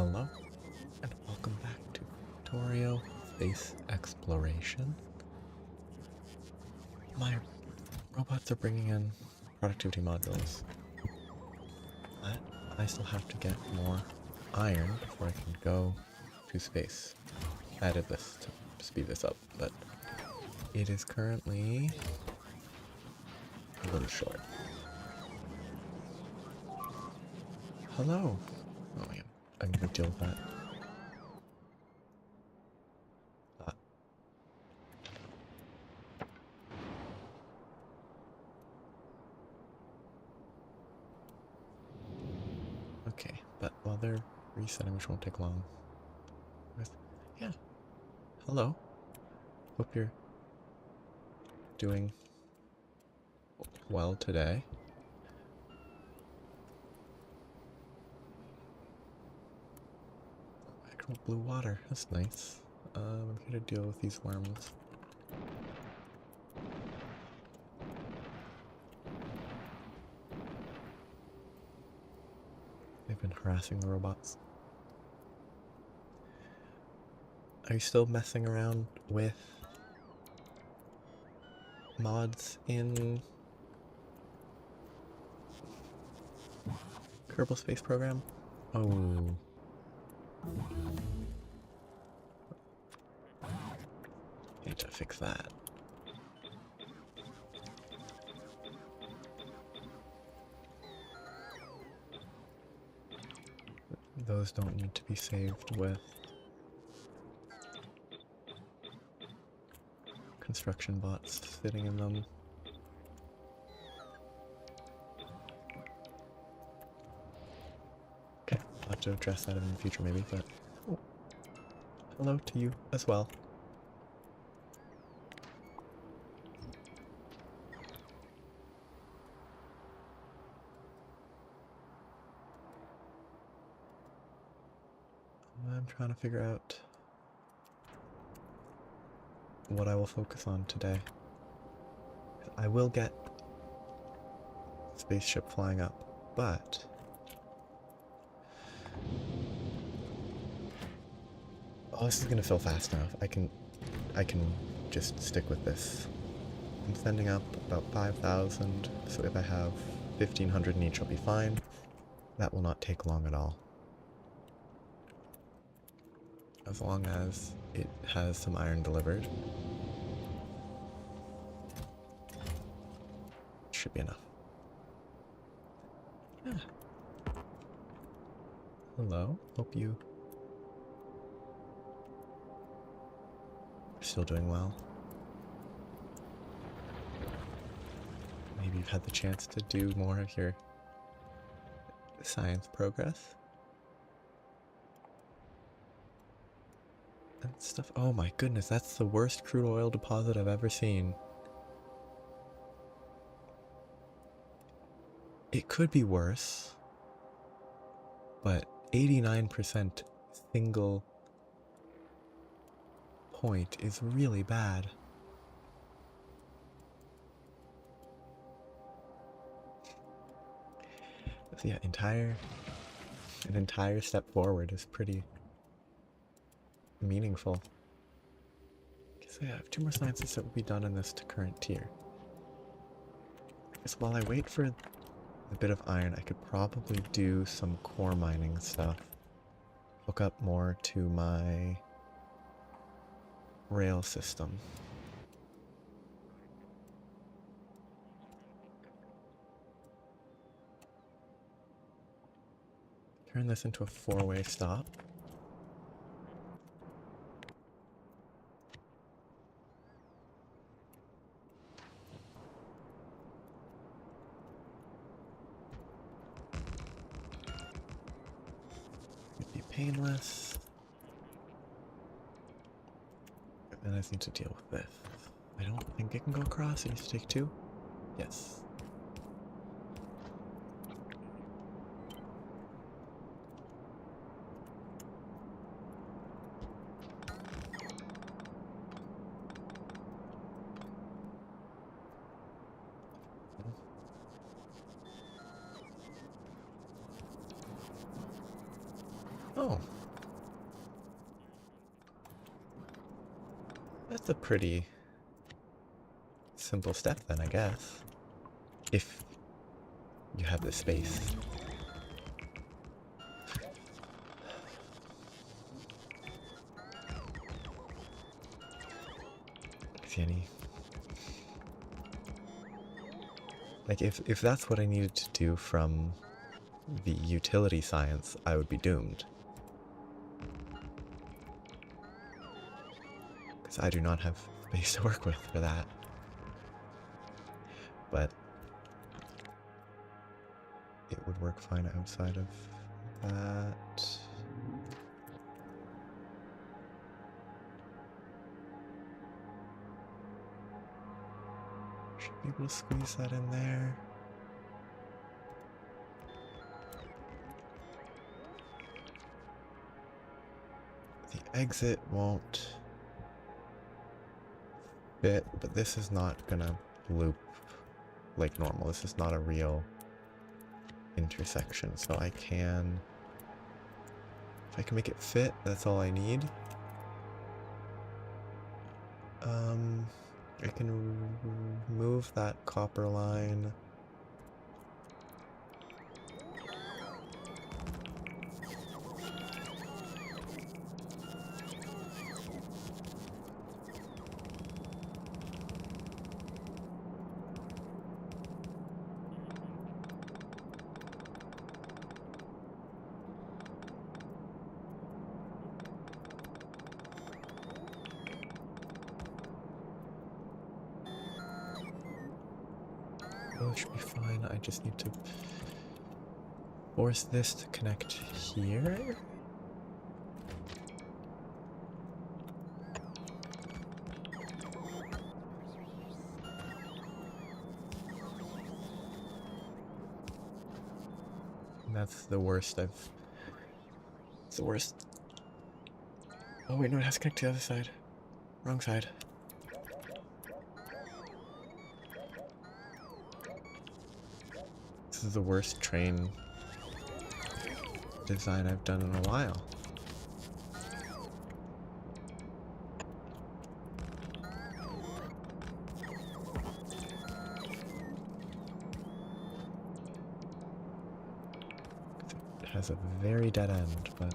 Hello, and welcome back to Factorio Space Exploration. My robots are bringing in productivity modules, but I still have to get more iron before I can go to space. I added this to speed this up, but it is currently a little short. Hello! Oh man, I'm gonna deal with that. Okay, but while they're resetting, which won't take long. Yeah. Hello. Hope you're doing well today. Actual blue water. That's nice. I'm here to deal with these worms. They've been harassing the robots. Are you still messing around with mods in Kerbal Space Program? Oh. Need to fix that. Those don't need to be saved with construction bots sitting in them. Okay, I'll have to address that in the future maybe, but hello to you as well. I'm trying to figure out what I will focus on today. I will get spaceship flying up, but oh, this is gonna fill fast enough. I can just stick with this. I'm sending up about 5,000, so if I have 1,500 in each, I'll be fine. That will not take long at all. As long as it has some iron delivered. Should be enough. Yeah. Hello, hope you are still doing well. Maybe you've had the chance to do more of your science progress. And stuff. Oh my goodness, that's the worst crude oil deposit I've ever seen. It could be worse, but 89% single point is really bad. So yeah, an entire step forward is pretty meaningful. So yeah, I have 2 more sciences that will be done in this to current tier. I guess while I wait for a bit of iron, I could probably do some core mining stuff. Hook up more to my rail system. Turn this into a 4-way stop. It'd be painless. And I just need to deal with this. I don't think it can go across. It needs to take 2. Yes. Oh, That's a pretty simple step then, I guess. If you have the space. See any? Like, if that's what I needed to do from the utility science, I would be doomed. Because I do not have space to work with for that. But it would work fine outside of that. Should be able to squeeze that in there. The exit won't fit, but this is not gonna loop like normal. This is not a real intersection, so I can... If I can make it fit, that's all I need. I can move that copper line. It should be fine. I just need to force this to connect here. And that's the worst it's the worst. Oh wait, no, it has to connect to the other side. Wrong side. This is the worst train design I've done in a while. It has a very dead end, but...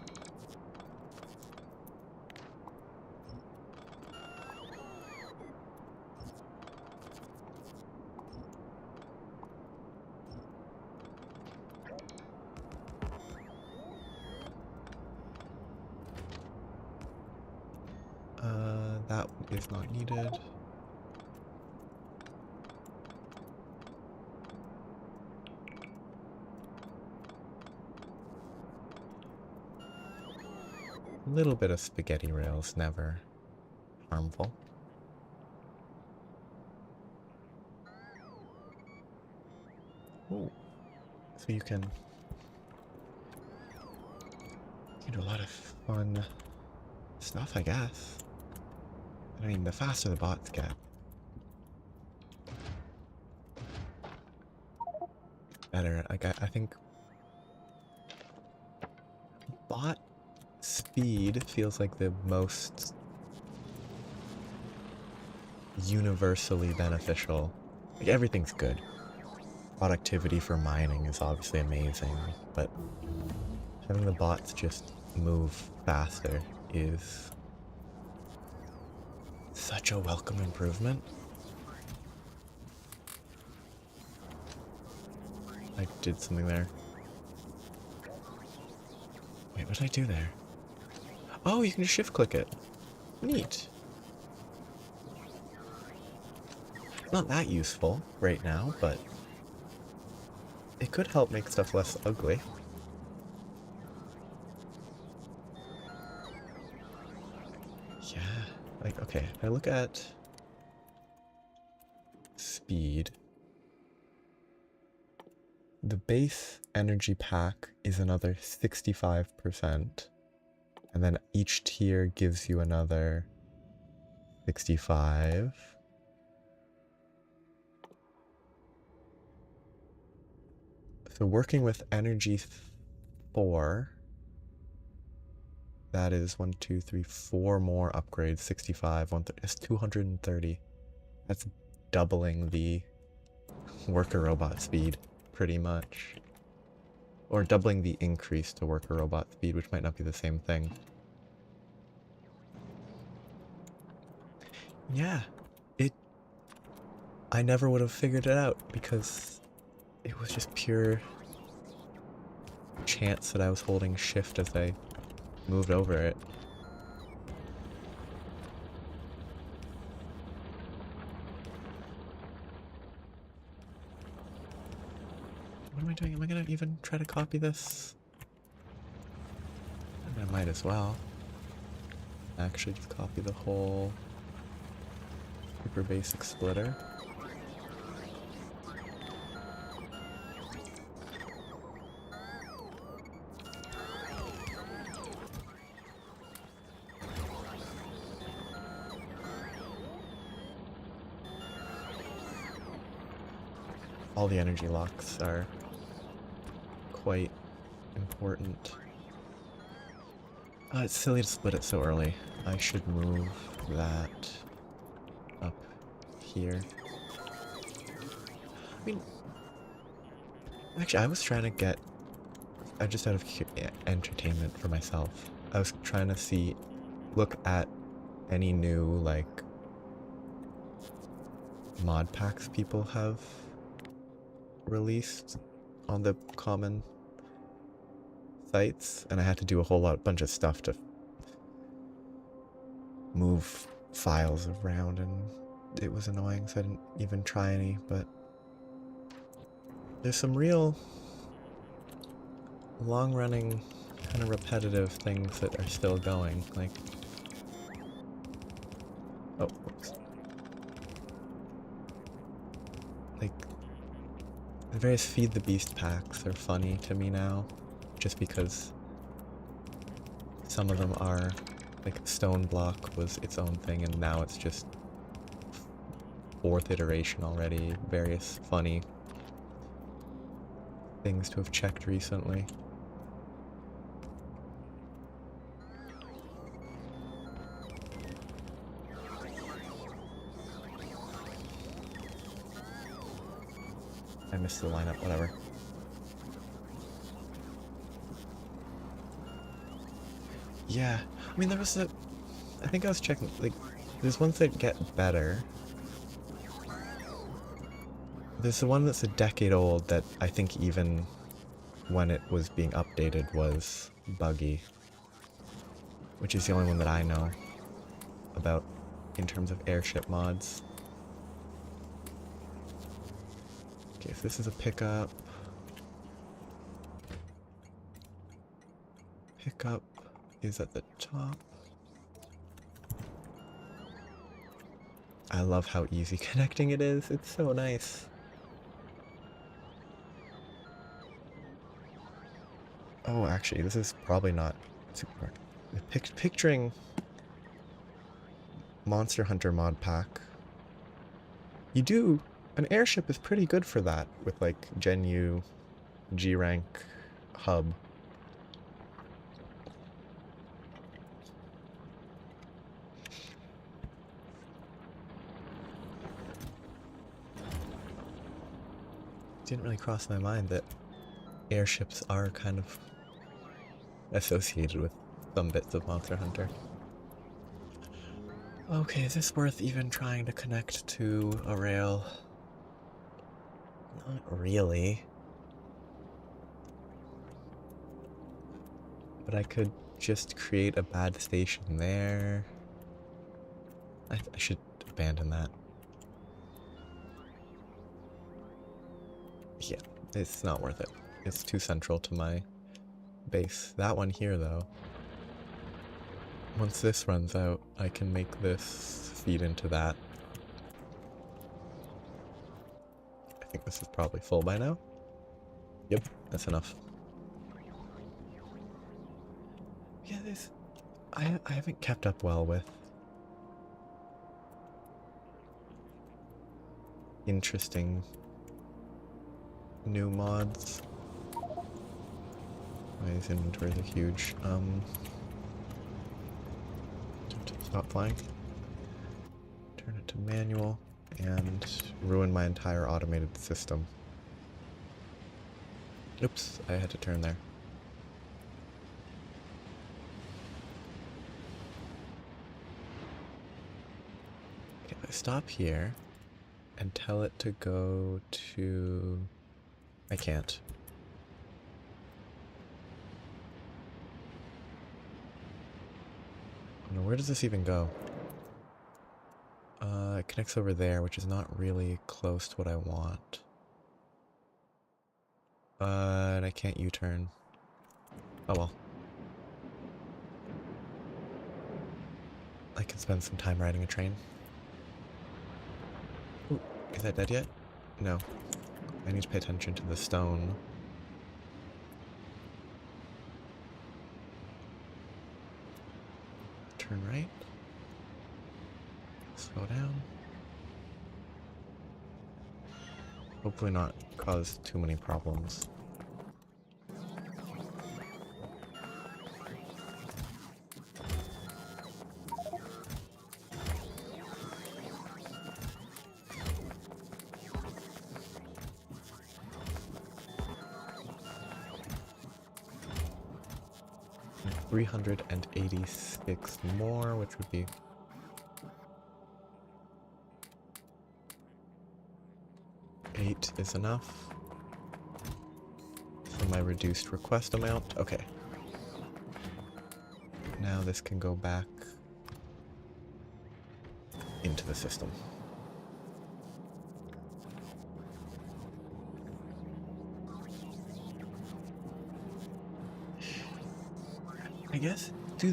that is not needed. A little bit of spaghetti rails, never harmful. Ooh. So you can do a lot of fun stuff, I guess. I mean, the faster the bots get, better. Like, I think bot speed feels like the most universally beneficial. Like, everything's good. Productivity for mining is obviously amazing, but having the bots just move faster is such a welcome improvement. I did something there. Wait, what did I do there? Oh, you can just shift click it. Neat. Not that useful right now, but it could help make stuff less ugly. Yeah, like, okay, if I look at speed, the base energy pack is another 65%, and then each tier gives you another 65. So working with energy 4, that is 1, 2, 3, 4 more upgrades. 65, 130. That's 230. That's doubling the worker robot speed, pretty much. Or doubling the increase to worker robot speed, which might not be the same thing. Yeah, I never would have figured it out because it was just pure chance that I was holding shift as I moved over it. What am I doing? Am I gonna even try to copy this? I mean, I might as well. Actually, just copy the whole super basic splitter. All the energy locks are quite important. It's silly to split it so early. I should move that up here. I mean, actually, I was trying to get, just out of entertainment for myself, I was trying to look at any new, like, mod packs people have released on the common sites, and I had to do a bunch of stuff to move files around, and it was annoying, so I didn't even try any, but there's some real long-running, kind of repetitive things that are still going, like... Oh, whoops. Like, the various Feed the Beast packs are funny to me now, just because some of them are, like, Stone Block was its own thing, and now it's just 4th iteration already. Various funny things to have checked recently. I missed the lineup, whatever. Yeah, I mean, I think I was checking, like, there's ones that get better. There's the one that's a decade old that I think even when it was being updated was buggy. Which is the only one that I know about in terms of airship mods. Okay, if this is a pickup. Pickup is at the top. I love how easy connecting it is. It's so nice. Oh, actually, this is probably not super... Picturing Monster Hunter mod pack. An airship is pretty good for that with, like, Gen U, G rank hub. Didn't really cross my mind that airships are kind of associated with some bits of Monster Hunter. Okay, is this worth even trying to connect to a rail? Not really. But I could just create a bad station there. I should abandon that. Yeah, it's not worth it. It's too central to my base. That one here, though. Once this runs out, I can make this feed into that. I think this is probably full by now. Yep, that's enough. Yeah, I haven't kept up well with interesting new mods. These inventories are huge. Stop flying. Turn it to manual and ruin my entire automated system. Oops, I had to turn there. Okay, if I stop here and tell it to go to... I can't. No, where does this even go? It connects over there, which is not really close to what I want. And I can't U-turn. Oh well. I can spend some time riding a train. Ooh, is that dead yet? No. I need to pay attention to the stone. Turn right. Slow down. Hopefully not cause too many problems. And 386 more, which would be 8 is enough for my reduced request amount. Okay. Now this can go back into the system. I guess, actually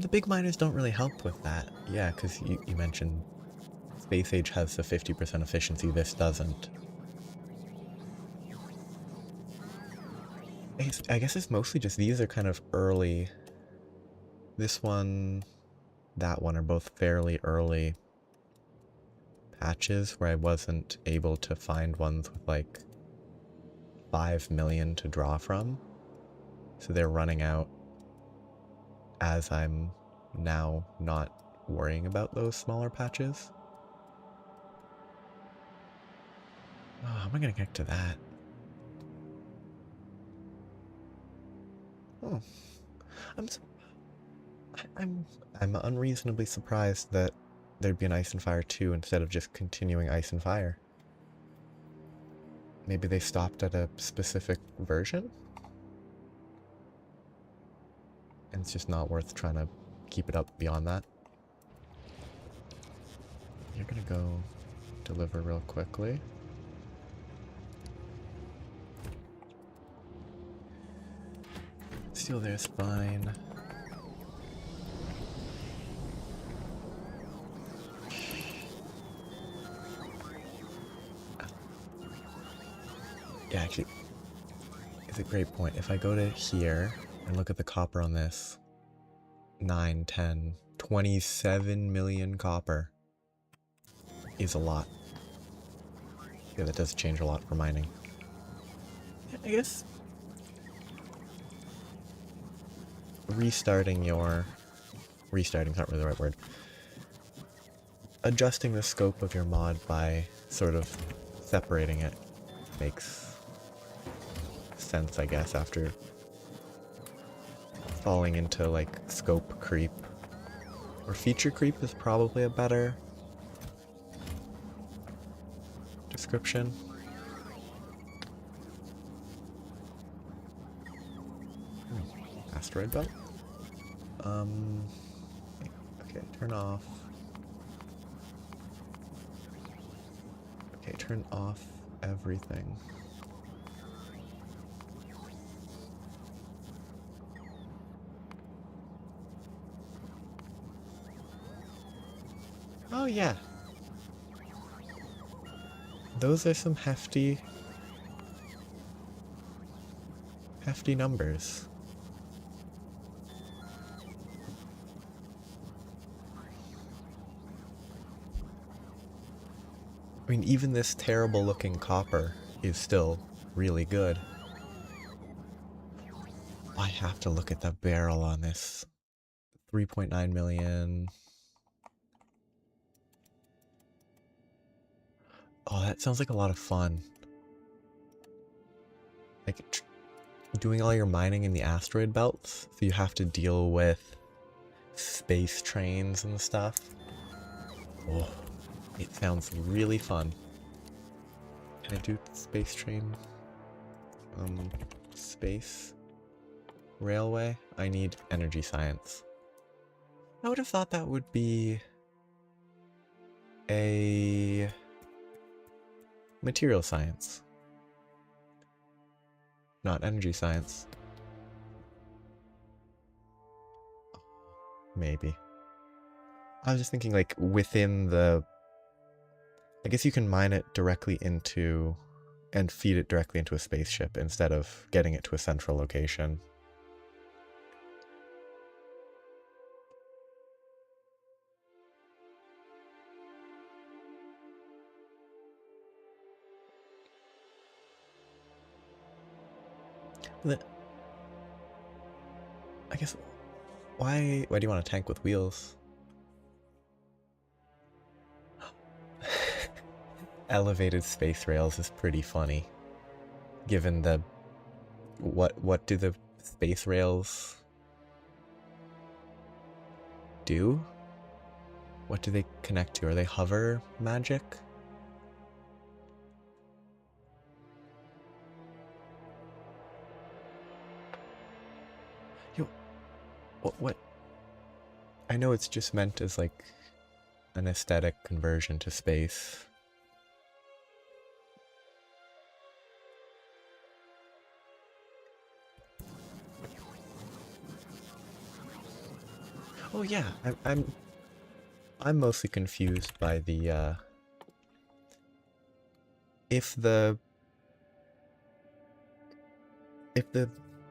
the big miners don't really help with that. Yeah, because you mentioned Space Age has the 50% efficiency, this doesn't. I guess it's mostly just these are kind of early. This one, that one are both fairly early patches where I wasn't able to find ones with like 5 million to draw from. So they're running out as I'm now not worrying about those smaller patches. Oh, how am I gonna connect to that? Oh, I'm unreasonably surprised that there'd be an Ice and Fire 2 instead of just continuing Ice and Fire. Maybe they stopped at a specific version? And it's just not worth trying to keep it up beyond that. You're gonna go deliver real quickly. Steel there's fine. Yeah, actually, it's a great point. If I go to here and look at the copper on this, 9, 10, 27 million copper is a lot. Yeah, that does change a lot for mining. Yeah, I guess restarting's not really the right word. Adjusting the scope of your mod by sort of separating it makes sense, I guess, after falling into like scope creep. Or feature creep is probably a better description. Asteroid belt? Okay, turn off. Okay, turn off everything. Oh yeah. Those are some hefty numbers. I mean, even this terrible looking copper is still really good. I have to look at the barrel on this 3.9 million. Oh, that sounds like a lot of fun. Like doing all your mining in the asteroid belts, so you have to deal with space trains and stuff. Oh, it sounds really fun. Can I do space train? Space railway? I need energy science. I would have thought that would be a material science, not energy science. Maybe. I was just thinking, like, within the... I guess you can mine it directly into... and feed it directly into a spaceship instead of getting it to a central location. I guess... Why do you want a tank with wheels? Elevated space rails is pretty funny, given the... What do the space rails do? What do they connect to? Are they hover magic? Yo, what? I know it's just meant as like an aesthetic conversion to space. Oh yeah, I'm mostly confused by the if the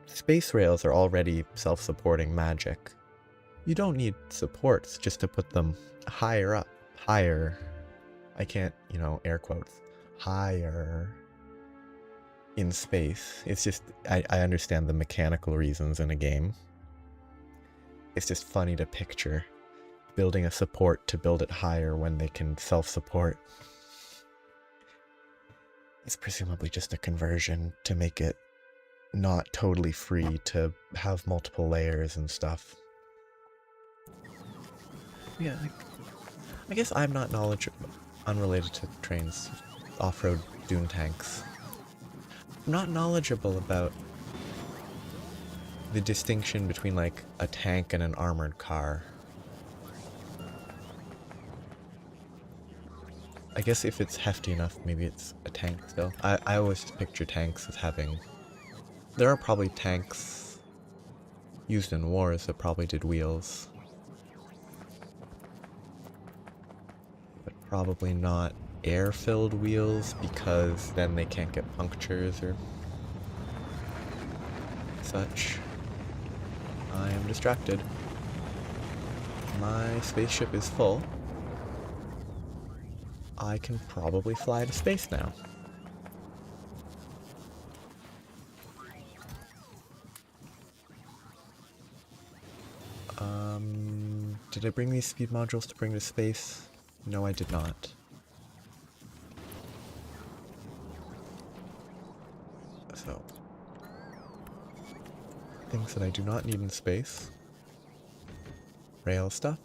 space rails are already self-supporting magic, you don't need supports just to put them higher up, higher. I can't, air quotes, higher in space. It's just, I understand the mechanical reasons in a game. It's just funny to picture building a support to build it higher when they can self-support. It's presumably just a conversion to make it not totally free to have multiple layers and stuff. Yeah, I guess I'm not knowledgeable, unrelated to trains, off-road dune tanks. I'm not knowledgeable about the distinction between like a tank and an armored car. I guess if it's hefty enough, maybe it's a tank still. I always picture tanks as having... There are probably tanks used in wars that probably did wheels. But probably not air-filled wheels, because then they can't get punctures or such. I am distracted. My spaceship is full. I can probably fly to space now. Did I bring these speed modules to bring to space? No, I did not. So, things that I do not need in space. Rail stuff.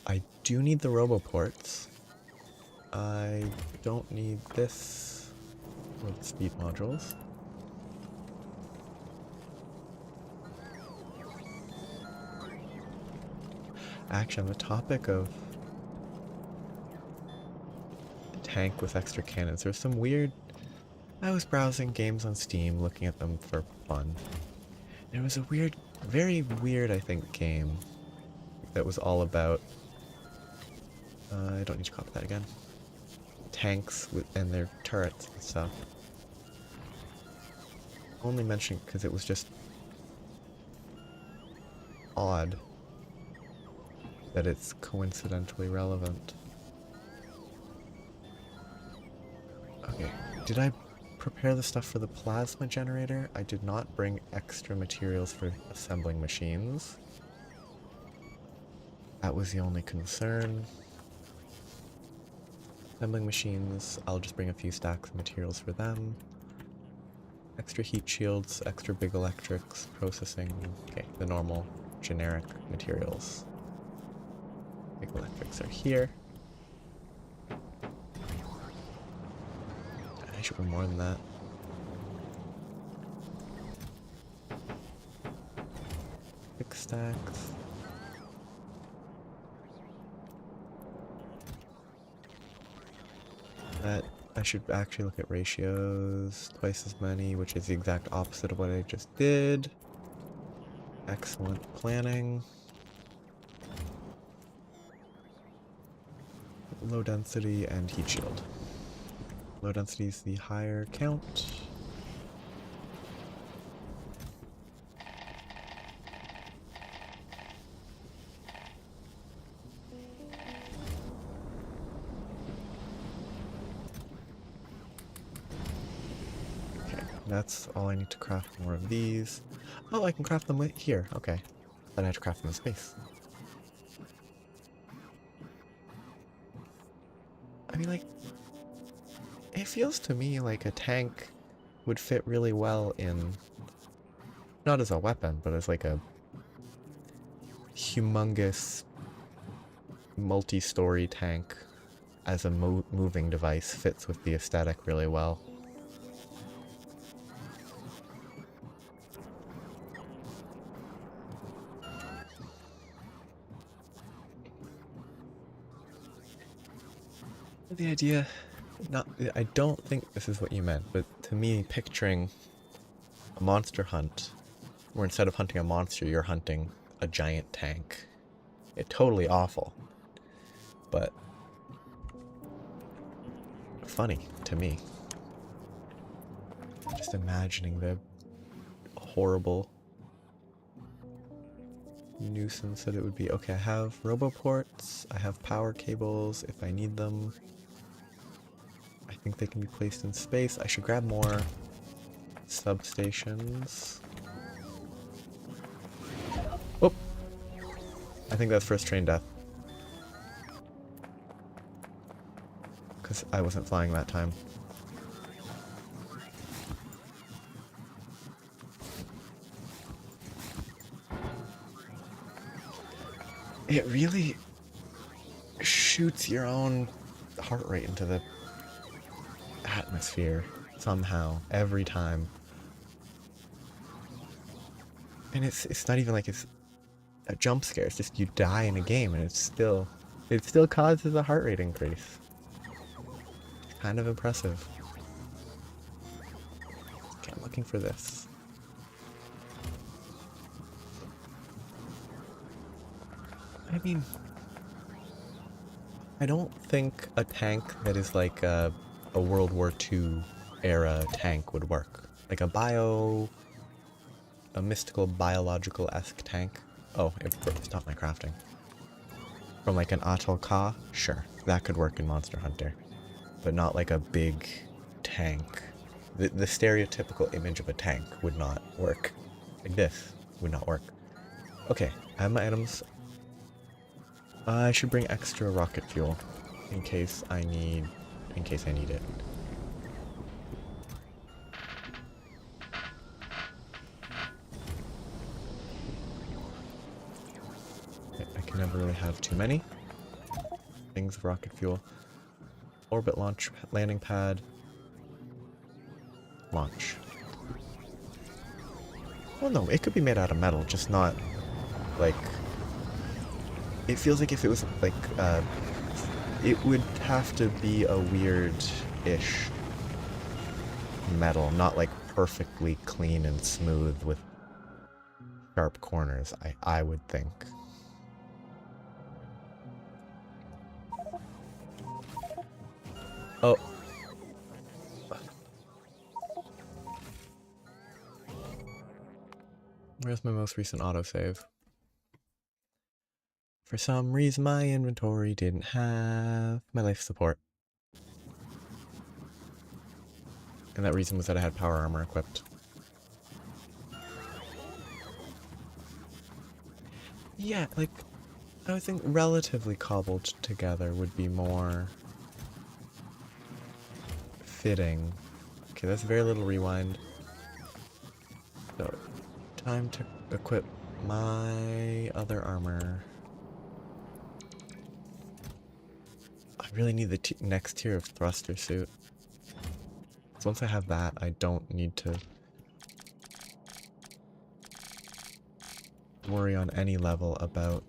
I do need the roboports. I don't need this or the speed modules. Actually, on the topic of tank with extra cannons, there's some weird... I was browsing games on Steam, looking at them for fun. There was a weird, very weird, I think, game that was all about... I don't need to copy that again. Tanks and their turrets and stuff. Only mentioning because it was just odd that it's coincidentally relevant. Okay, did I prepare the stuff for the plasma generator. I did not bring extra materials for assembling machines. That was the only concern. Assembling machines, I'll just bring a few stacks of materials for them. Extra heat shields, extra big electrics, processing, okay, the normal generic materials. Big electrics are here. I should bring more than that. Six stacks. That I should actually look at ratios. Twice as many, which is the exact opposite of what I just did. Excellent planning. Low density and heat shield. Low density is the higher count. Okay, that's all I need to craft more of these. Oh, I can craft them here. Okay. Then I have to craft them in space. I mean, like, it feels to me like a tank would fit really well in, not as a weapon, but as like a humongous multi-story tank as a moving device fits with the aesthetic really well. The idea, I don't think this is what you meant, but to me, picturing a monster hunt, where instead of hunting a monster, you're hunting a giant tank. It's totally awful, but funny to me. Just imagining the horrible nuisance that it would be. Okay, I have roboports, I have power cables if I need them. I think they can be placed in space. I should grab more substations. Oh! I think that's first train death. Because I wasn't flying that time. It really shoots your own heart rate into the atmosphere somehow every time. And it's not even like it's a jump scare, it's just you die in a game and it still causes a heart rate increase. Kind of impressive. Okay, I'm looking for this. I mean, I don't think a tank that is like a World War II era tank would work. Like a mystical biological-esque tank. Oh, it's not my crafting. From like an Atoll Ka, sure, that could work in Monster Hunter. But not like a big tank. The stereotypical image of a tank would not work. Like this would not work. Okay, I have my items. I should bring extra rocket fuel in case I need it. Okay, I can never really have too many things of rocket fuel. Orbit launch, landing pad, launch. Well, no, it could be made out of metal, just not like. It feels like if it was like, it would have to be a weird-ish metal, not like perfectly clean and smooth with sharp corners, I would think. Oh. Where's my most recent autosave? For some reason, my inventory didn't have my life support. And that reason was that I had power armor equipped. Yeah, like, I would think relatively cobbled together would be more fitting. Okay, that's very little rewind. So, time to equip my other armor. I really need the next tier of thruster suit. So once I have that, I don't need to worry on any level about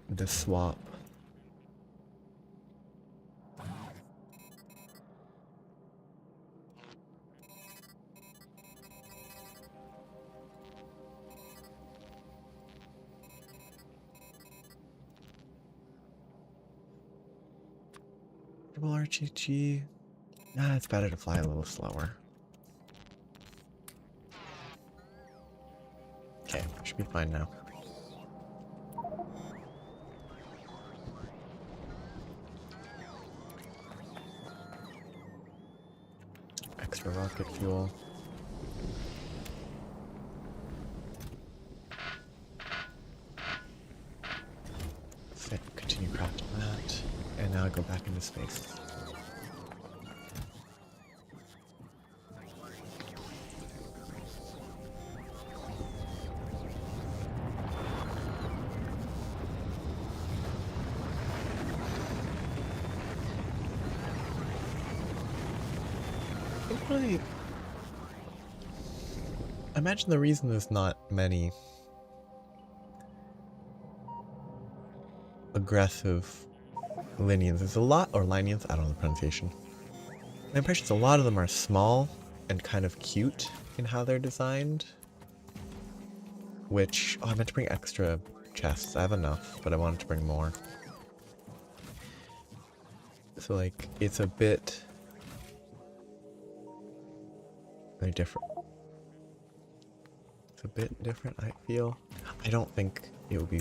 the swap. Double RGG. Nah, it's better to fly a little slower. Okay, should be fine now. Extra rocket fuel. Fit, continue crafting that. And now I go back into space. I imagine the reason there's not many aggressive Linians is a lot, or Linians, I don't know the pronunciation. My impression is a lot of them are small and kind of cute in how they're designed. Which, oh, I meant to bring extra chests. I have enough, but I wanted to bring more. So like, it's a bit very different. It's a bit different, I feel. I don't think it would be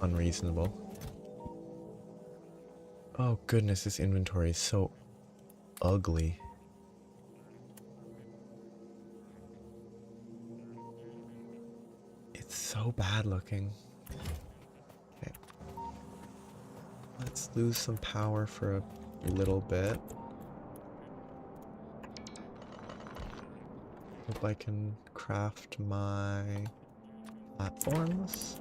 unreasonable. Oh goodness, this inventory is so ugly. It's so bad looking. Okay. Let's lose some power for a little bit. Hope I can craft my platforms.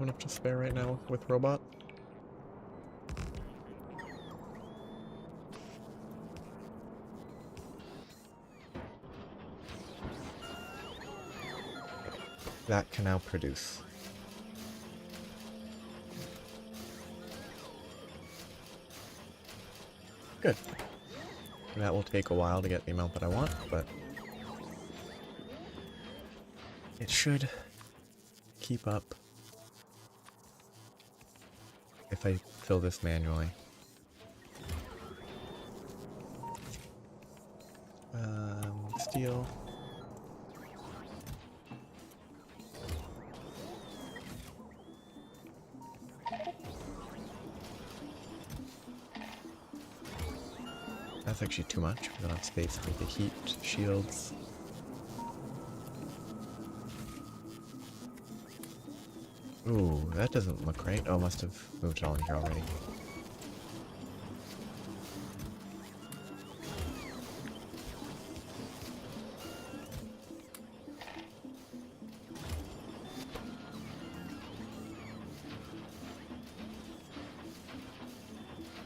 Enough to spare right now with robot. That can now produce. Good. That will take a while to get the amount that I want, but it should keep up if I fill this manually. Steel. That's actually too much. We don't have space for the heat shields. Ooh, that doesn't look right. Oh, must have moved it all in here already.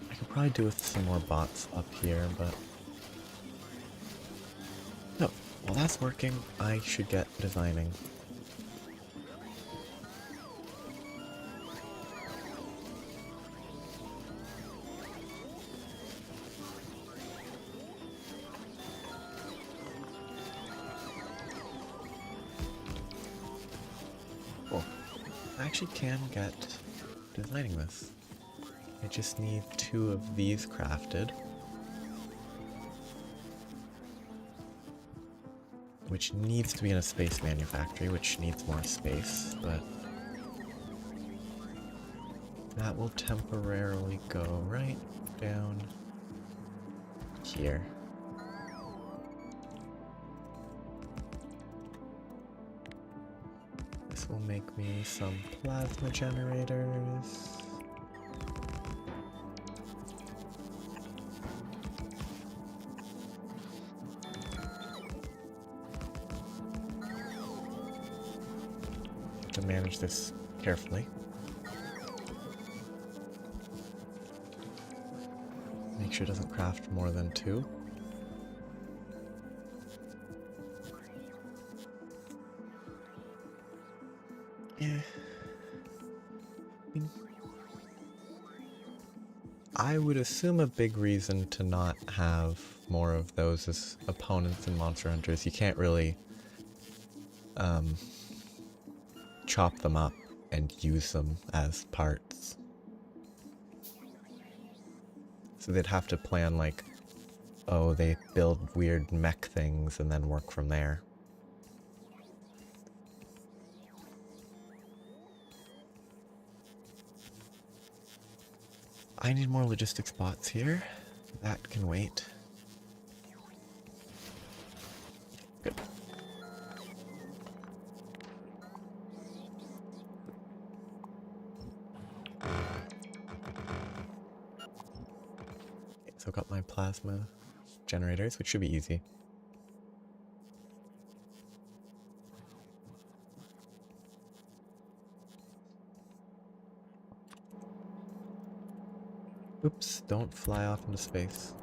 I could probably do with some more bots up here, but... No, while that's working, I should get designing. I actually can get designing this. I just need 2 of these crafted. which needs to be in a space manufactory, which needs more space, but that will temporarily go right down here. This will make me some plasma generators. To manage this carefully. Make sure it doesn't craft more than 2. Yeah. I would assume a big reason to not have more of those as opponents in Monster Hunters. You can't really chop them up and use them as parts. So they'd have to plan like, oh, they build weird mech things and then work from there. I need more logistics bots here. That can wait. Good. Okay, so I've got my plasma generators, which should be easy. Oops, don't fly off into space.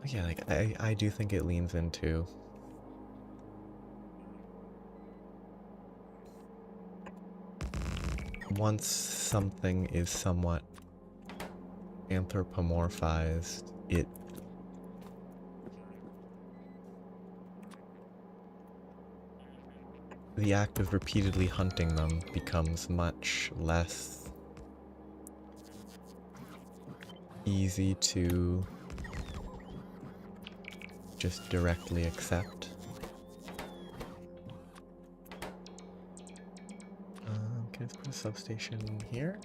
Yeah, like I do think it leans into once something is somewhat anthropomorphized, the act of repeatedly hunting them becomes much less easy to just directly accept. Can I put a substation here?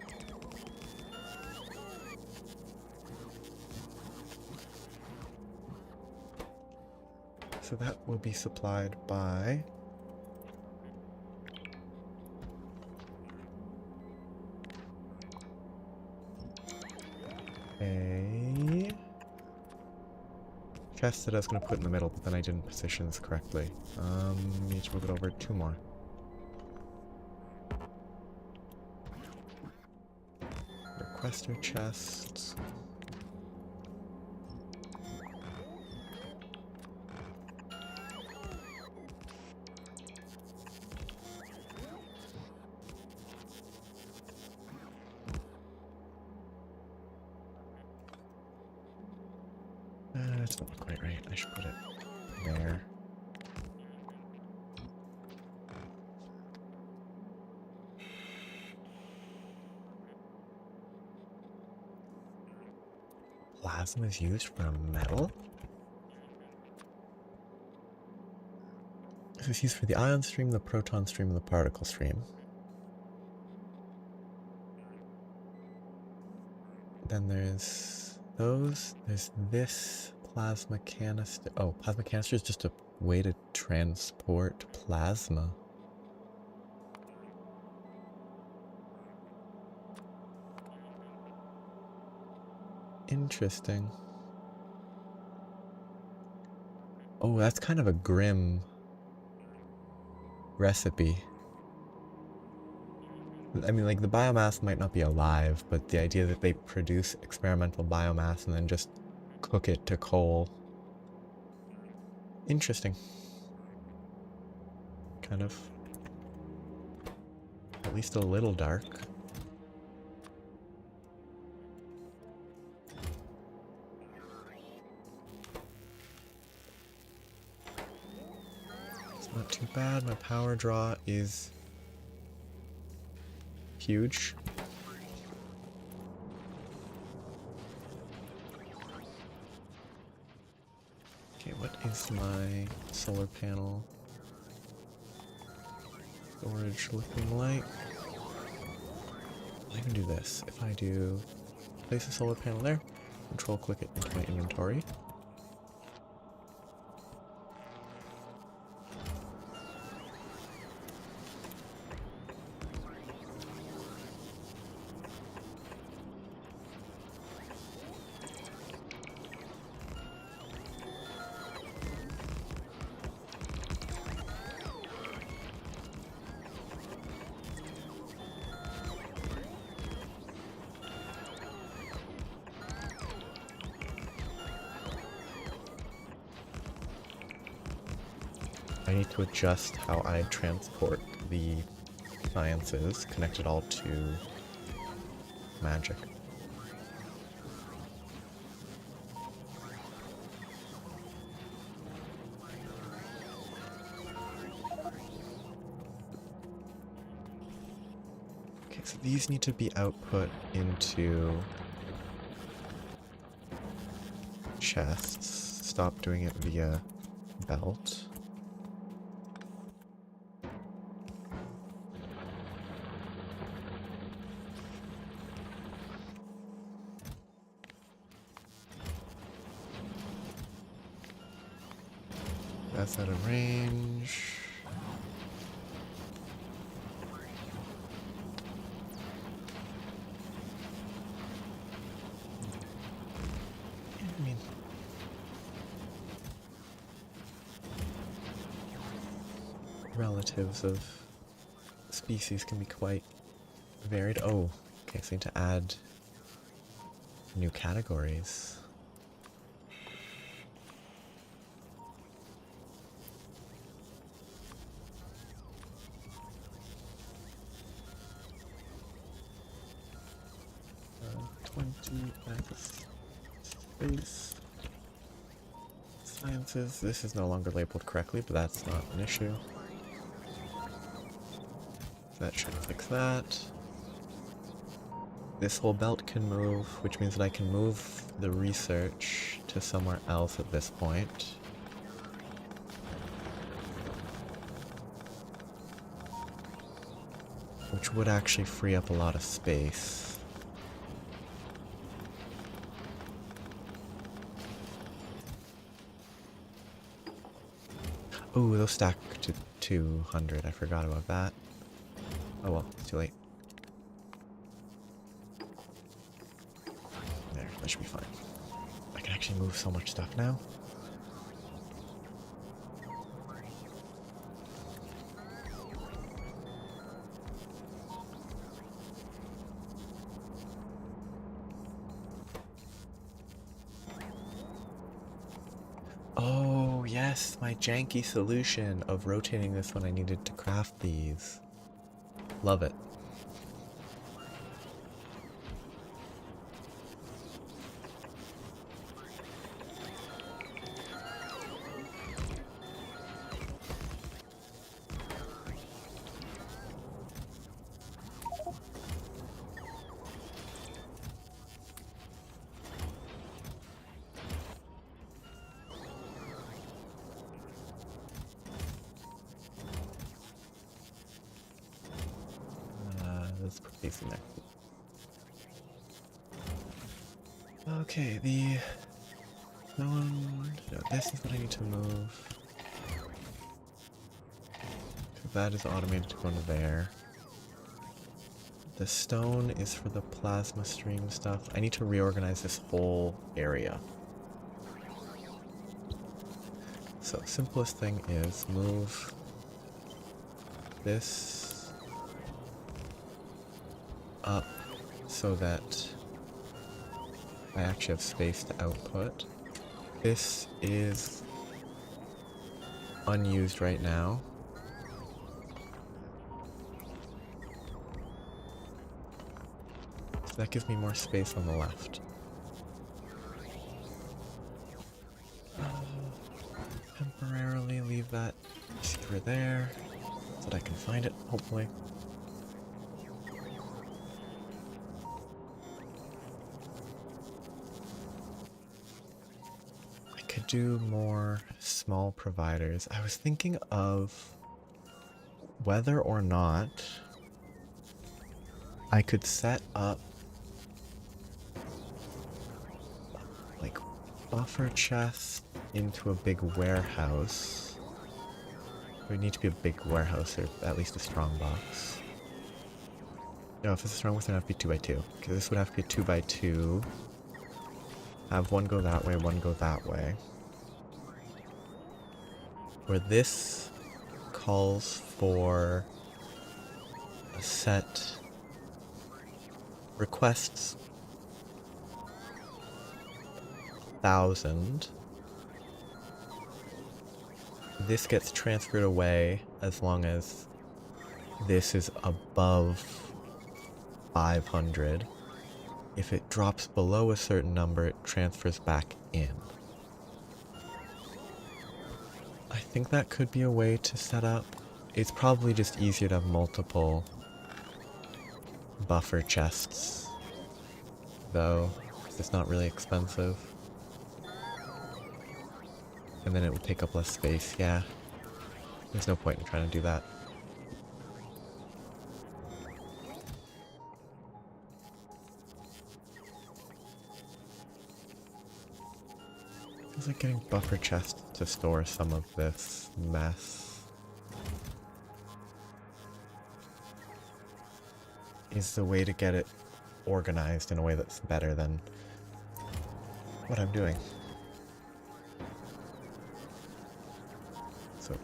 So that will be supplied by a chest that I was going to put in the middle, but then I didn't position this correctly. Need to move it over 2 more. Requester chests. That's not quite right. I should put it there. Plasma is used for a metal? This is used for the ion stream, the proton stream, and the particle stream. Then there's those. There's this plasma canister. Oh, plasma canister is just a way to transport plasma. Interesting. Oh, that's kind of a grim recipe. I mean, like, the biomass might not be alive, but the idea that they produce experimental biomass and then just cook it to coal. Interesting. Kind of at least a little dark. It's not too bad. My power draw is huge. is my solar panel storage looking like? I can do this. If I do place a solar panel there, control click it into my inventory. I need to adjust how I transport the sciences, connect it all to magic. Okay, so these need to be output into chests. Stop doing it via belt. That's out of range. I mean, relatives of species can be quite varied. Oh, okay, so I need to add new categories. Space. Sciences. This is no longer labeled correctly, but that's not an issue. That should fix that. This whole belt can move, which means that I can move the research to somewhere else at this point. Which would actually free up a lot of space. Ooh, they'll stack to 200. I forgot about that. Oh well, it's too late. There, that should be fine. I can actually move so much stuff now. Oh, yes, my janky solution of rotating this when I needed to craft these. Love it. Let's put these in there. Okay, no, this is what I need to move. That is automated to go into there. The stone is for the plasma stream stuff. I need to reorganize this whole area. So, simplest thing is move this up so that I actually have space to output. This is unused right now. So that gives me more space on the left. Temporarily leave that receiver there so that I can find it, hopefully. do more small providers. I was thinking of whether or not I could set up like buffer chests into a big warehouse. It would need to be a big warehouse or at least a strong box. No, if it's a strong box, then it would have to be 2x2. Okay, this would have to be a 2x2. Have one go that way, one go that way. Where this calls for a set requests 1,000. This gets transferred away as long as this is above 500. If it drops below a certain number, it transfers back in. I think that could be a way to set up. It's probably just easier to have multiple buffer chests, though, because it's not really expensive. And then it will take up less space, yeah. There's no point in trying to do that. It's like getting buffer chests to store some of this mess is the way to get it organized in a way that's better than what I'm doing. So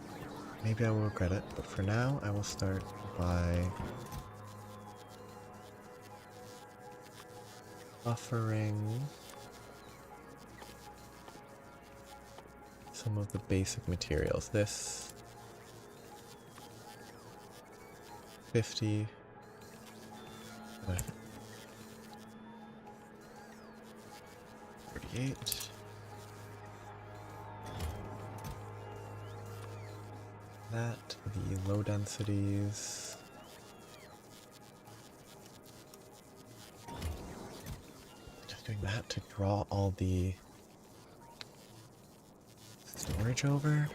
maybe I will regret it, but for now I will start by buffering some of the basic materials. This 50, 48. That, the low densities. Just doing that to draw all the storage over.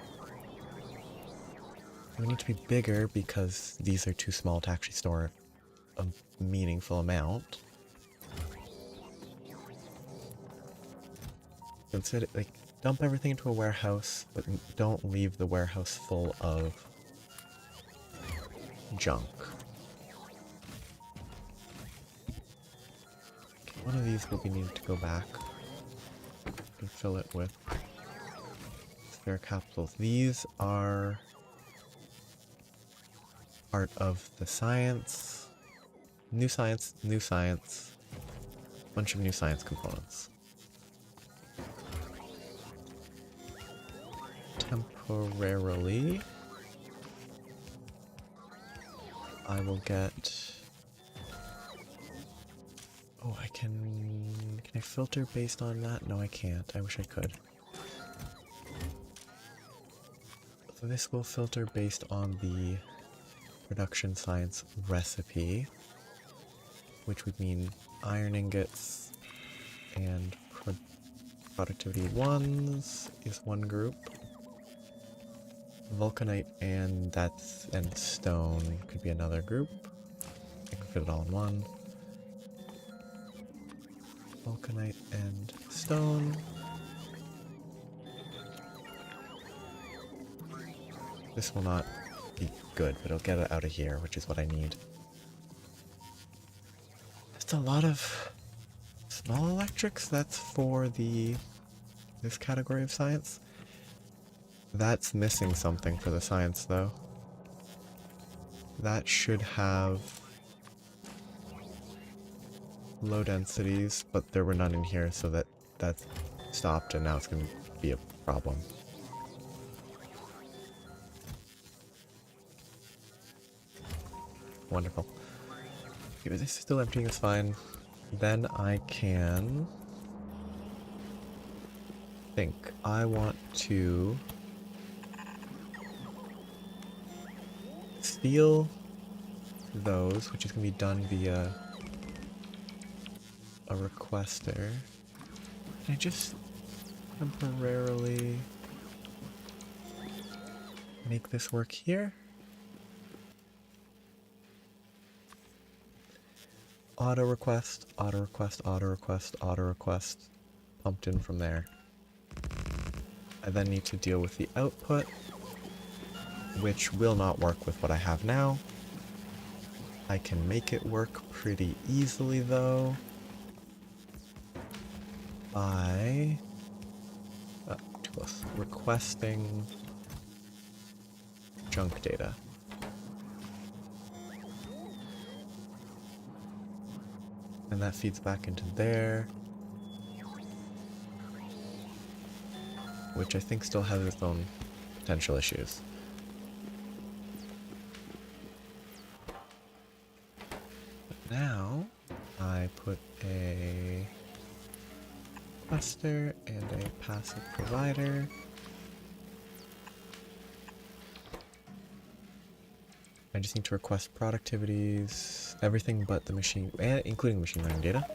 We need to be bigger because these are too small to actually store a meaningful amount. So instead, like, dump everything into a warehouse, but don't leave the warehouse full of junk. Okay, one of these will be needed to go back and fill it with spare capsules. These are part of the science. New science, bunch of new science components. Temporarily, I will get... Oh, can I filter based on that? No, I can't. I wish I could. So this will filter based on the production science recipe, which would mean iron ingots and productivity 1s is one group. Vulcanite and stone could be another group. I can fit it all in one. Vulcanite and stone. This will not be good, but it'll get it out of here, which is what I need. That's a lot of small electrics. That's for this category of science. That's missing something for the science, though. That should have low densities, but there were none in here, so that stopped, and now it's going to be a problem. Wonderful. Okay, but this is still emptying, it's fine. Then I can think. I want to steal those, which is going to be done via a requester. Can I just temporarily make this work here. Auto request, auto request, auto request, auto request, pumped in from there. I then need to deal with the output, which will not work with what I have now. I can make it work pretty easily though by too close. Requesting junk data. And that feeds back into there, which I think still has its own potential issues. But now I put a requester and a passive provider. I just need to request productivities, everything but the machine, including machine learning data.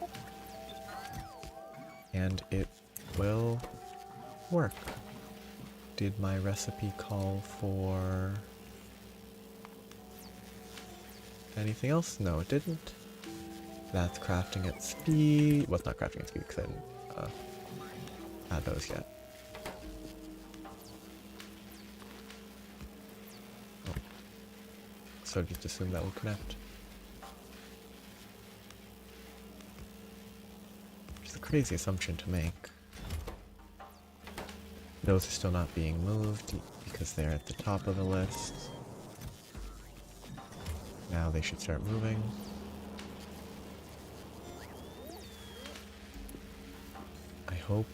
And it will work. Did my recipe call for anything else? No, it didn't. That's crafting at speed. Well, it's not crafting at speed because I didn't add those yet. Oh. So just assume that will connect. Which is a crazy assumption to make. Those are still not being moved because they're at the top of the list. Now they should start moving. I hope.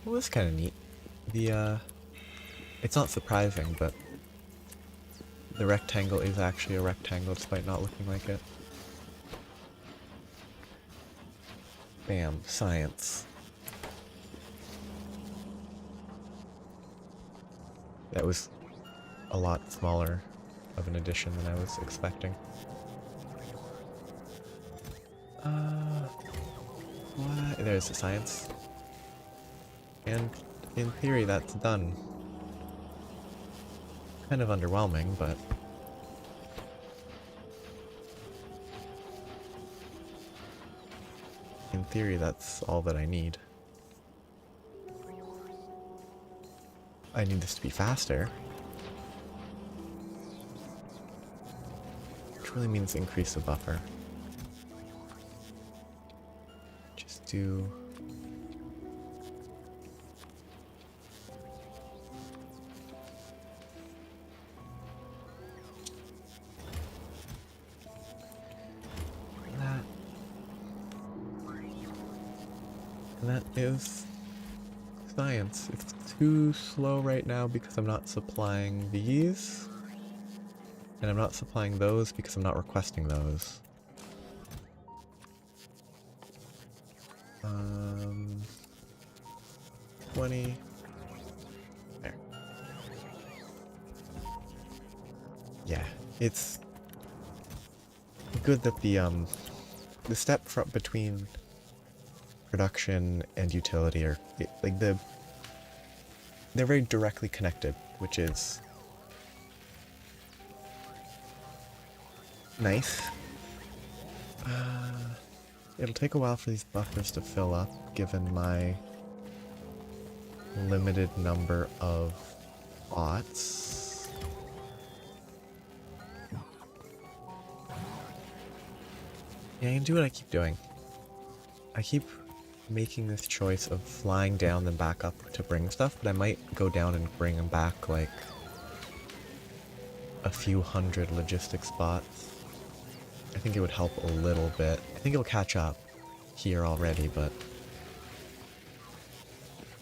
Well, this is kind of neat. It's not surprising, but the rectangle is actually a rectangle despite not looking like it. Bam, science. That was a lot smaller of an addition than I was expecting. What? There's the science. And in theory, that's done. Kind of underwhelming, but in theory, that's all that I need. I need this to be faster. Which really means increase the buffer. Just do... that. And that is science. It's too slow right now because I'm not supplying these. And I'm not supplying those because I'm not requesting those. 20. There. Yeah, it's good that the step between production and utility are like they're very directly connected, which is nice. It'll take a while for these buffers to fill up, given my limited number of bots. Yeah, I can do what I keep doing. I keep making this choice of flying down then back up to bring stuff, but I might go down and bring them back like a few hundred logistics spots. I think it would help a little bit. I think it'll catch up here already, but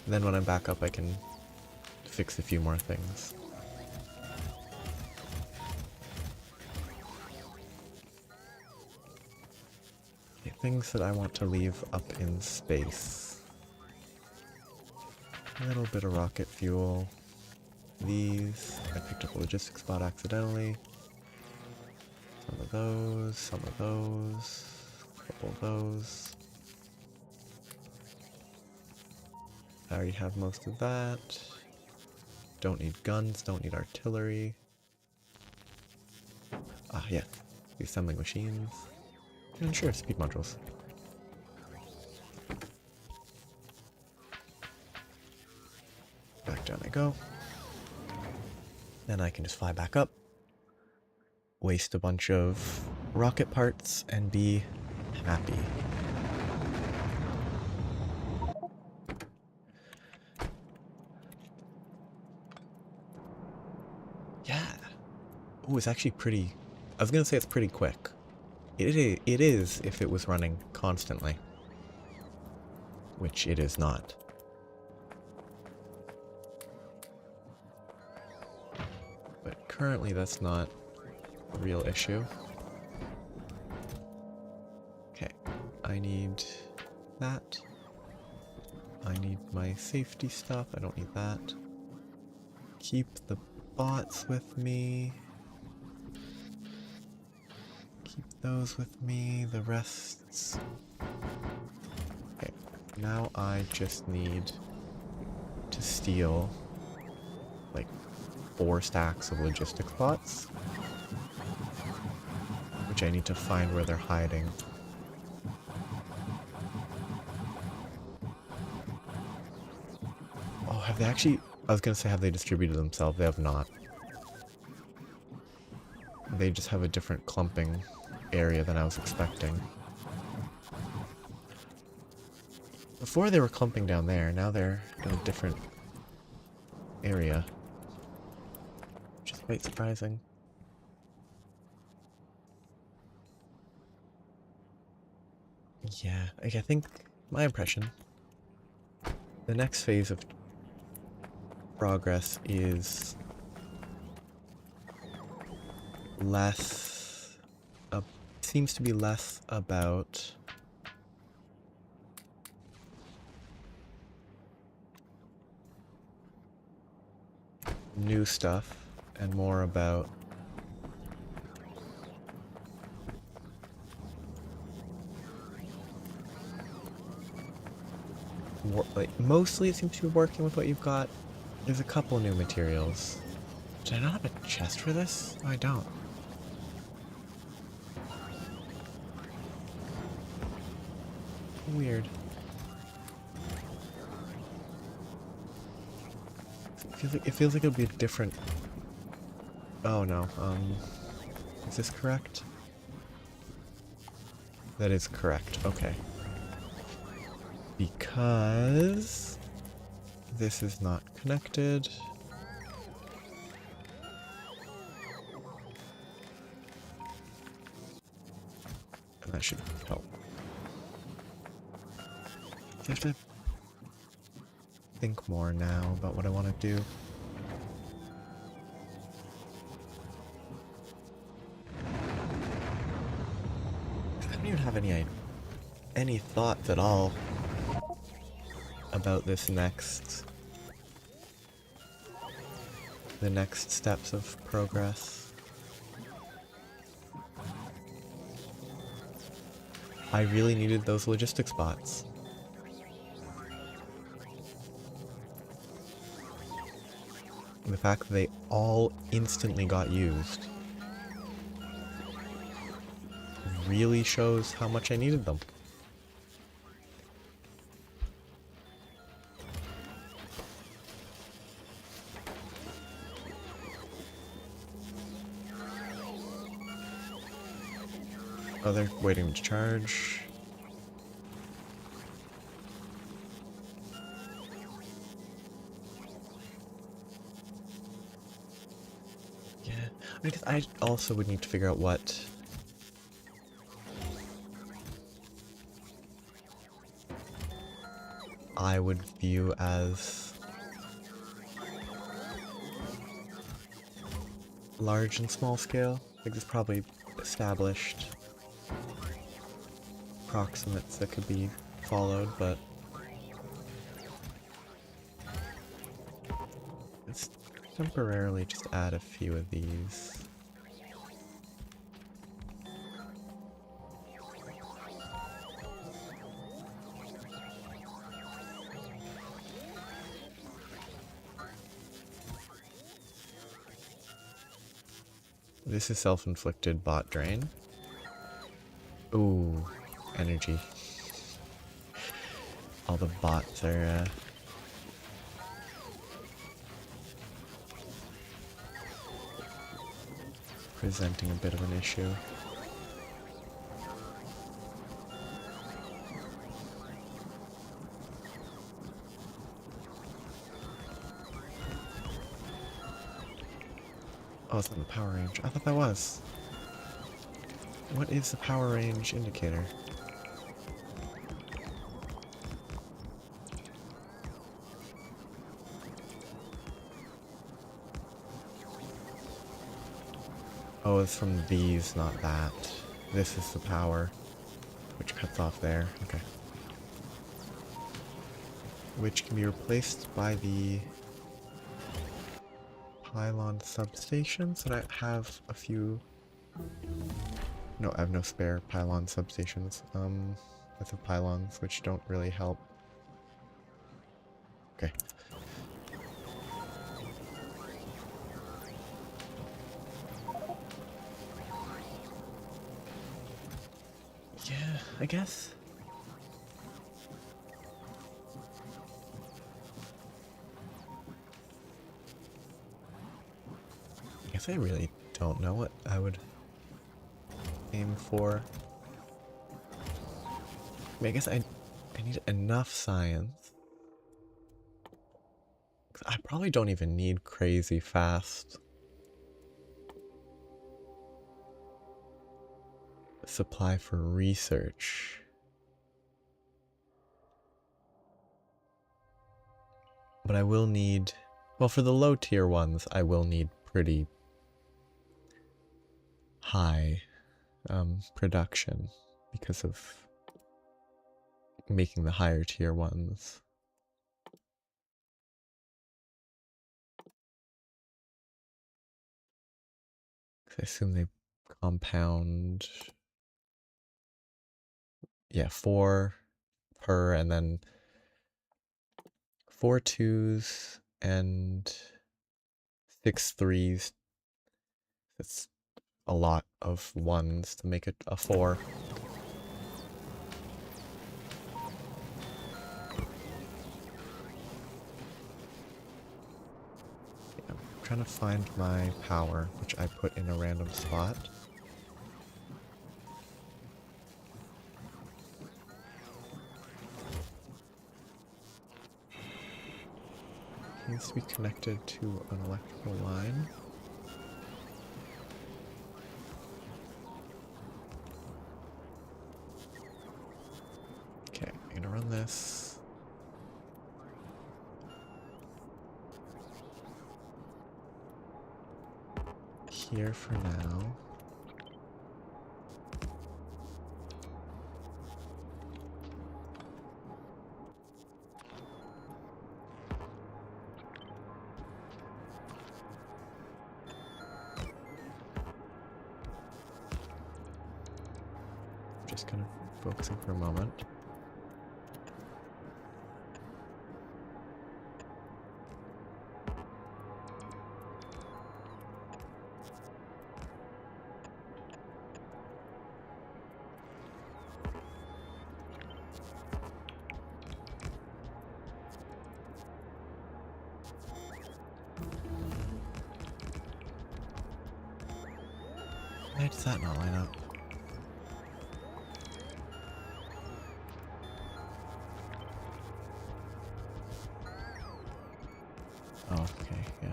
then when I'm back up I can fix a few more things. Okay, things that I want to leave up in space. A little bit of rocket fuel. These. I picked up a logistics spot accidentally. Some of those, some of those, a couple of those. I already have most of that. Don't need guns, don't need artillery. Ah, yeah. The assembling machines. And sure, speed modules. Back down I go. Then I can just fly back up, waste a bunch of rocket parts, and be happy. Yeah. Oh, it's actually pretty... I was gonna say it's pretty quick. It is if it was running constantly. Which it is not. But currently that's not a real issue. Okay, I need that. I need my safety stuff, I don't need that. Keep the bots with me. Keep those with me, the rests. Okay, now I just need to steal like 4 stacks of logistics bots, which I need to find where they're hiding. Oh, have they actually... I was gonna say, have they distributed themselves? They have not. They just have a different clumping area than I was expecting. Before they were clumping down there, now they're in a different area. Which is quite surprising. Yeah, I think, my impression, the next phase of progress is less, seems to be less about new stuff and more about like, mostly it seems to be working with what you've got. There's a couple new materials. Did I not have a chest for this? Oh, I don't. Weird. It feels like it'll be a different... Oh no, is this correct? That is correct, okay. Because... this is not connected. And that should help. I have to think more now about what I want to do. I don't even have any thoughts at all about this the next steps of progress. I really needed those logistics bots. The fact that they all instantly got used really shows how much I needed them. Oh, they're waiting to charge. Yeah, I guess I also would need to figure out what I would view as large and small scale. Like, there's probably established approximates that could be followed, but let's temporarily just add a few of these. This is self-inflicted bot drain. Ooh, energy. All the bots are presenting a bit of an issue. Oh, it's not the power range. I thought that was. What is the power range indicator? Oh, it's from these, not that. This is the power, which cuts off there. Okay. Which can be replaced by the pylon substation, so that I have a few... No, I have no spare pylon substations. That's the pylons, which don't really help. Okay. Yeah, I guess. I guess I really don't know what I would aim for. I mean, I guess I need enough science. I probably don't even need crazy fast supply for research. But I will need, well, for the low tier ones, I will need pretty high production because of making the higher tier ones. I assume they compound, yeah, 4 per, and then 4 twos and 6 threes. That's a lot of ones to make it a 4. Yeah, I'm trying to find my power, which I put in a random spot. Needs to be connected to an electrical line. Okay, I'm gonna run this. Here for now. Just kind of focusing for a moment. Why does that not line up? Oh, okay, yeah,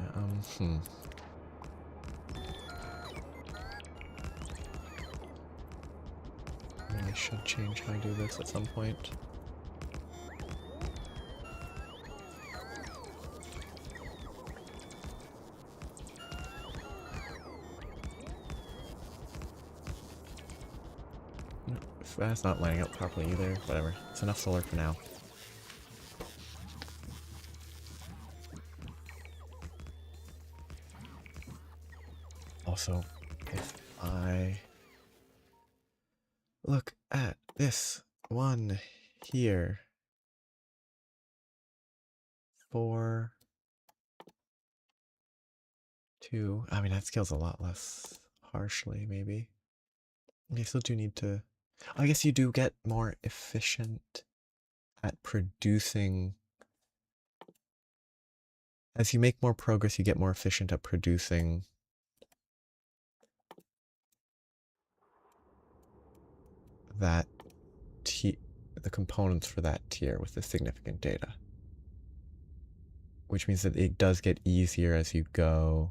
I should change how I do this at some point. No, if that's not lining up properly either, whatever. It's enough solar for now. Also, if I look at this one here, 4, 2, I mean that scale's a lot less partially, maybe. You still do need to... I guess you do get more efficient at producing... As you make more progress, you get more efficient at producing that the components for that tier with the significant data. Which means that it does get easier as you go.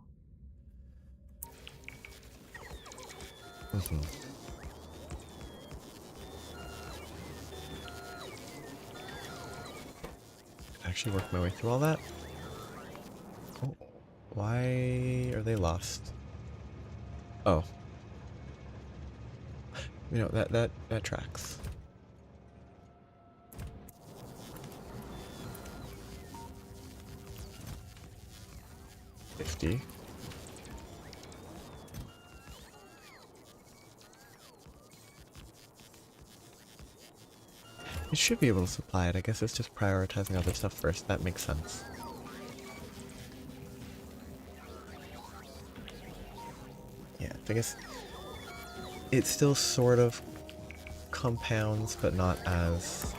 Actually work my way through all that. Oh, why are they lost? Oh. You know, that tracks. $50. It should be able to supply it. I guess it's just prioritizing other stuff first. That makes sense. Yeah, I guess it still sort of compounds, but not as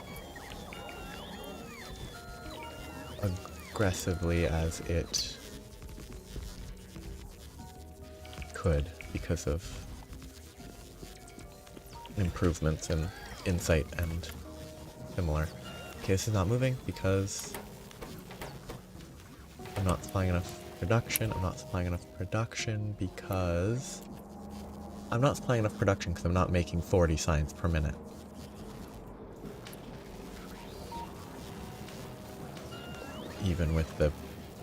aggressively as it could because of improvements in insight and similar. Okay, this is not moving because I'm not supplying enough production. I'm not supplying enough production because I'm not making 40 signs per minute. Even with the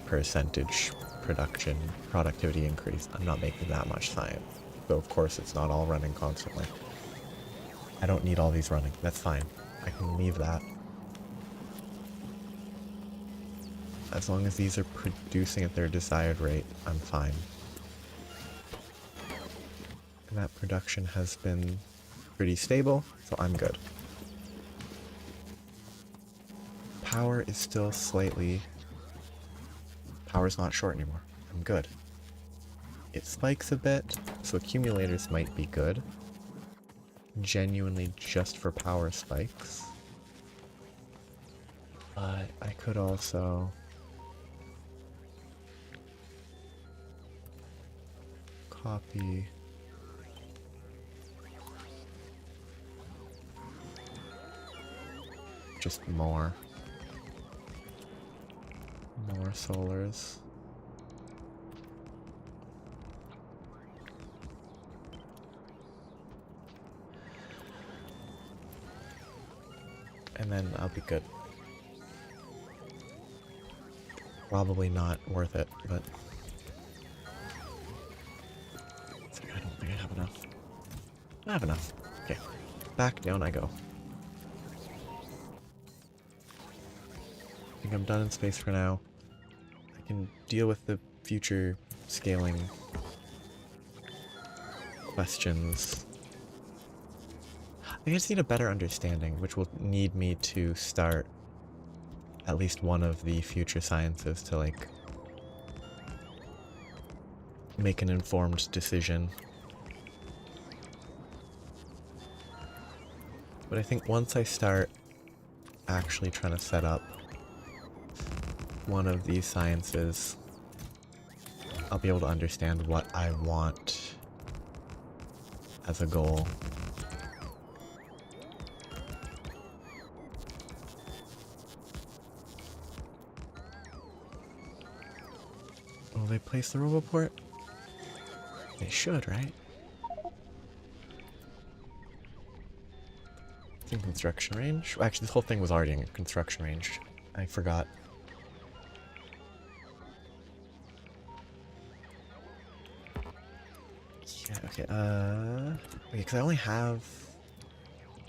percentage productivity increase, I'm not making that much science. So of course it's not all running constantly. I don't need all these running. That's fine. I can leave that. As long as these are producing at their desired rate, I'm fine. And that production has been pretty stable, so I'm good. Power is still slightly... Power's not short anymore. I'm good. It spikes a bit, so accumulators might be good. Genuinely just for power spikes. But I could also... copy... just more solars. And then I'll be good. Probably not worth it, but I don't think I have enough. I have enough. Okay. Back down I go. I think I'm done in space for now. I can deal with the future scaling questions. I just need a better understanding, which will need me to start at least one of the future sciences to, like, make an informed decision. But I think once I start actually trying to set up one of these sciences, I'll be able to understand what I want as a goal. Will they place the roboport? They should, right? It's in construction range. Actually, this whole thing was already in construction range. I forgot. Yeah, okay, because I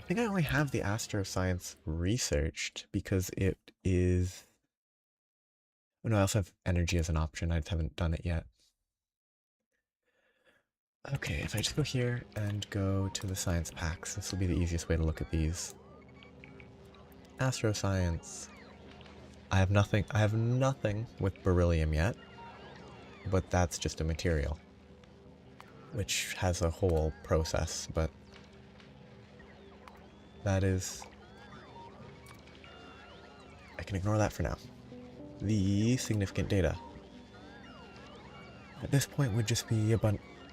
think I only have the astroscience researched because it is... Oh no, I also have energy as an option. I just haven't done it yet. Okay, if I just go here and go to the science packs, this will be the easiest way to look at these. Astroscience. I have nothing with beryllium yet, but that's just a material. which has a whole process, but that is... I can ignore that for now. The significant data. At this point would just be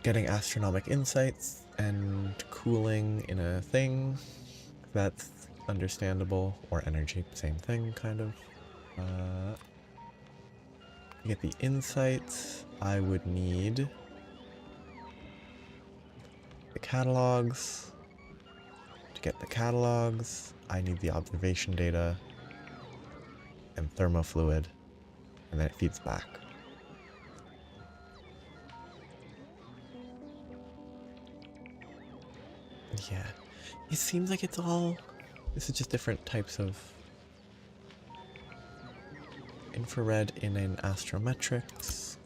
getting astronomic insights and cooling in a thing. That's understandable. Or energy, same thing, kind of. To get the insights, I would need the catalogs. To get the catalogs, I need the observation data and thermofluid, and then it feeds back. Yeah, it seems like it's all... This is just different types of infrared in an astrometrics.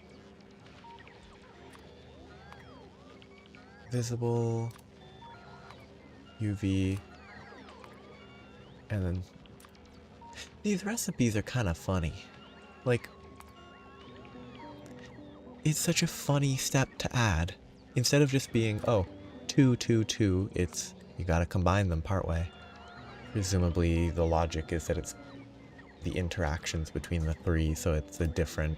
Visible, UV, and then these recipes are kind of funny. Like, it's such a funny step to add. Instead of just being, oh, 2, 2, 2, it's you gotta combine them partway. Presumably the logic is that it's the interactions between the three, so it's a different...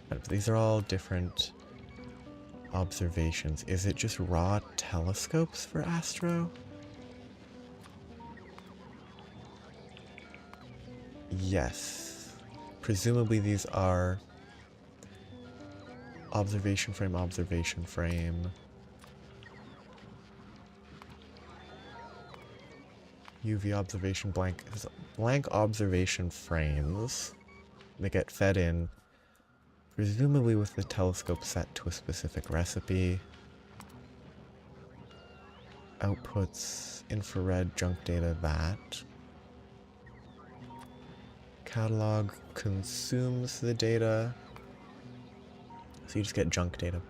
But these are all different observations. Is it just raw telescopes for astro? Yes. Presumably these are observation frame, observation frame. UV observation blank observation frames. They get fed in, presumably with the telescope set to a specific recipe. Outputs infrared junk data that. Catalog consumes the data. So you just get junk data.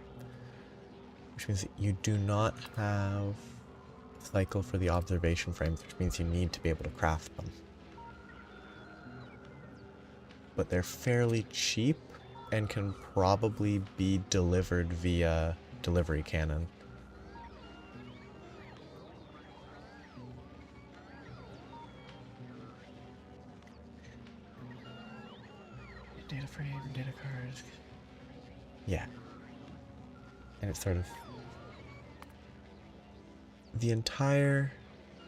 Which means that you do not have cycle for the observation frames, which means you need to be able to craft them. But they're fairly cheap and can probably be delivered via delivery cannon. Data frame, data cards. Yeah. And it's sort of... The entire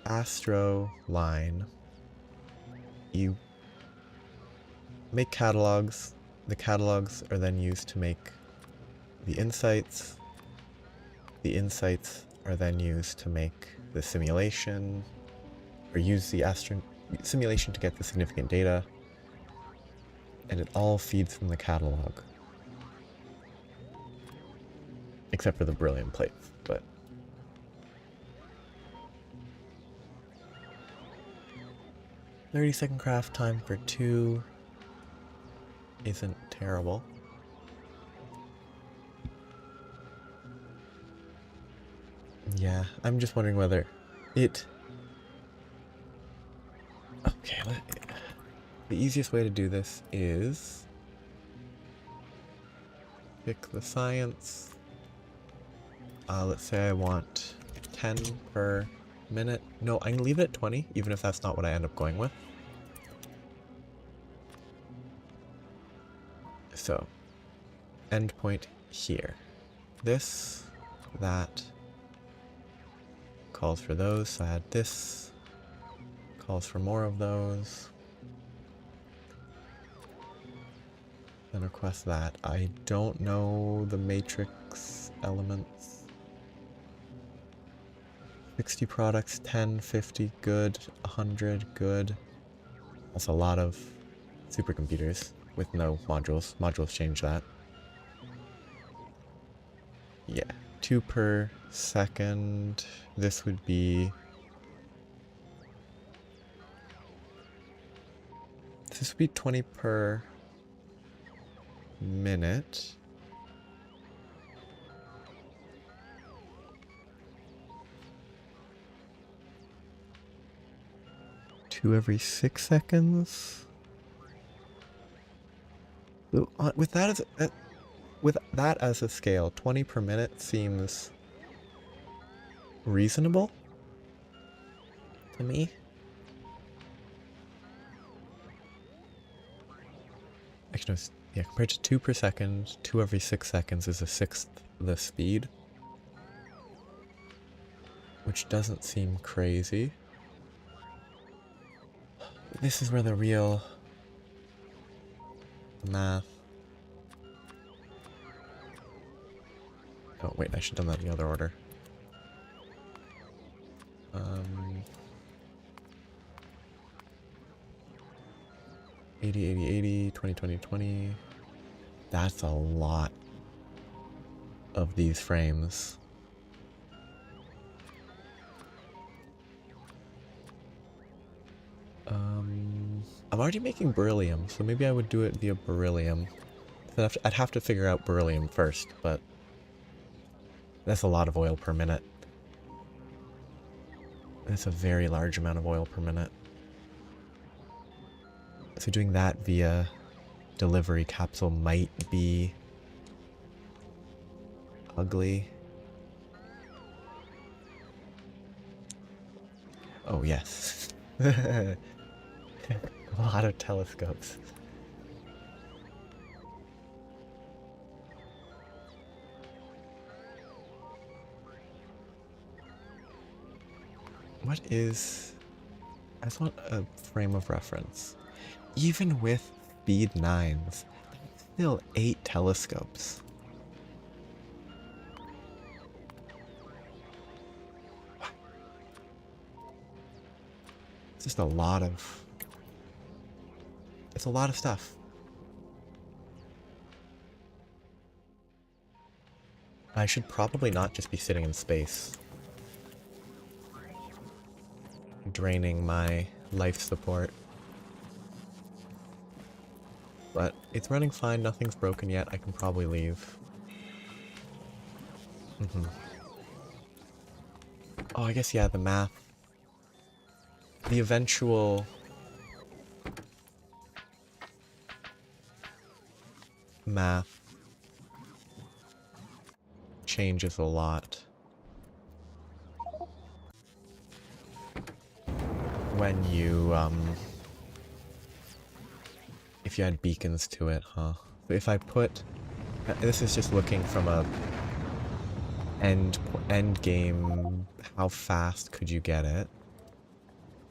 Astro line, you make catalogs. The catalogs are then used to make the insights. The insights are then used to make the simulation, or use the simulation to get the significant data. And it all feeds from the catalog. Except for the beryllium plates, but... 30-second craft time for 2 isn't terrible. Yeah, I'm just wondering whether it... Okay, the easiest way to do this is... pick the science. Let's say I want 10 per minute. No, I can leave it at 20, even if that's not what I end up going with. So, endpoint here. This, that, calls for those, so I add this, calls for more of those. Then request that. I don't know the matrix elements. 60 products, 10, 50, good, 100, good. That's a lot of supercomputers with no modules. Modules change that. Yeah, 2 per second. This would be... This would be 20 per minute. Every 6 seconds. So, with that as with that as a scale, 20 per minute seems reasonable to me. Actually, no, yeah, compared to 2 per second, 2 every 6 seconds is a sixth the speed. Which doesn't seem crazy. This is where the real math... Oh, wait, I should have done that in the other order. 80, 80, 80, 20, 20, 20. That's a lot of these frames. I'm already making beryllium, so maybe I would do it via beryllium. I'd have to figure out beryllium first, but that's a lot of oil per minute. That's a very large amount of oil per minute. So doing that via delivery capsule might be ugly. Oh, yes. A lot of telescopes. What is... I just want a frame of reference. Even with speed 9s, still 8 telescopes. It's just a lot of... It's a lot of stuff. I should probably not just be sitting in space, draining my life support. But it's running fine, nothing's broken yet, I can probably leave. Oh, I guess, yeah, the math. The eventual... math changes a lot when you, if you add beacons to it, huh? But if I put... This is just looking from a end game, how fast could you get it?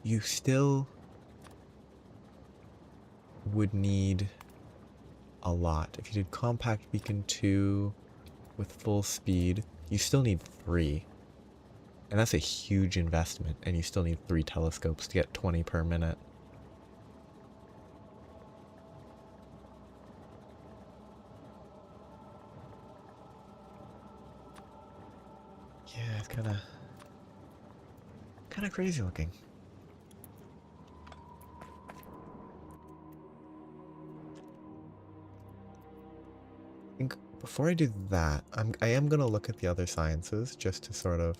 You still would need a lot. If you did compact beacon 2 with full speed, you still need 3. And that's a huge investment, and you still need 3 telescopes to get 20 per minute. Yeah, it's kinda crazy looking. I think before I do that, I am gonna look at the other sciences just to sort of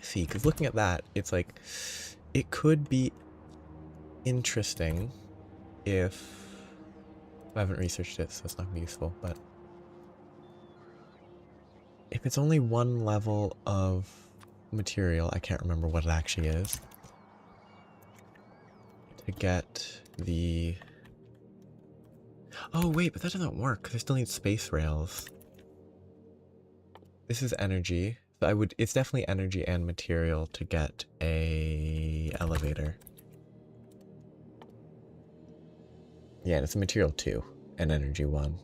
see, because looking at that, it's like it could be interesting if I haven't researched it, so it's not gonna be useful, but if it's only one level of material, I can't remember what it actually is, to get the... Oh wait, but that doesn't work, because I still need space rails. This is energy, so it's definitely energy and material to get a elevator. Yeah, and it's a material 2 and energy 1.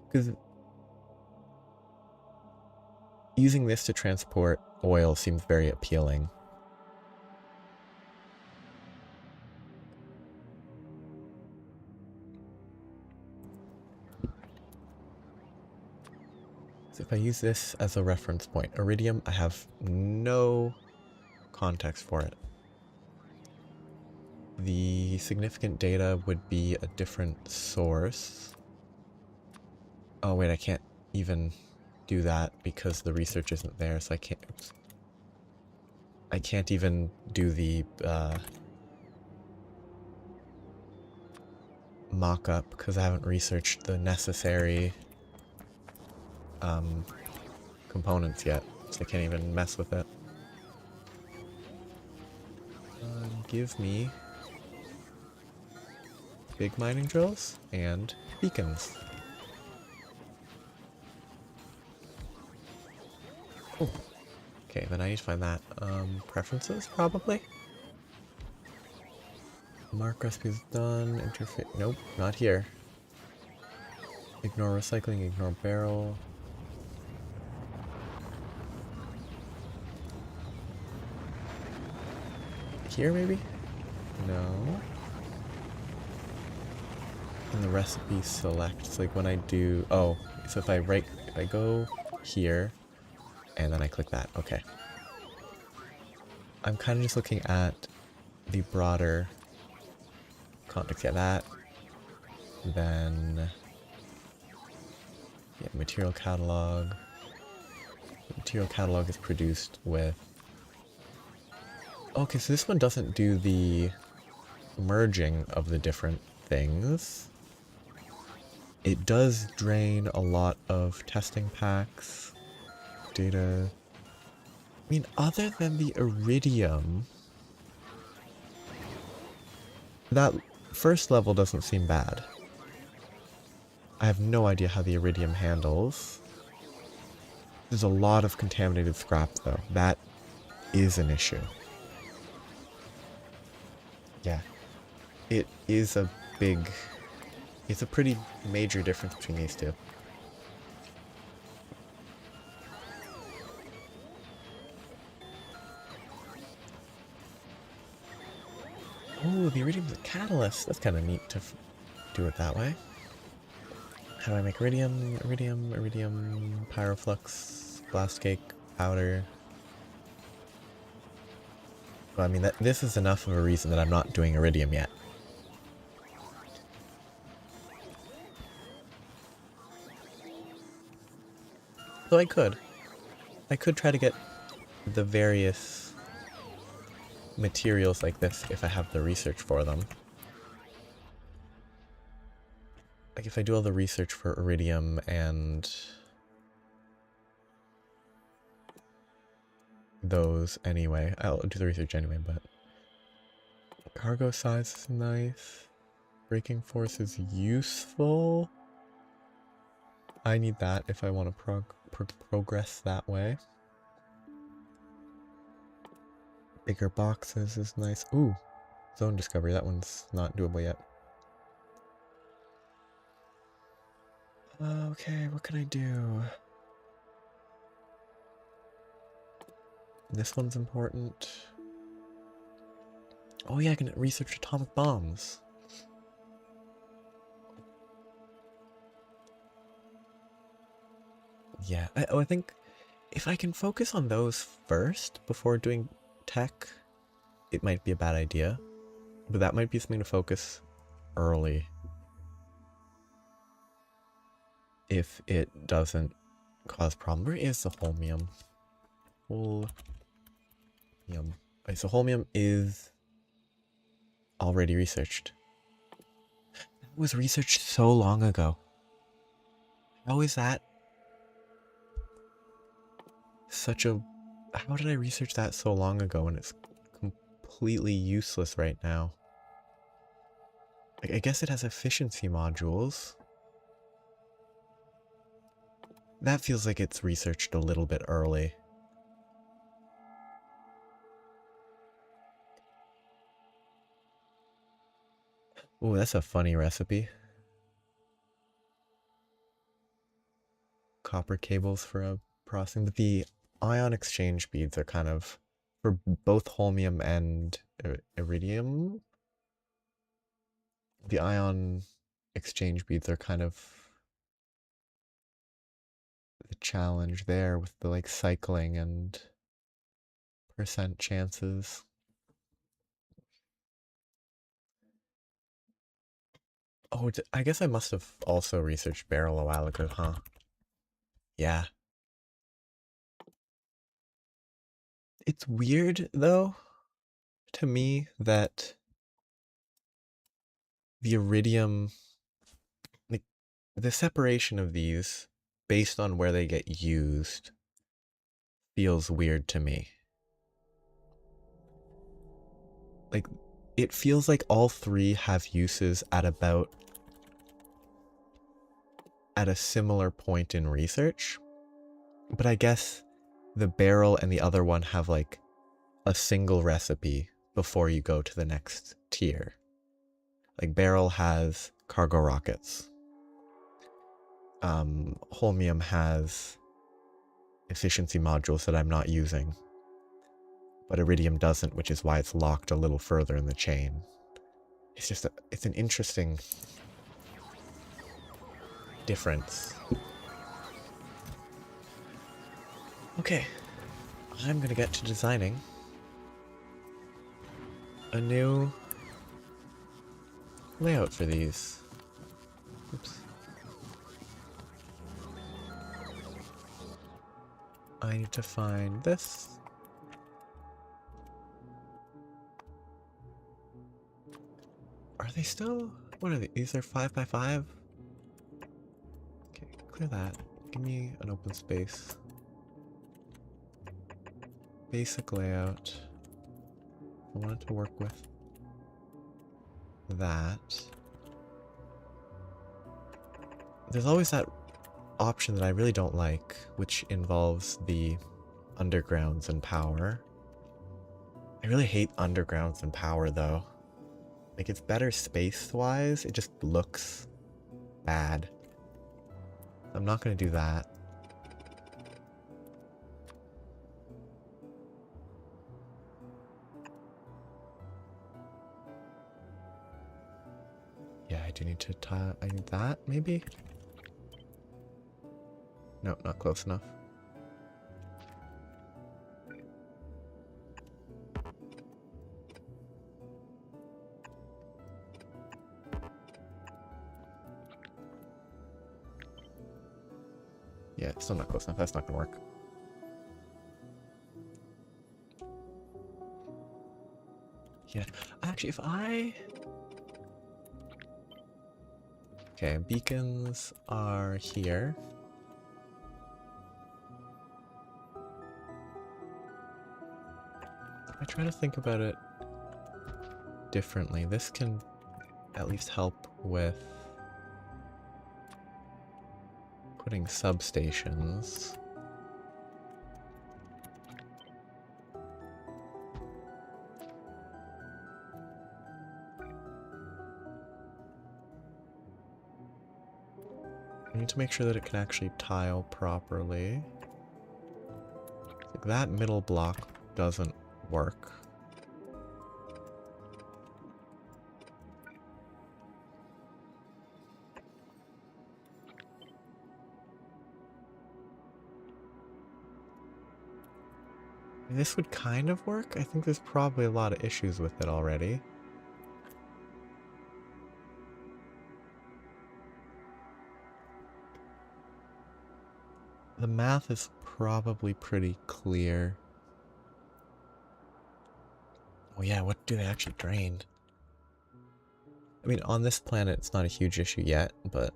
Because using this to transport oil seems very appealing. So if I use this as a reference point, iridium, I have no context for it. The significant data would be a different source. Oh wait, I can't even do that because the research isn't there, so I can't... Oops. I can't even do the mock-up because I haven't researched the necessary components yet, so I can't even mess with it. Give me big mining drills and beacons. Oh, okay, then I need to find that. Preferences, probably? Mark recipes done, interface, nope, not here. Ignore recycling, ignore barrel. Here, maybe? No. And the recipe selects, like when I do, oh, so if I go here, and then I click that, okay. I'm kind of just looking at the broader context, yeah, that, then, yeah, material catalog. The material catalog is produced with, okay, so this one doesn't do the merging of the different things. It does drain a lot of testing packs, data. I mean, other than the iridium, that first level doesn't seem bad. I have no idea how the iridium handles. There's a lot of contaminated scrap, though. That is an issue. Yeah. It is a big... It's a pretty major difference between these two. Oh, the iridium's a catalyst. That's kind of neat to do it that way. How do I make iridium? Iridium, pyroflux, blast cake, powder. Well, I mean, this is enough of a reason that I'm not doing iridium yet. So I could. I could try to get the various materials like this if I have the research for them. Like if I do all the research for iridium and those anyway. I'll do the research anyway, but cargo size is nice. Braking force is useful. I need that if I want to progress that way. Bigger boxes is nice. Ooh, zone discovery. That one's not doable yet. Okay, what can I do? This one's important. Oh yeah, I can research atomic bombs. Yeah, I think if I can focus on those first before doing tech, it might be a bad idea. But that might be something to focus early. If it doesn't cause problem. Where is the holmium? Holmium. Okay, so holmium is already researched. It was researched so long ago. How is that such a... How did I research that so long ago and it's completely useless right now? I guess it has efficiency modules. That feels like it's researched a little bit early. Ooh, that's a funny recipe. Copper cables for a processing, but the ion exchange beads are kind of for both holmium and iridium. The ion exchange beads are kind of the challenge there with the like cycling and percent chances. Oh, I guess I must have also researched barrel a while ago, huh? Yeah. It's weird though to me that the iridium, like the separation of these based on where they get used feels weird to me. Like, it feels like all three have uses at a similar point in research. But I guess the barrel and the other one have like a single recipe before you go to the next tier. Like barrel has cargo rockets. Holmium has efficiency modules that I'm not using. But iridium doesn't, which is why it's locked a little further in the chain. It's just it's an interesting difference. Okay, I'm gonna get to designing a new layout for these. Oops. I need to find this. Are they still? What are they? These are 5x5? Okay, clear that. Give me an open space. Basic layout. I wanted to work with that. There's always that option that I really don't like, which involves the undergrounds and power. I really hate undergrounds and power though. Like, it's better space-wise, it just looks bad. I'm not gonna do that. Yeah, I do need to tie. I need that, maybe? No, not close enough. Yeah, it's still not close enough. That's not gonna work. Yeah, actually, if I... Okay, beacons are here. I try to think about it differently. This can at least help with putting substations. I need to make sure that it can actually tile properly. Like that middle block doesn't work. This would kind of work. I think there's probably a lot of issues with it already. The math is probably pretty clear. Oh yeah, what do they actually drain? I mean, on this planet it's not a huge issue yet, but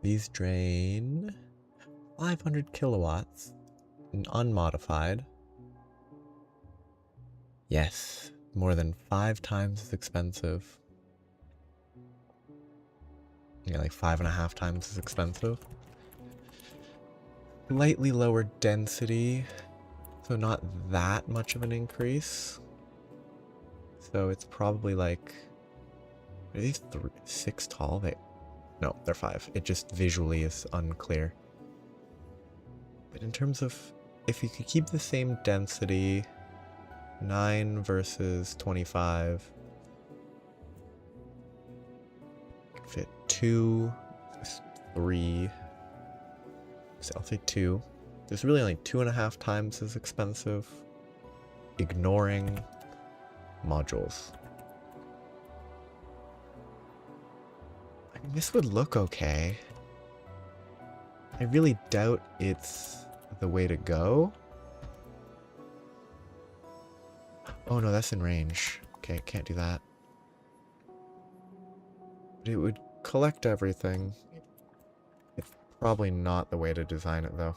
these drain 500 kilowatts, unmodified. Yes, more than 5 times as expensive. Yeah, like 5.5 times as expensive. Slightly lower density, so not that much of an increase. So it's probably like, are these 6 tall? No, they're 5. It just visually is unclear. But in terms of, if you could keep the same density, 9 versus 25, fit 2, 3. So I'll say 2. There's really only 2.5 times as expensive, ignoring modules. I mean, this would look okay. I really doubt it's the way to go. Oh no, that's in range. Okay, can't do that. It would collect everything. It's probably not the way to design it, though.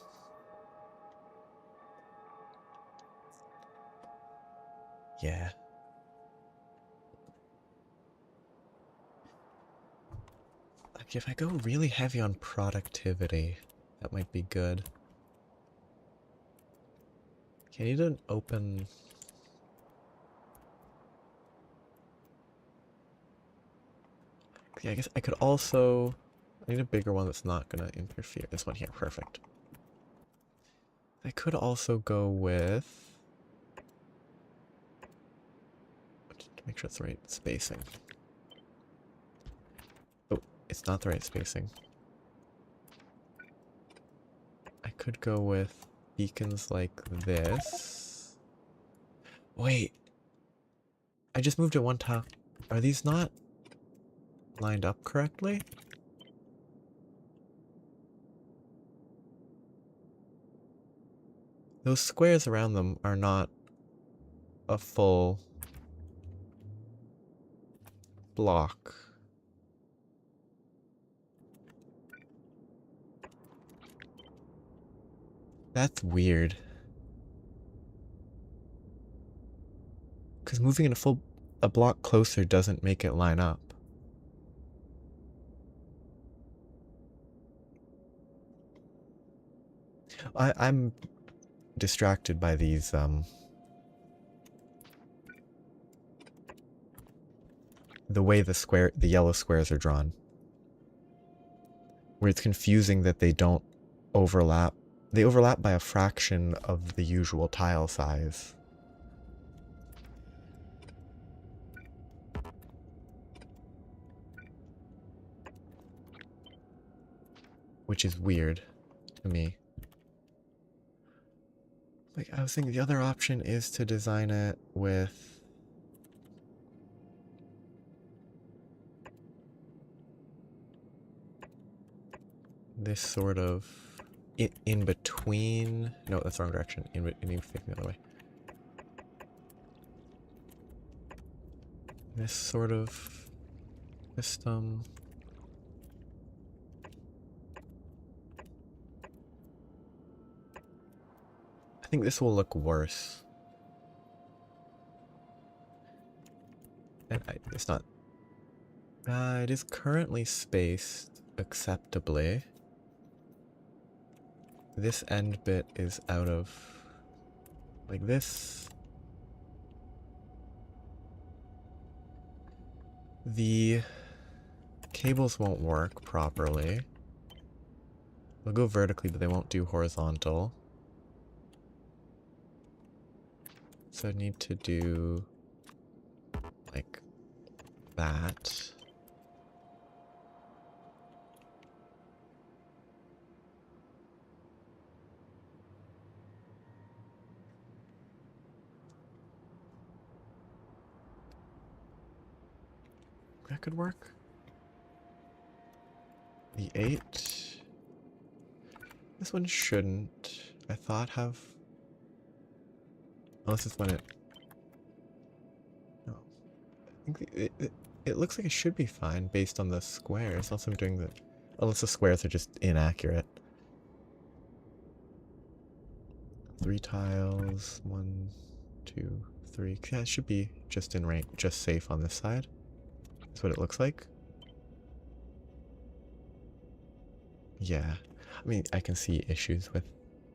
Yeah. Like, if I go really heavy on productivity, that might be good. Okay, I need an open... Yeah, I guess I could also... I need a bigger one that's not gonna interfere. This one here, perfect. I could also go with... To make sure it's the right spacing. Oh, it's not the right spacing. I could go with beacons like this. Wait. I just moved it one tile. Are these not lined up correctly? Those squares around them are not a full block. That's weird. Because moving it a block closer doesn't make it line up. I'm distracted by these, the way the yellow squares are drawn. Where it's confusing that they don't overlap. They overlap by a fraction of the usual tile size. Which is weird to me. Like, I was thinking the other option is to design it with... this sort of... in between... No, that's the wrong direction. It needs to the other way. This sort of system... I think this will look worse. And it's not... it is currently spaced acceptably. This end bit is out of... like this. The cables won't work properly. They'll go vertically, but they won't do horizontal. So I need to do like that. That could work. The 8. This one shouldn't, I thought, have... unless it's when it... no. I think it looks like it should be fine based on the squares. Unless I'm doing the... unless the squares are just inaccurate. 3 tiles. 1, 2, 3. Yeah, it should be just in range, just safe on this side. That's what it looks like. Yeah. I mean, I can see issues with...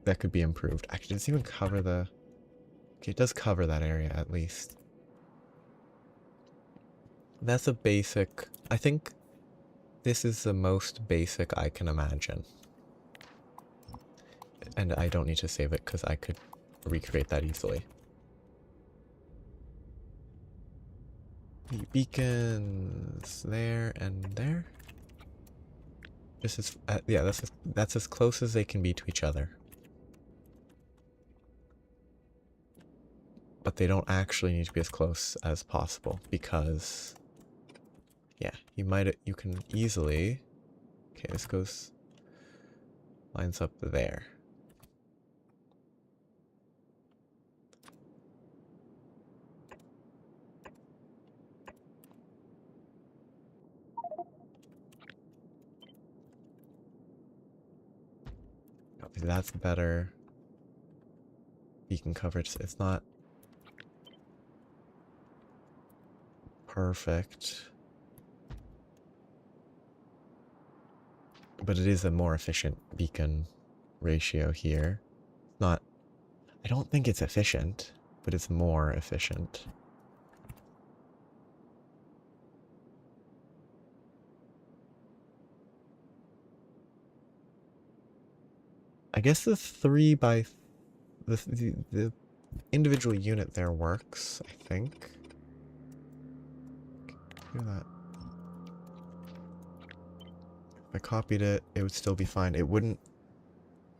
that could be improved. Actually, does it even cover the... okay, it does cover that area at least. That's a basic... I think this is the most basic I can imagine. And I don't need to save it because I could recreate that easily. The beacons there and there. This is yeah, that's as close as they can be to each other. But they don't actually need to be as close as possible because yeah, you can easily... okay, this goes... lines up there. That's better beacon coverage. It's not perfect, but it is a more efficient beacon ratio here. Not, I don't think it's efficient, but it's more efficient. I guess the the individual unit there works, I think. Hear that. If I copied it, it would still be fine. It wouldn't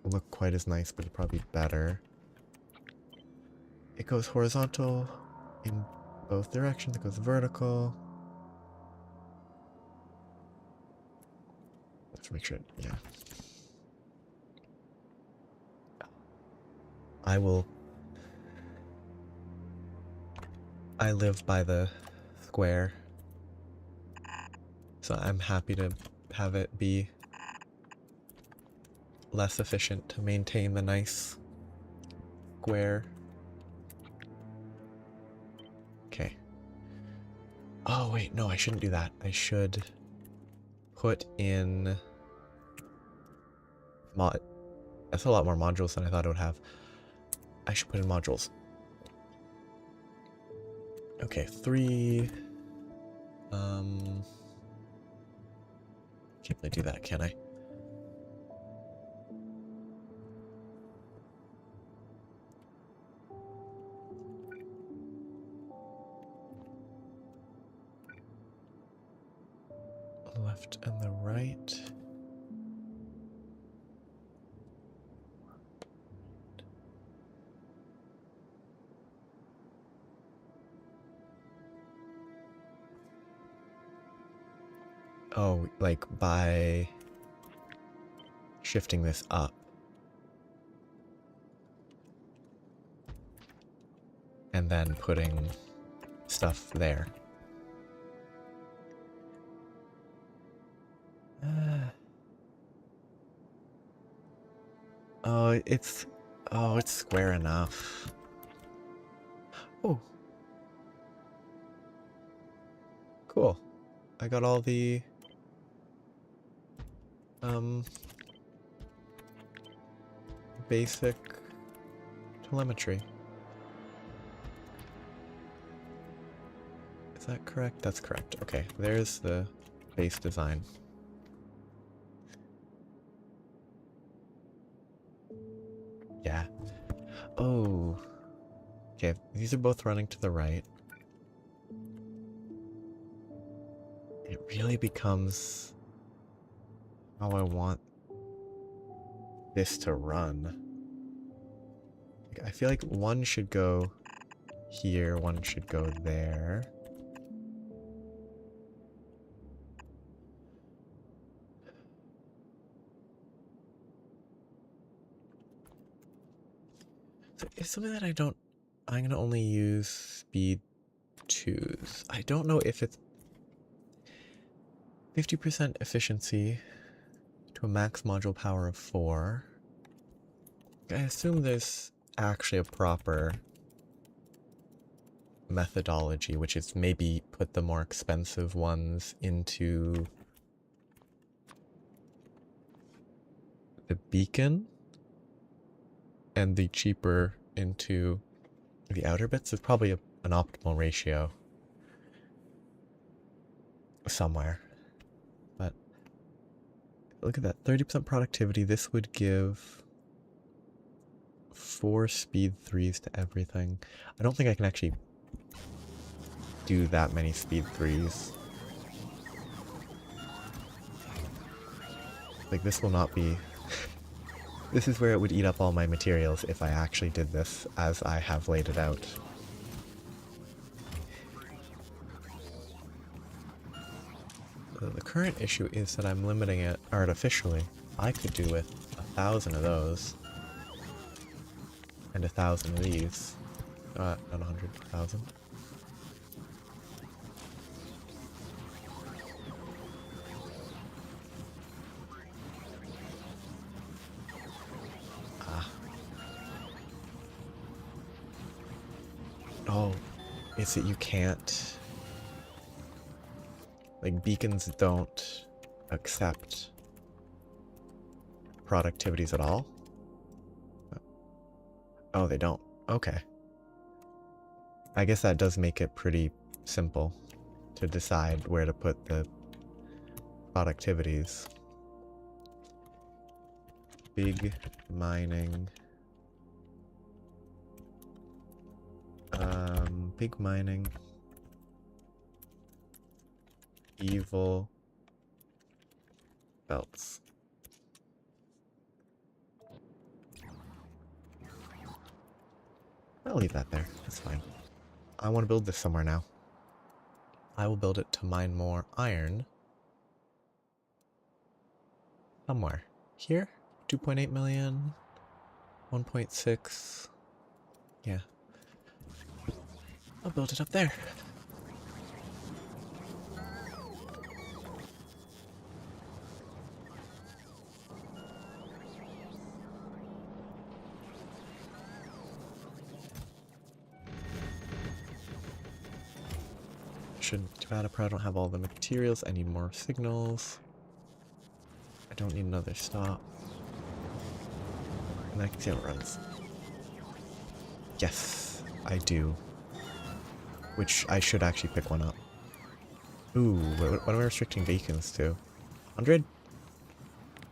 look quite as nice, but it'd probably be better. It goes horizontal in both directions. It goes vertical. Let's make sure, yeah. I live by the square, so I'm happy to have it be less efficient to maintain the nice square. Okay. Oh wait, no, I shouldn't do that. I should put in that's a lot more modules than I thought it would have. I should put in modules. Okay, 3. Can't really do that, can I? The left and the right. Oh, like by shifting this up. And then putting stuff there. Oh, it's square enough. Oh. Cool. I got all the basic telemetry. Is that correct? That's correct. Okay, there's the base design. Yeah. Oh. Okay, these are both running to the right. It really becomes how I want this to run. I feel like one should go here, one should go there. So it's something that I'm gonna only use speed 2s. I don't know if it's 50% efficiency to a max module power of 4. I assume there's actually a proper methodology, which is maybe put the more expensive ones into the beacon and the cheaper into the outer bits. There's probably an optimal ratio somewhere. But look at that, 30% productivity. This would give 4 speed 3s to everything. I don't think I can actually do that many speed 3s. Like, this will not be... This is where it would eat up all my materials if I actually did this as I have laid it out. The current issue is that I'm limiting it artificially. I could do with 1,000 of those. And 1,000 of these. Not 100,000. Oh, is it you can't... Like, beacons don't accept productivities at all? Oh, they don't. Okay. I guess that does make it pretty simple to decide where to put the productivities. Big mining. Big mining. Evil belts. I'll leave that there. That's fine. I want to build this somewhere now. I will build it to mine more iron. Somewhere. Here? 2.8 million. 1.6. Yeah. I'll build it up there. Shouldn't be too bad. I don't have all the materials. I need more signals. I don't need another stop. And I can see how it runs. Yes, I do. Which I should actually pick one up. Ooh, what am I restricting beacons to? 100?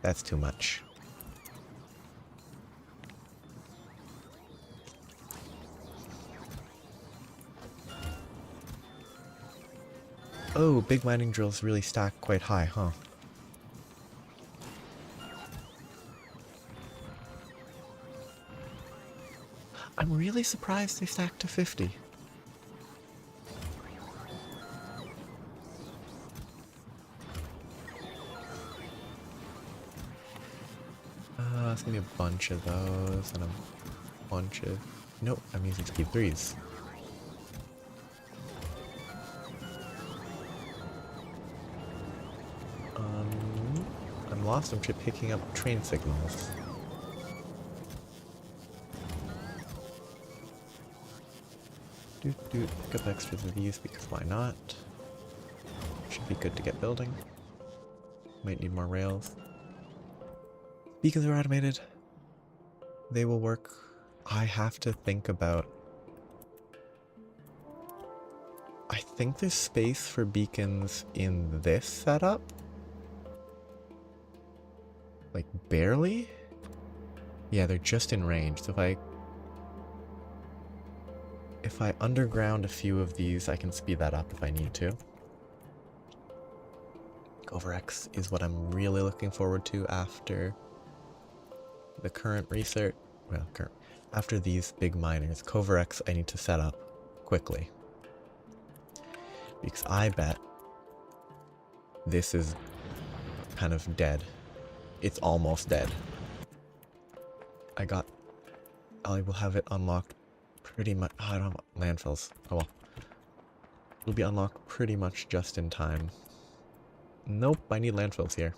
That's too much. Oh, big mining drills really stack quite high, huh? I'm really surprised they stack to 50. It's gonna be a bunch of those and a bunch of... Nope, I'm using speed 3s. I'm lost. I'm picking up train signals. Pick up extras of these because why not? Should be good to get building. Might need more rails. Beacons are automated. They will work. I have to think about... I think there's space for beacons in this setup. Like, barely? Yeah, they're just in range. So if I underground a few of these, I can speed that up if I need to. Overx is what I'm really looking forward to after the current research. Well, after these big miners. Coverex I need to set up quickly. Because I bet this is kind of dead. It's almost dead. I will have it unlocked pretty much. Oh, I don't have landfills. Oh well. It'll be unlocked pretty much just in time. Nope, I need landfills here.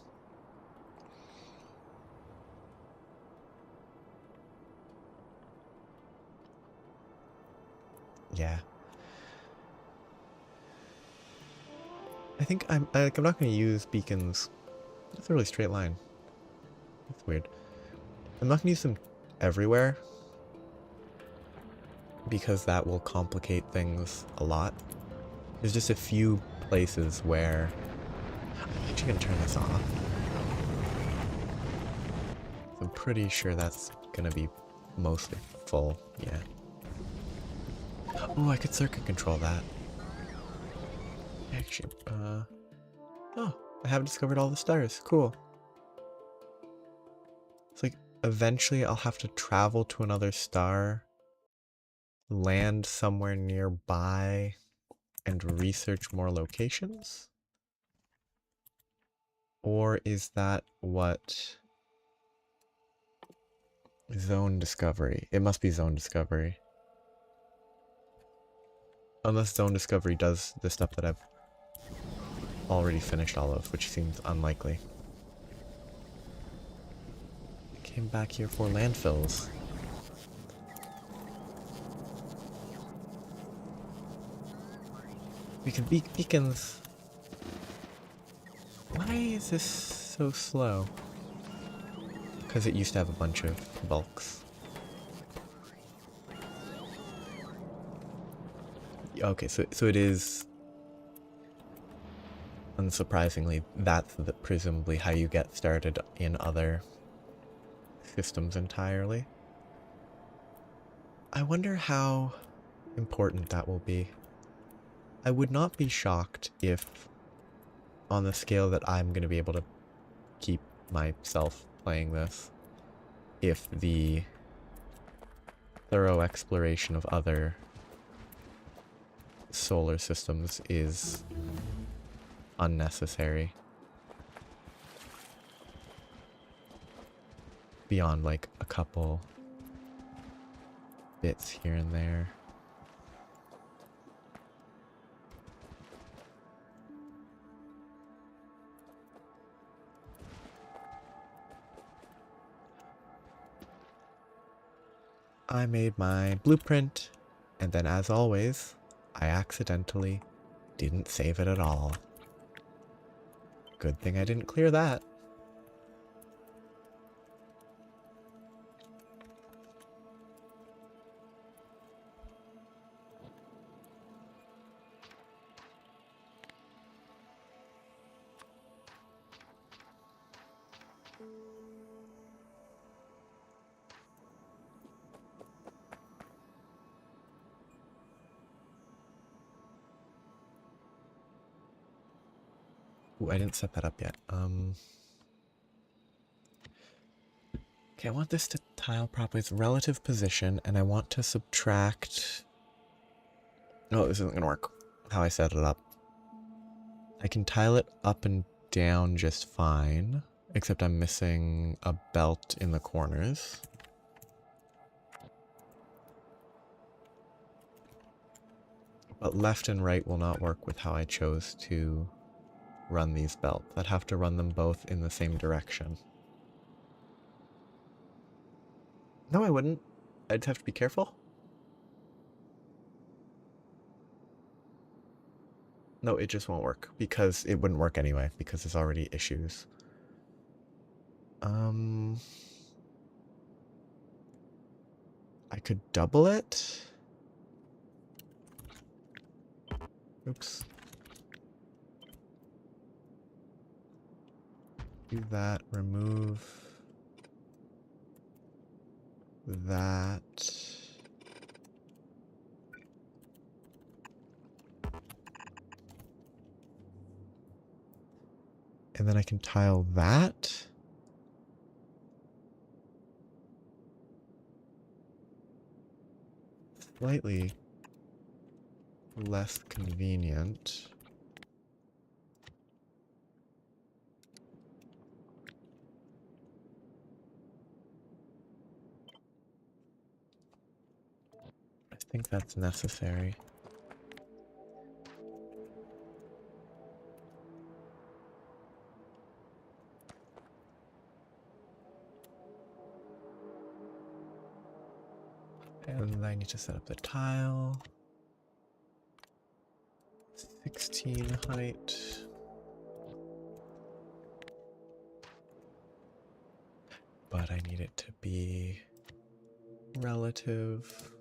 Yeah. I think I'm not going to use beacons. That's a really straight line. That's weird. I'm not going to use them everywhere because that will complicate things a lot. There's just a few places where... I'm actually going to turn this off. I'm pretty sure that's going to be mostly full, yeah. Oh, I could circuit control that. Actually, oh, I have discovered all the stars. Cool. It's like, eventually I'll have to travel to another star, land somewhere nearby, and research more locations? Or is that what... Zone discovery. It must be zone discovery. Unless zone discovery does the stuff that I've already finished all of, which seems unlikely. Came back here for landfills. Because beacons... Why is this so slow? Because it used to have a bunch of bulks. Okay, so it is... Unsurprisingly, that's presumably how you get started in other systems entirely. I wonder how important that will be. I would not be shocked if, on the scale that I'm going to be able to keep myself playing this, if the thorough exploration of other solar systems is unnecessary. Beyond like a couple bits here and there. I made my blueprint, and then as always, I accidentally didn't save it at all. Good thing I didn't clear that. Ooh, I didn't set that up yet. Okay, I want this to tile properly. It's relative position, and I want to subtract... No, this isn't gonna work. How I set it up. I can tile it up and down just fine, except I'm missing a belt in the corners. But left and right will not work with how I chose to run these belts. I'd have to run them both in the same direction. No, I wouldn't. I'd have to be careful. No, it just won't work, because it wouldn't work anyway, because there's already issues. I could double it. Oops. Do that, remove that. And then I can tile that. Slightly less convenient. I think that's necessary. And I need to set up the tile. 16 height. But I need it to be relative.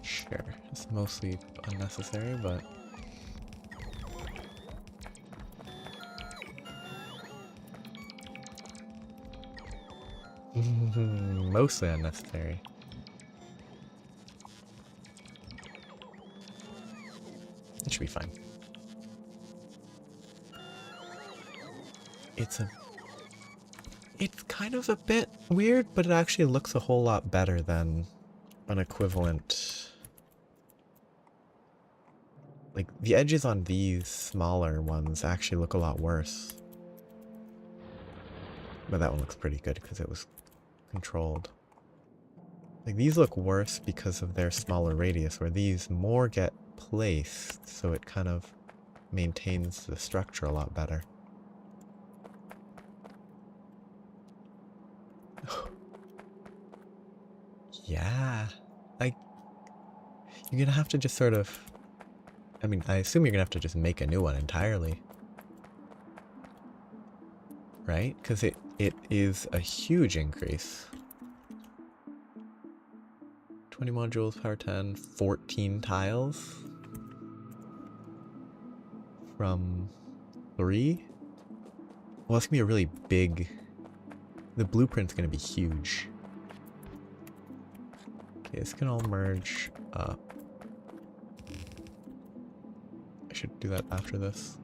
Sure, it's mostly unnecessary, but... mostly unnecessary. It should be fine. It's kind of a bit weird, but it actually looks a whole lot better than an equivalent. Like, the edges on these smaller ones actually look a lot worse. But that one looks pretty good because it was controlled. Like, these look worse because of their smaller radius, where these more get placed, so it kind of maintains the structure a lot better. Yeah. Like, you're gonna have to just sort of... I mean, I assume you're gonna have to just make a new one entirely. Right? Because it is a huge increase. 20 modules, power 10, 14 tiles. From 3? Well, it's gonna be a really big... The blueprint's gonna be huge. Okay, this can all merge up. I should do that after this.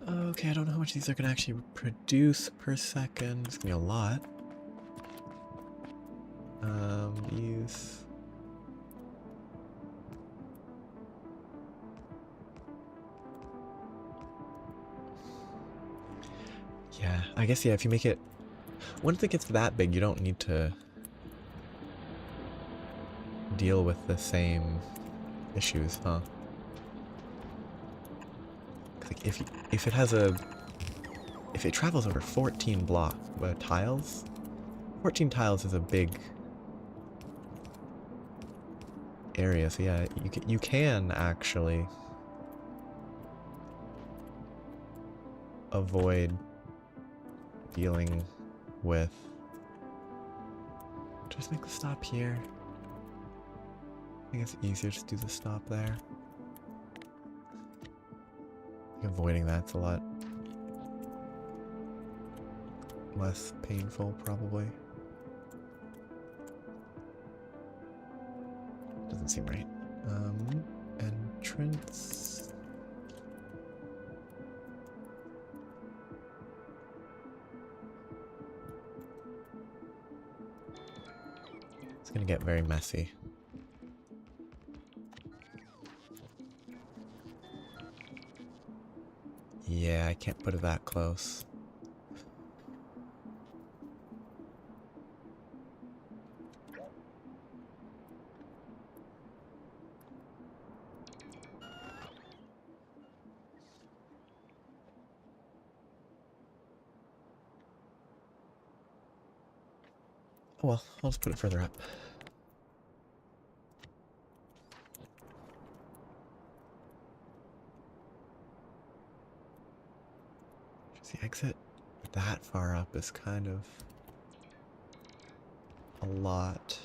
Okay, I don't know how much these are gonna actually produce per second. It's gonna be a lot. These... Yeah, I guess, yeah, if you make it... Once it gets that big, you don't need to deal with the same issues, huh? Like if it has a... If it travels over 14 tiles... 14 tiles is a big area, so yeah, you can actually avoid dealing with... Just make the stop here. I think it's easier to do the stop there. Avoiding that's a lot less painful, probably. Doesn't seem right. Entrance. It's gonna get very messy. Yeah, I can't put it that close. Oh well, I'll just put it further up. Just the exit that far up is kind of a lot.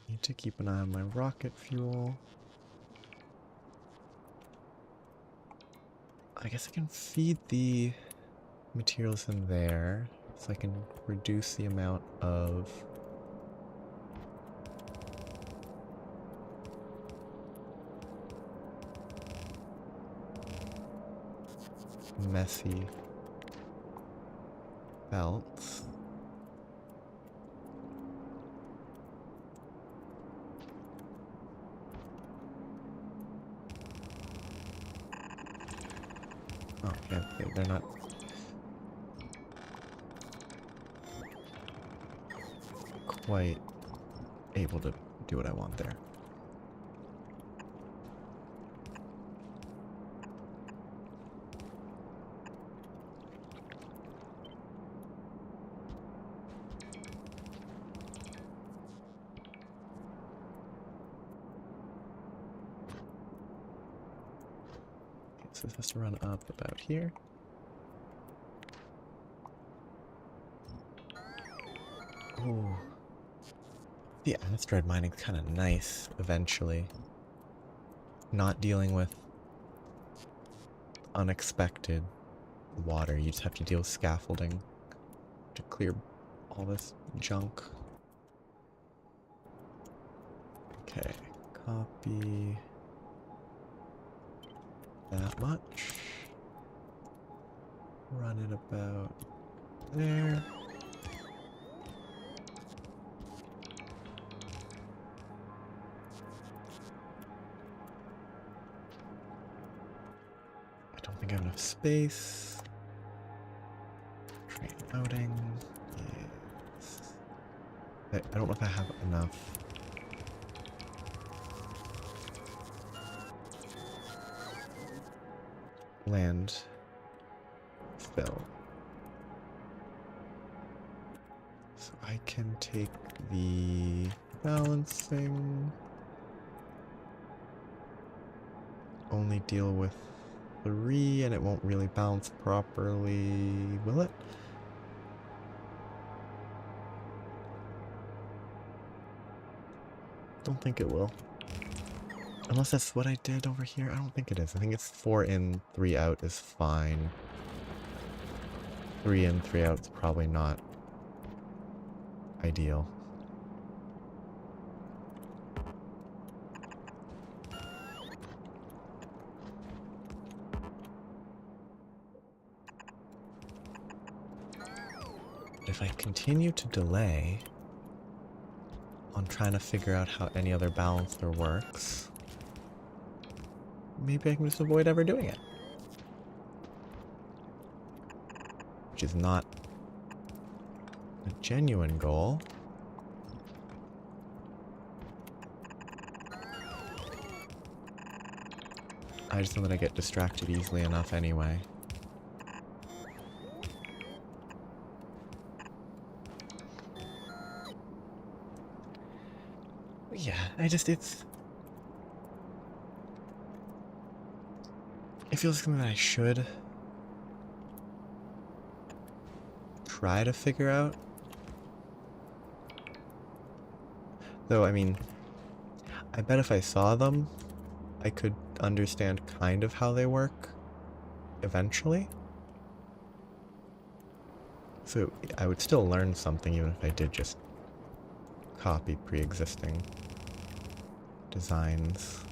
Need to keep an eye on my rocket fuel. I guess I can feed the materials in there, so I can reduce the amount of messy belts. Oh, yeah, they're not quite able to do what I want there. So this has to run up about here. Oh, the asteroid mining is kind of nice eventually. Not dealing with unexpected water. You just have to deal with scaffolding to clear all this junk. Okay, copy that much. Run right about there. I don't think I have enough space. Train outing. Yes. I don't know if I have enough. Land fill. So I can take the balancing. Only deal with 3 and it won't really balance properly, will it? Don't think it will. Unless that's what I did over here. I don't think it is. I think it's 4 in, 3 out is fine. 3 in, 3 out is probably not ideal. But if I continue to delay on trying to figure out how any other balancer works, maybe I can just avoid ever doing it. Which is not a genuine goal. I just know that I get distracted easily enough anyway. Yeah, it feels like something that I should try to figure out. Though, I mean, I bet if I saw them, I could understand kind of how they work eventually. So I would still learn something even if I did just copy pre-existing designs.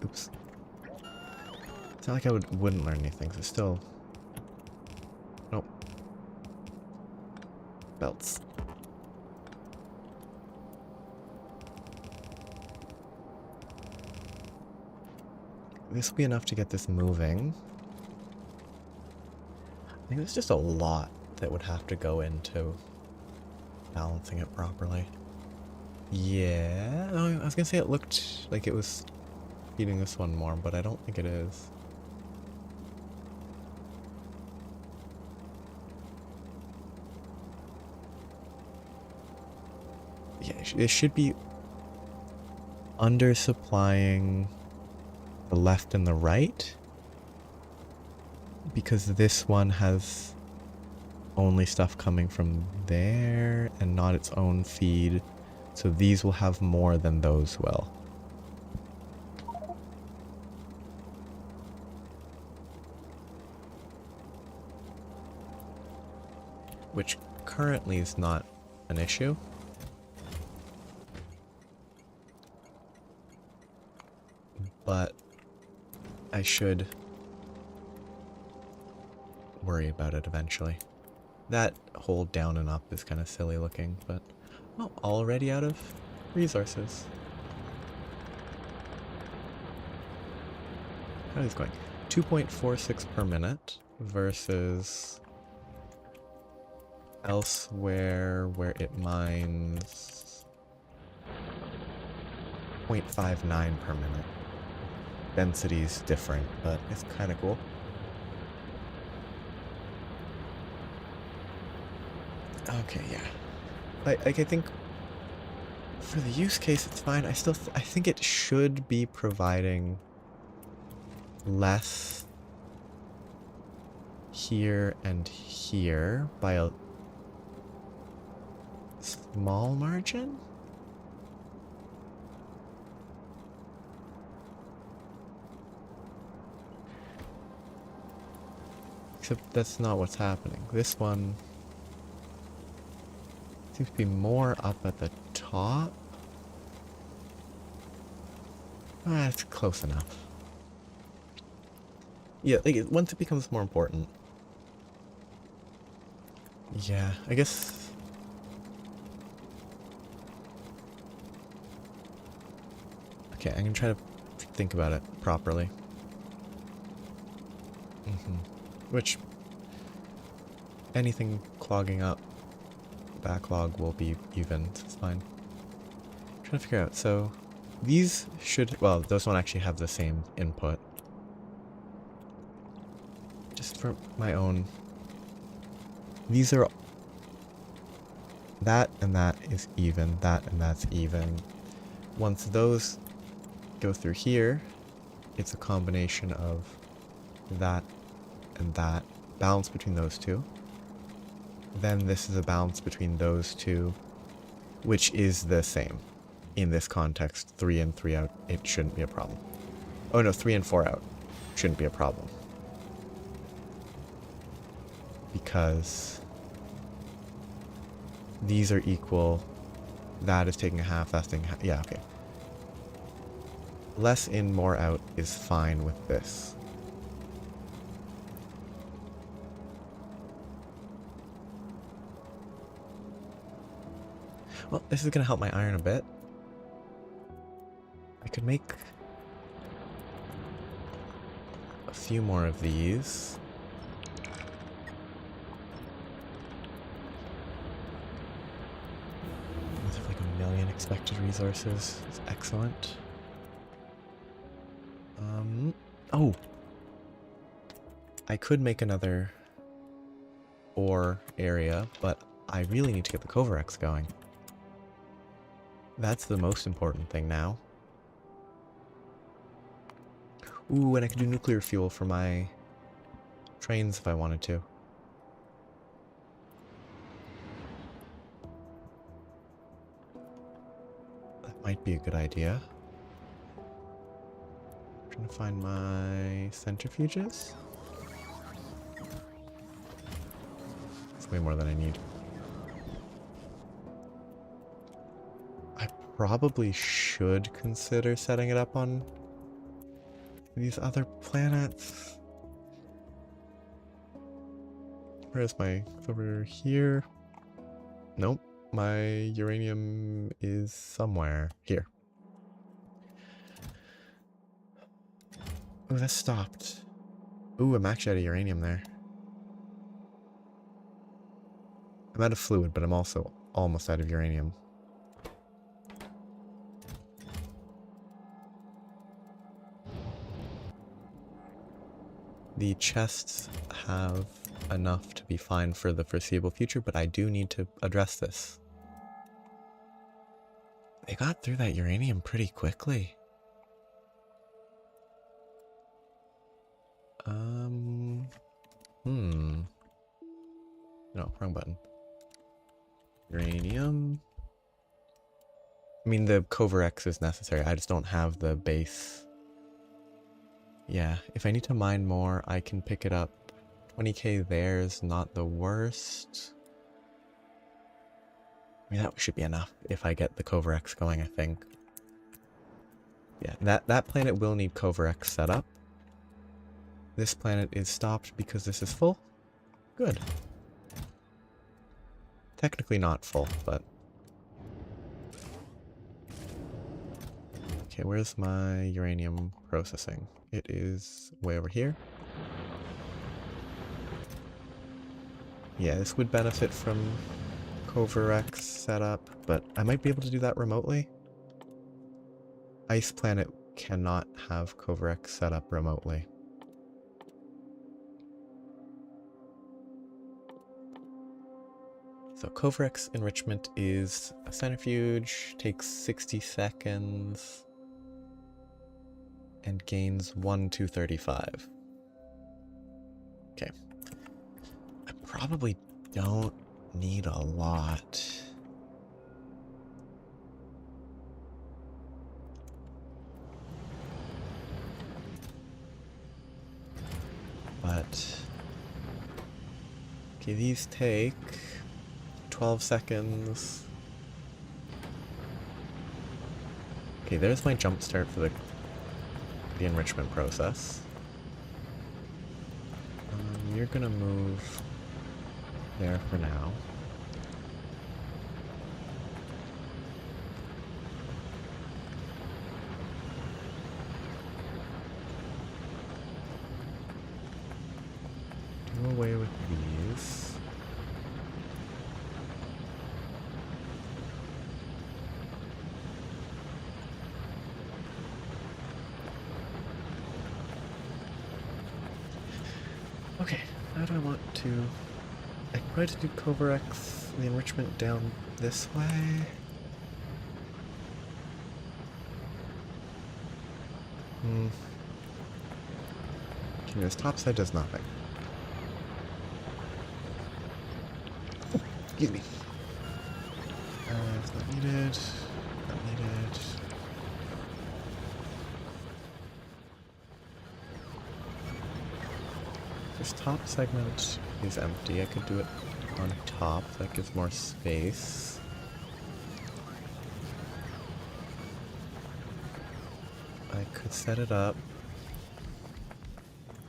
Oops. It's not like I wouldn't learn anything, so still. Nope. Belts. This will be enough to get this moving. I think there's just a lot that would have to go into balancing it properly. Yeah, no, I was gonna say it looked like it was feeding this one more, but I don't think it is. Yeah, it should be undersupplying the left and the right, because this one has only stuff coming from there and not its own feed, so these will have more than those will. Which currently is not an issue. But I should worry about it eventually. That hold down and up is kind of silly looking, but oh, already out of resources. How is it going? 2.46 per minute versus elsewhere where it mines 0.59 per minute. Density's different, but it's kind of cool. Okay, yeah. I think for the use case it's fine. I think it should be providing less here and here by a small margin. Except that's not what's happening. This one seems to be more up at the top. Ah, it's close enough. Yeah, like, once it becomes more important. Yeah, I guess... Okay, I'm gonna try to think about it properly. Which, anything clogging up backlog will be even, so it's fine. I'm trying to figure out, so these should, well, those don't actually have the same input. Just for my own, these are, that and that is even, that and that's even. Once those go through here, it's a combination of that and that, balance between those two. Then this is a balance between those two, which is the same. In this context, 3 and 3 out, it shouldn't be a problem. Oh no, 3 and 4 out shouldn't be a problem. Because these are equal, that is taking a half, that's taking a half, yeah, okay. Less in, more out is fine with this. Well, this is gonna help my iron a bit. I could make a few more of these. These have like 1,000,000 expected resources. It's excellent. Oh! I could make another ore area, but I really need to get the Kovarex going. That's the most important thing now. Ooh, and I could do nuclear fuel for my trains if I wanted to. That might be a good idea. I'm trying to find my centrifuges. It's way more than I need. I probably should consider setting it up on these other planets. Where is my... It's over here. Nope. My uranium is somewhere. Here. Oh, that stopped. Ooh, I'm actually out of uranium there. I'm out of fluid, but I'm also almost out of uranium. The chests have enough to be fine for the foreseeable future, but I do need to address this. They got through that uranium pretty quickly. No, wrong button. Uranium. I mean, the Kovarex is necessary. I just don't have the base. Yeah, if I need to mine more, I can pick it up. 20k there is not the worst. I mean, that should be enough if I get the Kovarex going, I think. Yeah, that planet will need Kovarex set up. This planet is stopped because this is full. Good. Technically not full, but... Okay, where's my uranium processing? It is way over here. Yeah, this would benefit from Kovarex setup, but I might be able to do that remotely. Ice planet cannot have Kovarex set up remotely. So Kovarex enrichment is a centrifuge, takes 60 seconds, and gains 1,235. Okay. I probably don't need a lot. But Okay, these take 12 seconds. Okay, there's my jump start for the enrichment process. You're gonna move there for now. Do away with these. Okay, how do I want to... I can try to do Covarex the enrichment down this way. Okay, this top side does nothing. Excuse me. It's not needed. Not needed. This top segment is empty. I could do it on top. That gives more space. I could set it up.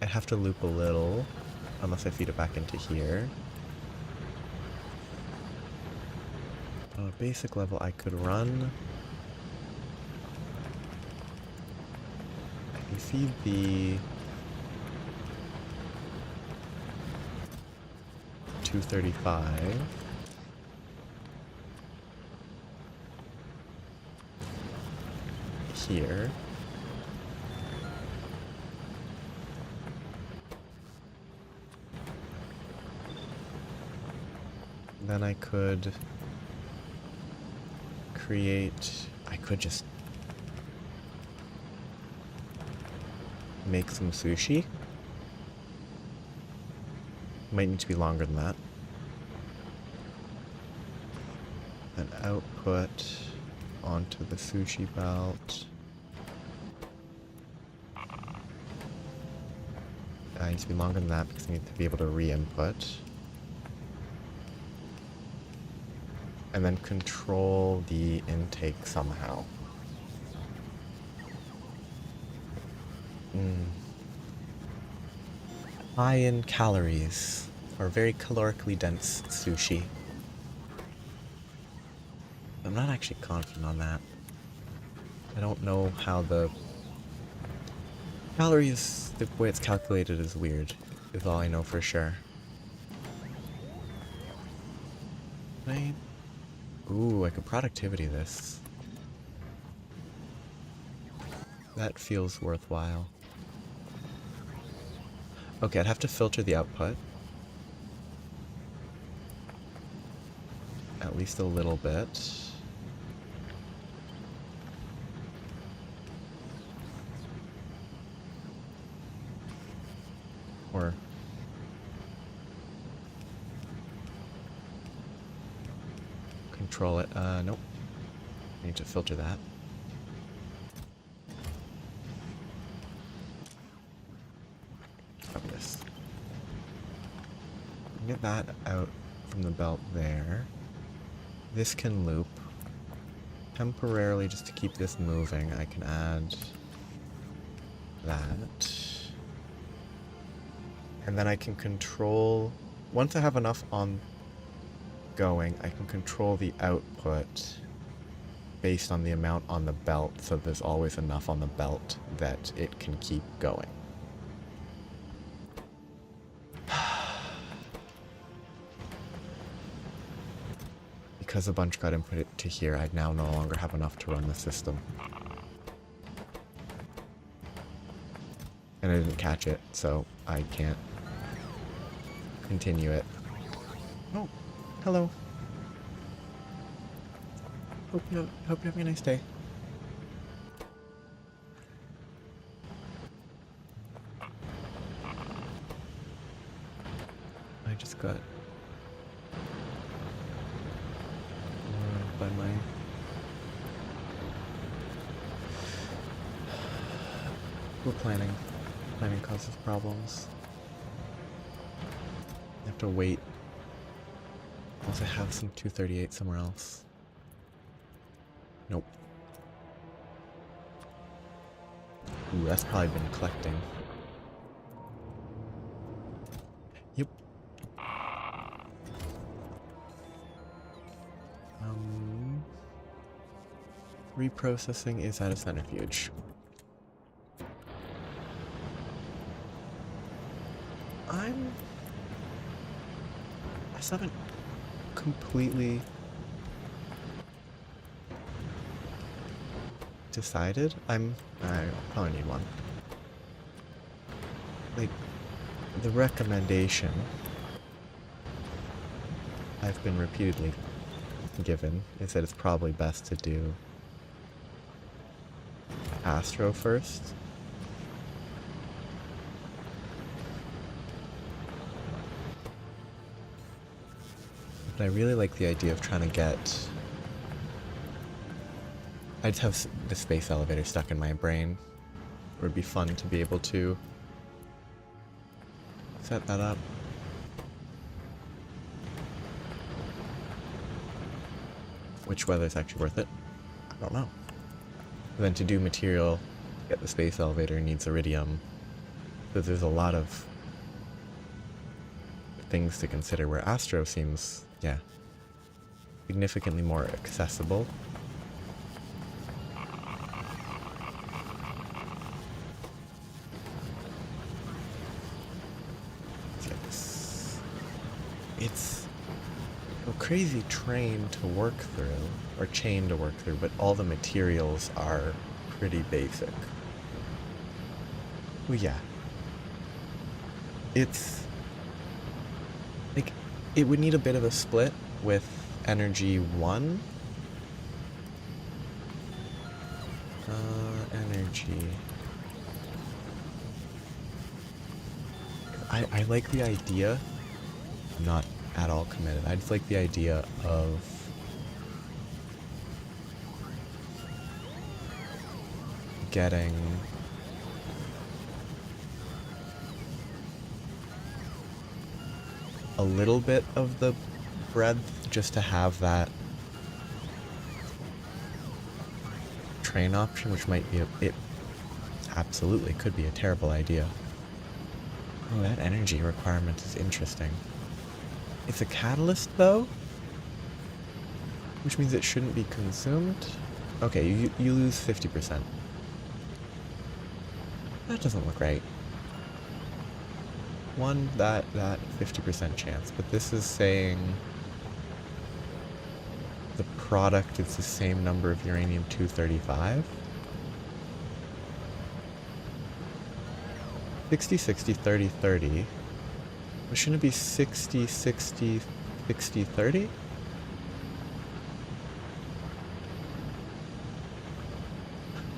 I'd have to loop a little, unless I feed it back into here. On a basic level, I could run... I can feed the... 235. Here. Then I could create... I could just make some sushi. Might need to be longer than that. Then output onto the sushi belt. I need to be longer than that because I need to be able to re-input. And then control the intake somehow. High in calories, or very calorically dense sushi. I'm not actually confident on that. I don't know how the calories, the way it's calculated is weird, is all I know for sure. Right? Ooh, I could productivity this. That feels worthwhile. Okay, I'd have to filter the output. At least a little bit. Or... control it. Nope. I need to filter that. Copy this. Get that out from the belt there. This can loop. Temporarily, just to keep this moving, I can add that. And then I can control... once I have enough on going, I can control the output based on the amount on the belt, so there's always enough on the belt that it can keep going. Because a bunch got input to here, I now no longer have enough to run the system. And I didn't catch it, so I can't continue it. Oh, hello. Hope you're having a nice day. I just got by my poor planning. Planning causes problems. You have to wait Unless I have some 238 somewhere else. Nope. Ooh, that's probably been collecting. Yep. Reprocessing is at a centrifuge. I still haven't completely decided. I probably need one. Like, the recommendation I've been repeatedly given is that it's probably best to do Astro first. But I really like the idea of trying to get... I just have the space elevator stuck in my brain. It would be fun to be able to set that up. Which, whether it's actually worth it, I don't know. But then to do material, to get the space elevator needs iridium. So there's a lot of things to consider, where Astro seems, yeah, significantly more accessible. It's a crazy train to work through, or chain to work through, but all the materials are pretty basic. Well, yeah. It's... like, it would need a bit of a split with energy 1. Energy... I like the idea. I'm not at all committed. I just like the idea of getting a little bit of the breadth just to have that train option, which might be it absolutely could be a terrible idea. Oh, that energy requirement is interesting. It's a catalyst, though, which means it shouldn't be consumed. Okay, you lose 50%. That doesn't look right. One, that 50% chance, but this is saying the product is the same number of uranium-235. 60, 60, 30, 30. But shouldn't it be 60, 60, 60, 30?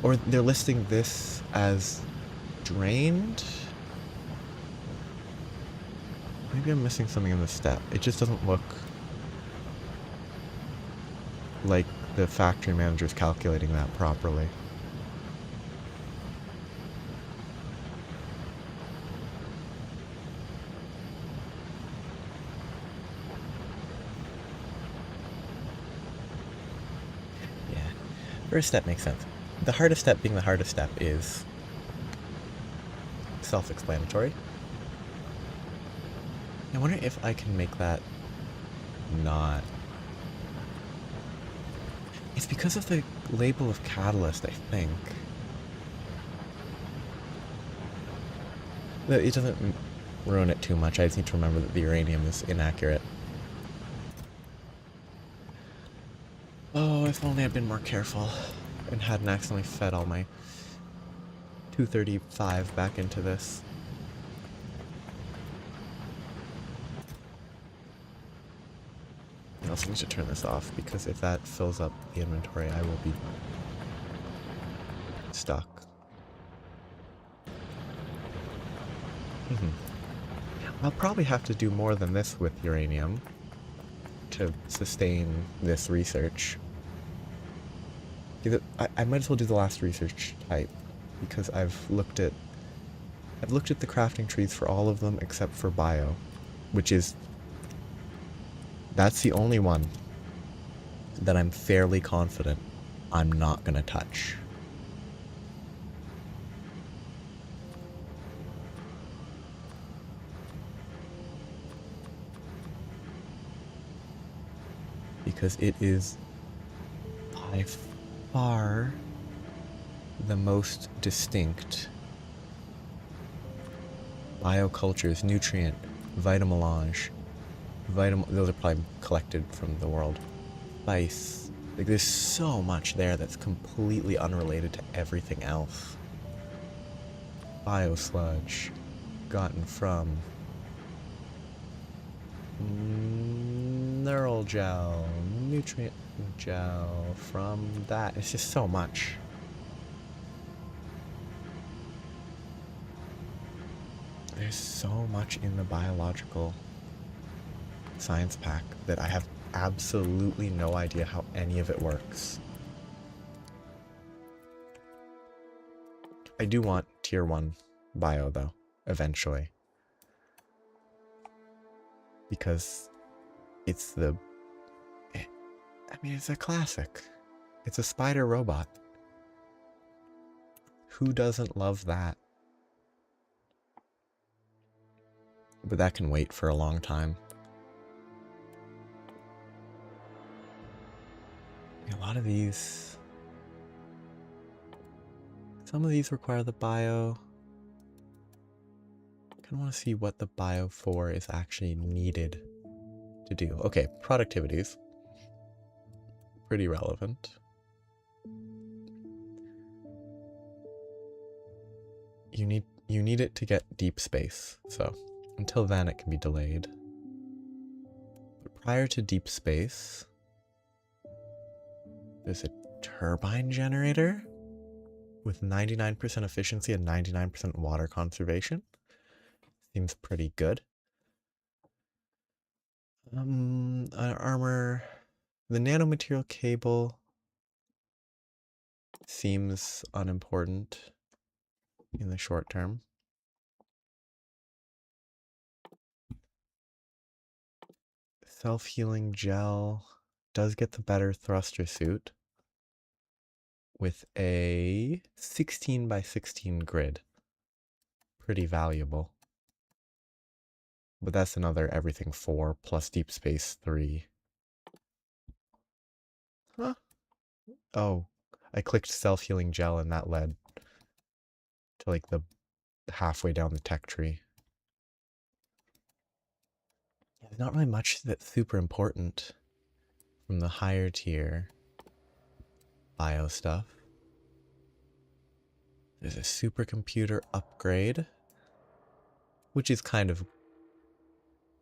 Or they're listing this as drained? Maybe I'm missing something in the step. It just doesn't look like the factory manager's calculating that properly. First step makes sense. The hardest step being the hardest step is self-explanatory. I wonder if I can make that not... It's because of the label of catalyst, I think. It doesn't ruin it too much. I just need to remember that the uranium is inaccurate. Oh, if only I'd been more careful and hadn't accidentally fed all my 235 back into this. I also need to turn this off, because if that fills up the inventory, I will be stuck. I'll probably have to do more than this with uranium to sustain this research. I might as well do the last research type, because I've looked at the crafting trees for all of them except for bio, which is That's the only one that I'm fairly confident I'm not gonna touch. Because it is by far the most distinct biocultures, nutrient, vitamelange, those are probably collected from the world. Spice. Like there's so much there that's completely unrelated to everything else. Biosludge, gotten from neural gel, nutrient gel, from that. It's just so much. There's so much in the biological science pack that I have absolutely no idea how any of it works. I do want tier 1 bio though, eventually. Because it's the... I mean, it's a classic. It's a spider robot. Who doesn't love that? But that can wait for a long time. A lot of these... Some of these require the bio. I kind of want to see what the bio for is actually needed to do. Okay, productivities. Pretty relevant. You need it to get deep space, so until then it can be delayed. But prior to deep space, there's a turbine generator with 99% efficiency and 99% water conservation. Seems pretty good. Armor. The nanomaterial cable seems unimportant in the short term. Self-healing gel does get the better thruster suit with a 16 by 16 grid. Pretty valuable. But that's another everything 4 plus deep space 3. Huh? Oh, I clicked self-healing gel and that led to like the halfway down the tech tree. Yeah, there's not really much that's super important from the higher tier bio stuff. There's a supercomputer upgrade, which is kind of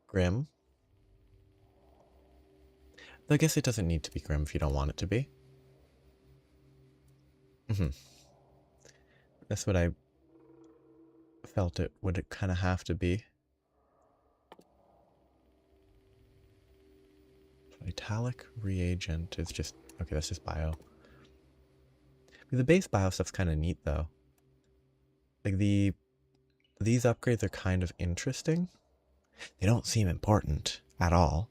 grim. Though I guess it doesn't need to be grim if you don't want it to be. That's what I felt it would kind of have to be. Italic reagent is just... okay, that's just bio. The base bio stuff's kind of neat though. Like these upgrades are kind of interesting. They don't seem important at all,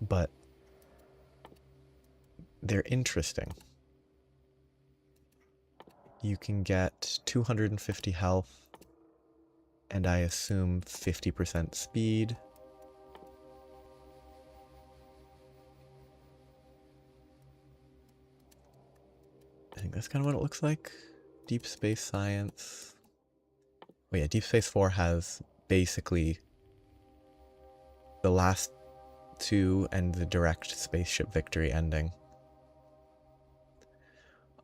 but they're interesting. You can get 250 health and I assume 50% speed. I think that's kind of what it looks like. Deep Space Science. Oh yeah, Deep Space 4 has basically the last two and the direct spaceship victory ending.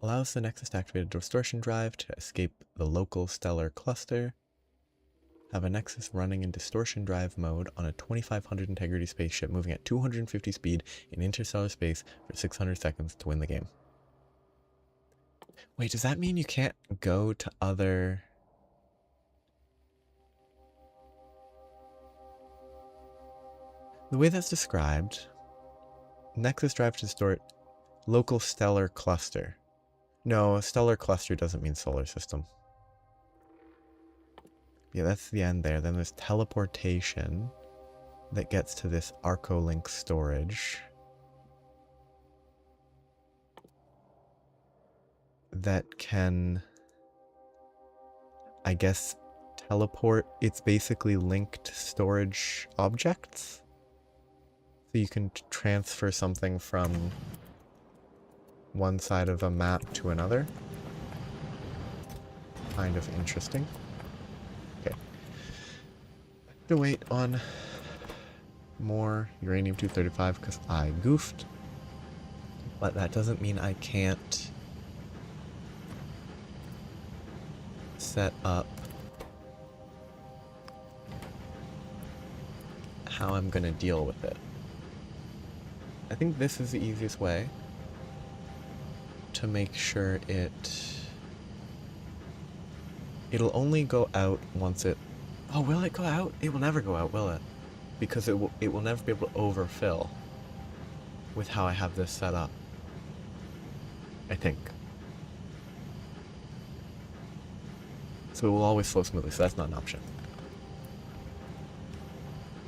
Allows the Nexus to activate a distortion drive to escape the local stellar cluster. Have a Nexus running in distortion drive mode on a 2500 integrity spaceship moving at 250 speed in interstellar space for 600 seconds to win the game. Wait, does that mean you can't go to other... The way that's described, Nexus drive to distort local stellar cluster. No, stellar cluster doesn't mean solar system. Yeah, that's the end there. Then there's teleportation. that gets to this ArcoLink storage that can, I guess, teleport. It's basically linked storage objects. So you can transfer something from one side of a map to another. Kind of interesting. Okay. To wait on more uranium-235 because I goofed. But that doesn't mean I can't set up how I'm gonna deal with it. I think this is the easiest way to make sure it'll only go out once it... Oh, will it go out? It will never go out, will it? Because it will never be able to overfill with how I have this set up. I think. So it will always flow smoothly, so that's not an option.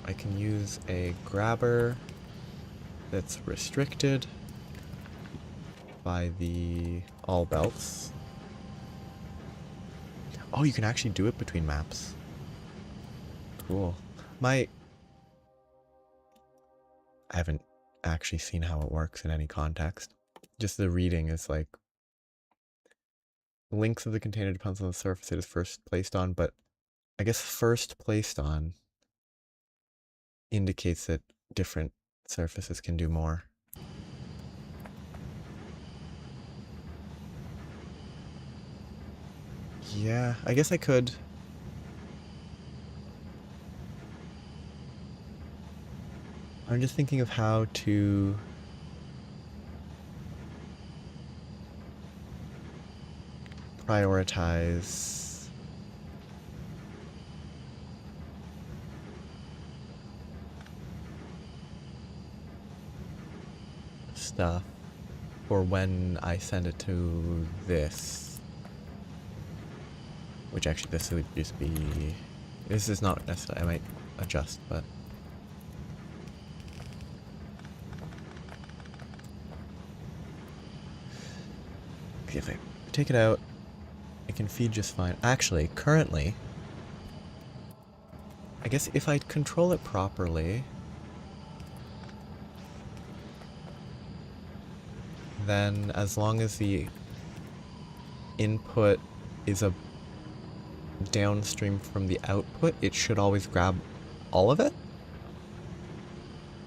I can use a grabber that's restricted by the all belts. Oh, you can actually do it between maps. Cool. I haven't actually seen how it works in any context. Just the reading is like, length of the container depends on the surface it is first placed on, but I guess first placed on indicates that different surfaces can do more. Yeah, I guess I could. I'm just thinking of how to prioritize stuff for when I send it to this. Which actually this would just be... This is not necessarily... I might adjust, but... Okay, if I take it out, it can feed just fine. Actually, currently... I guess if I control it properly... Then as long as the input is a downstream from the output, it should always grab all of it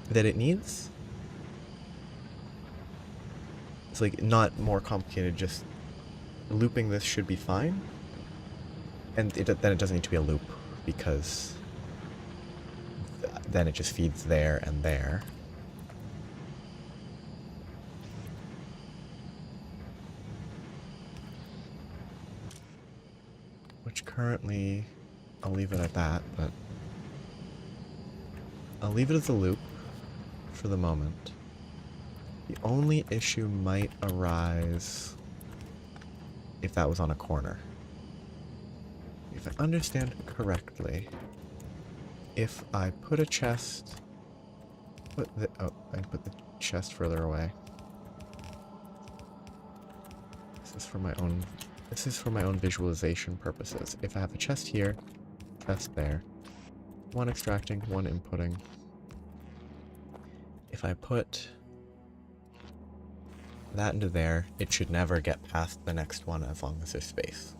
that it needs. It's like not more complicated, just looping this should be fine. And then it doesn't need to be a loop because then it just feeds there and there. Which currently, I'll leave it at that, but I'll leave it as a loop for the moment. The only issue might arise if that was on a corner. If I understand correctly, if I put a chest, I put the chest further away. This is for my own visualization purposes. If I have a chest here, chest there, one extracting, one inputting. If I put that into there, it should never get past the next one as long as there's space.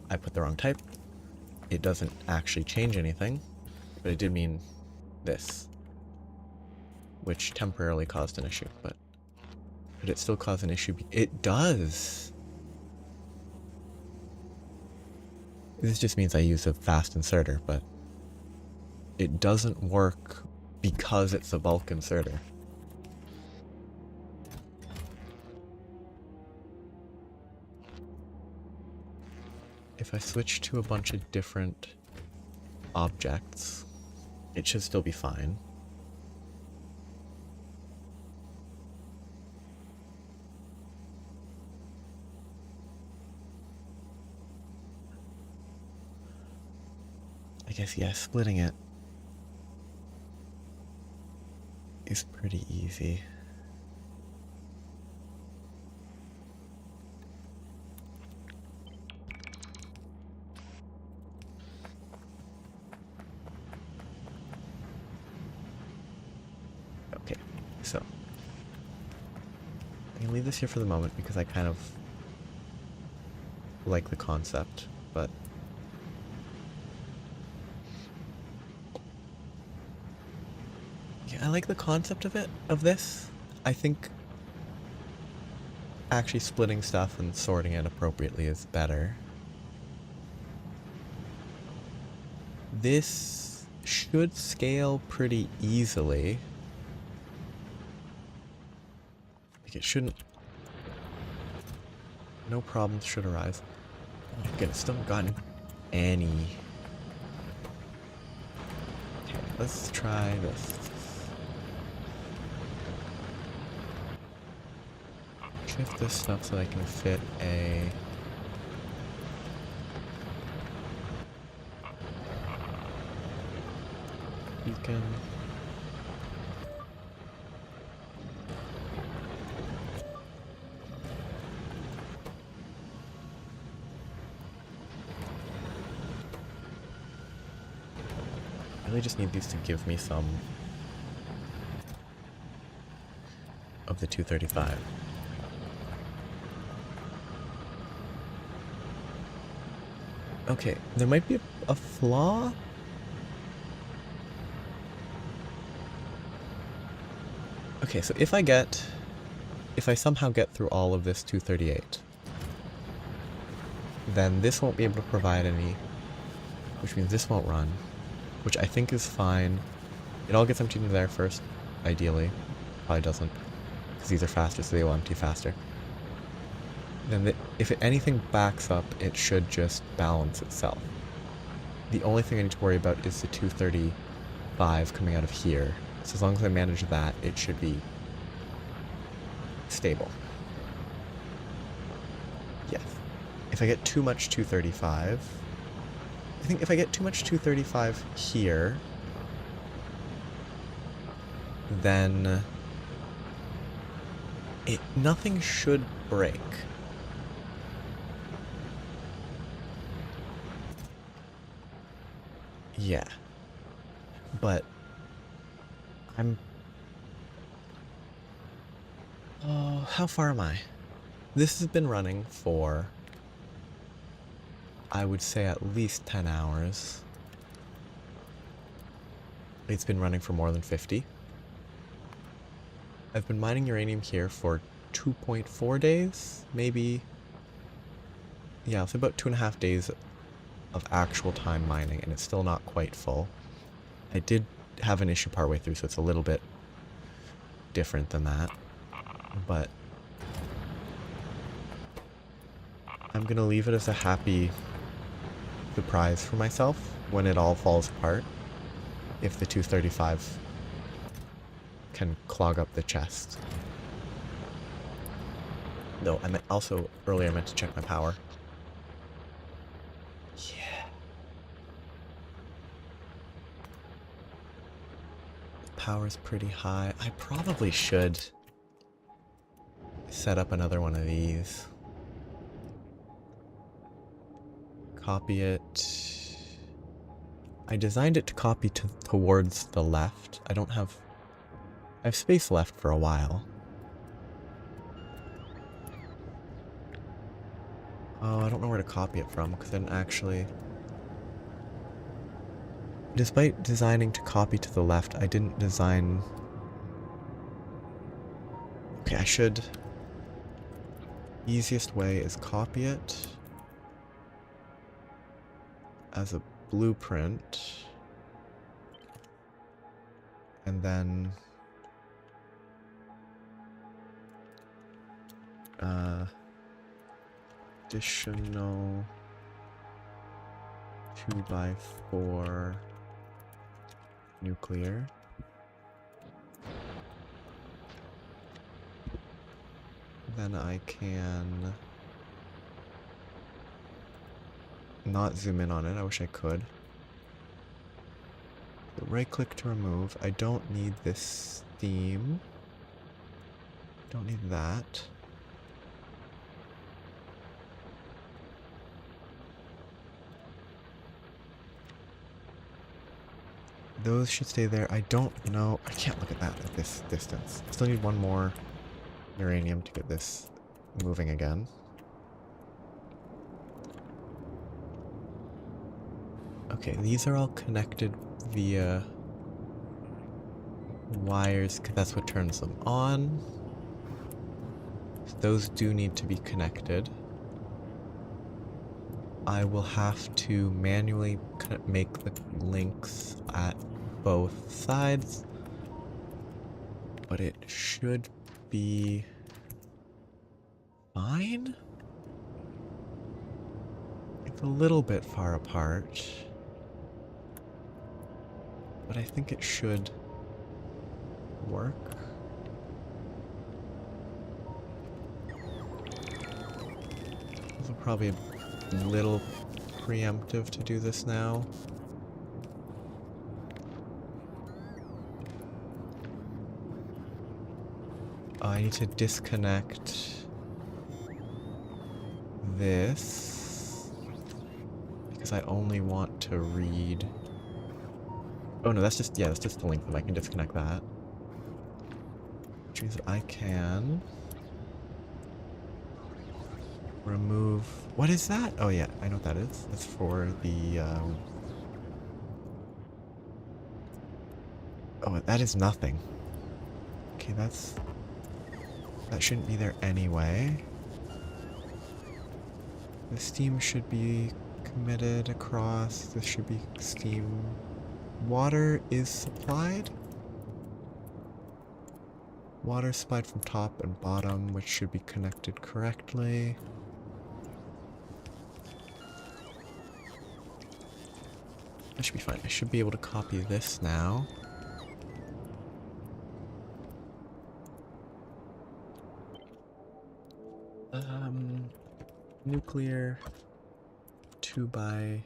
I put the wrong type. It doesn't actually change anything, but it did mean this, which temporarily caused an issue, but did it still cause an issue? It does! This just means I use a fast inserter, but it doesn't work because it's a bulk inserter. If I switch to a bunch of different objects, it should still be fine. I guess, yeah, splitting it is pretty easy. Okay, so I can leave this here for the moment because I kind of like the concept, but yeah, I like the concept of this. I think actually splitting stuff and sorting it appropriately is better. This should scale pretty easily. Like it shouldn't. No problems should arise. Oh my goodness, still haven't gotten any. Okay, let's try this. Shift this stuff so I can fit a beacon. I really just need these to give me some of the 235. Okay, there might be a flaw. Okay, so if I somehow get through all of this 238, then this won't be able to provide any, which means this won't run, which I think is fine. It all gets emptied into there first, ideally. Probably doesn't, because these are faster, so they will empty faster. Then if anything backs up, it should just balance itself. The only thing I need to worry about is the 235 coming out of here. So as long as I manage that, it should be stable. Yes. If I get too much 235, I think if I get too much 235 here, then nothing should break. Yeah. But oh, how far am I? This has been running for, I would say, at least 10 hours. It's been running for more than 50. I've been mining uranium here for 2.4 days, maybe. Yeah, it's about 2.5 days of actual time mining, and it's still not quite full. I did have an issue partway through, so it's a little bit different than that. But I'm gonna leave it as a happy surprise for myself when it all falls apart. If the 235 can clog up the chest. No, I meant also earlier I meant to check my power. Yeah. Power's pretty high. I probably should set up another one of these. Copy it. I designed it to copy towards the left. I have space left for a while. Oh, I don't know where to copy it from because I didn't actually... Despite designing to copy to the left, I didn't design... Okay, I should... Easiest way is copy it as a blueprint, and then additional 2x4 nuclear. Then I can not zoom in on it. I wish I could. right click to remove. I don't need this steam. Don't need that. Those should stay there. I don't know. I can't look at that at this distance. Still need one more uranium to get this moving again. Okay, these are all connected via wires, because that's what turns them on. So those do need to be connected. I will have to manually make the links at both sides, but it should be fine. It's a little bit far apart, but I think it should work. This is probably a little preemptive to do this now. I need to disconnect this because I only want to read. Oh no, that's just, yeah, that's just the link. I can disconnect that. Which means that I can remove. What is that? Oh yeah, I know what that is. That's for the. Oh, that is nothing. Okay, that shouldn't be there anyway. The steam should be committed across. This should be steam. Water is supplied. Water supplied from top and bottom, which should be connected correctly. That should be fine. I should be able to copy this now. Nuclear 2x4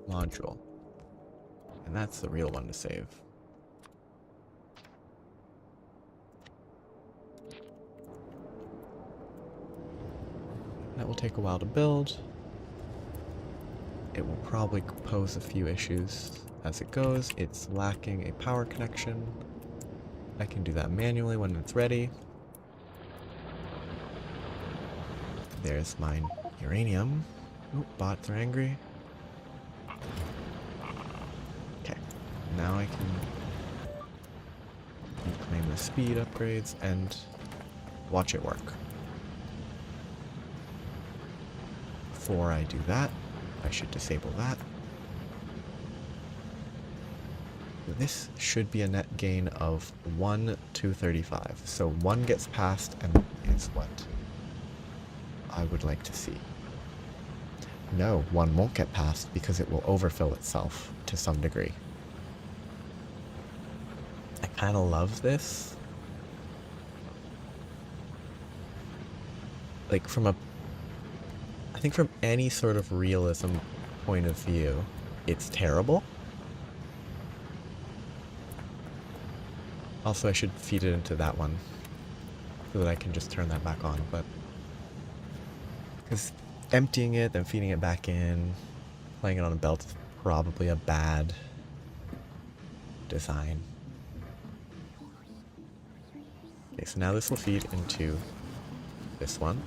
module. And that's the real one to save. That will take a while to build. It will probably pose a few issues as it goes. It's lacking a power connection. I can do that manually when it's ready. There's my uranium. Oh, bots are angry. Okay, now I can reclaim the speed upgrades and watch it work. Before I do that, I should disable that. This should be a net gain of 1 to 35. So 1 gets passed and is what I would like to see. No, 1 won't get passed because it will overfill itself to some degree. I kind of love this. Like I think from any sort of realism point of view, it's terrible. Also, I should feed it into that one so that I can just turn that back on, but because emptying it, then feeding it back in, playing it on a belt is probably a bad design. Okay, so now this will feed into this one.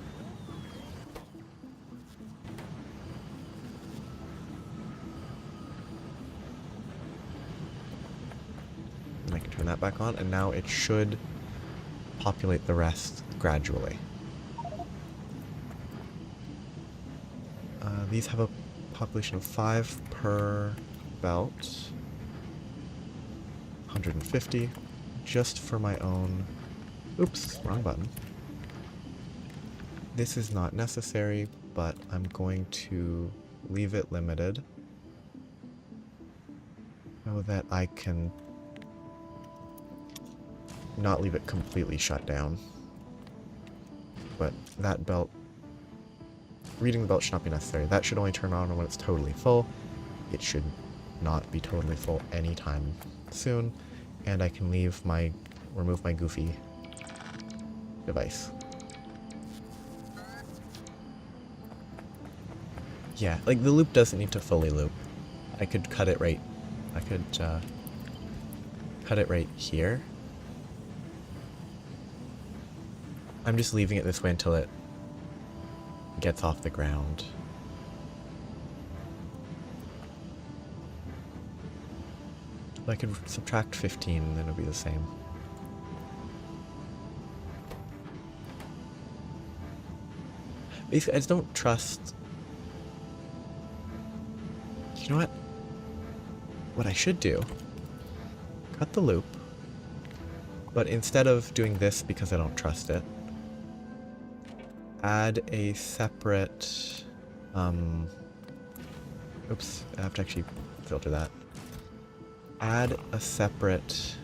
And I can turn that back on, and now it should populate the rest gradually. These have a population of 5 per belt. 150, just for my own. Oops, wrong button. This is not necessary, but I'm going to leave it limited so that I can not leave it completely shut down. But that belt, reading the belt should not be necessary. That should only turn on when it's totally full. it should not be totally full anytime soon, and I can remove my goofy device. Yeah, like the loop doesn't need to fully loop. I could cut it right. I could cut it right here. I'm just leaving it this way until it gets off the ground. I could subtract 15 and then it'll be the same. Basically, I just don't trust... You know what? What I should do, cut the loop, but instead of doing this because I don't trust it, add a separate, oops, I have to actually filter that. Add a separate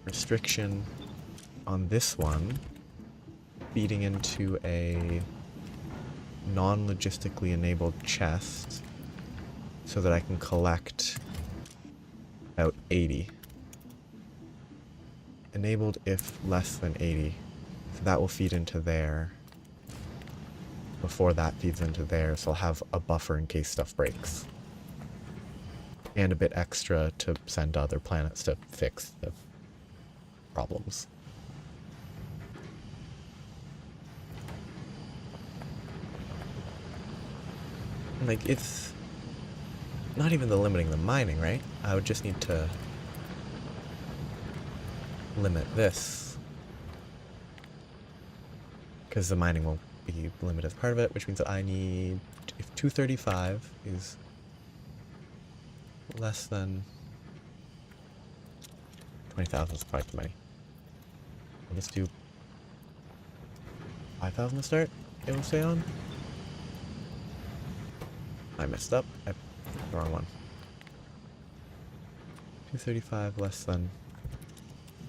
restriction on this one, feeding into a non-logistically enabled chest so that I can collect about 80. Enabled if less than 80. So that will feed into there before that feeds into there, so I'll have a buffer in case stuff breaks. And a bit extra to send to other planets to fix the problems. Like, it's not even the limiting the mining, right? I would just need to limit this. Because the mining will be limited as part of it, which means that I need... If 235 is less than 20,000 is probably too many. Let's do 5,000 to start. It will stay on. I messed up. I picked the wrong one. 235 less than...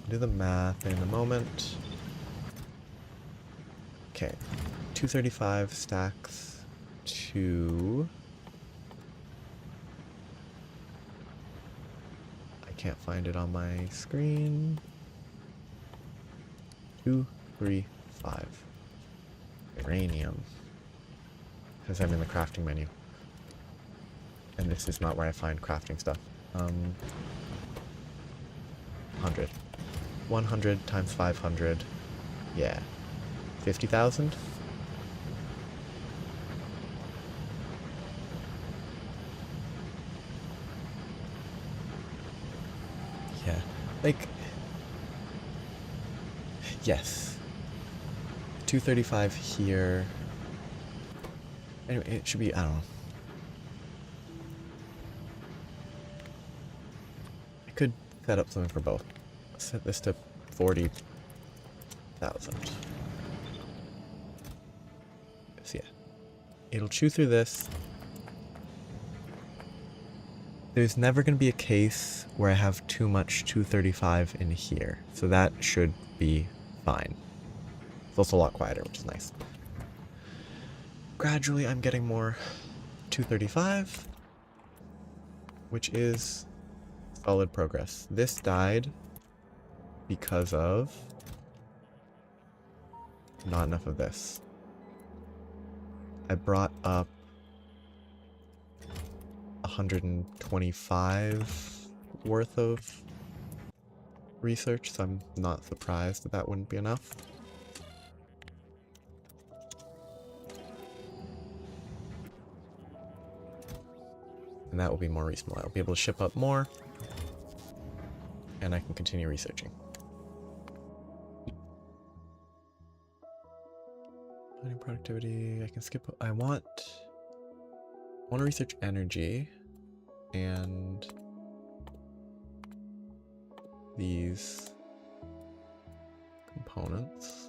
I'll do the math in a moment. Okay. 235 stacks to... I can't find it on my screen. 235. Uranium. Because I'm in the crafting menu. And this is not where I find crafting stuff. 100. 100 times 500. Yeah. 50,000? Yeah. Like... Yes. 235 here. Anyway, it should be, I don't know. I could set up something for both. Set this to 40,000. So yeah. It'll chew through this. There's never going to be a case where I have too much 235 in here. So that should be fine. It's also a lot quieter, which is nice. Gradually, I'm getting more 235, which is solid progress. This died because of not enough of this. I brought up 125 worth of research, so I'm not surprised that that wouldn't be enough. And that will be more reasonable. I'll be able to ship up more, and I can continue researching. Mining productivity, I can skip. I want to research energy and these components.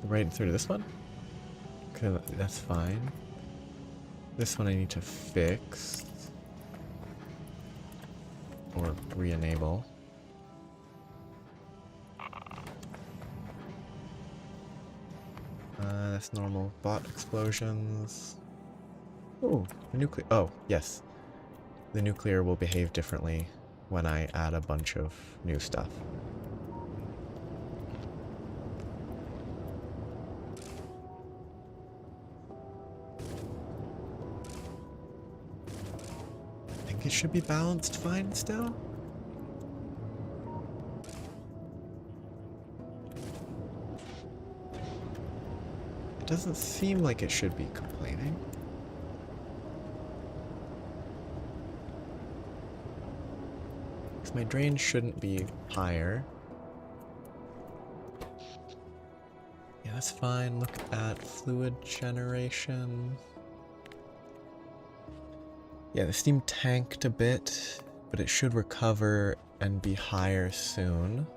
Right through to this one? Okay, that's fine. This one I need to fix. or re-enable. That's normal. Bot explosions. Oh, the nuclear. Oh, yes. The nuclear will behave differently when I add a bunch of new stuff. I think it should be balanced fine still. It doesn't seem like it should be complaining. Because my drain shouldn't be higher. Yeah, that's fine. Look at fluid generation. Yeah, the steam tanked a bit, but it should recover and be higher soon.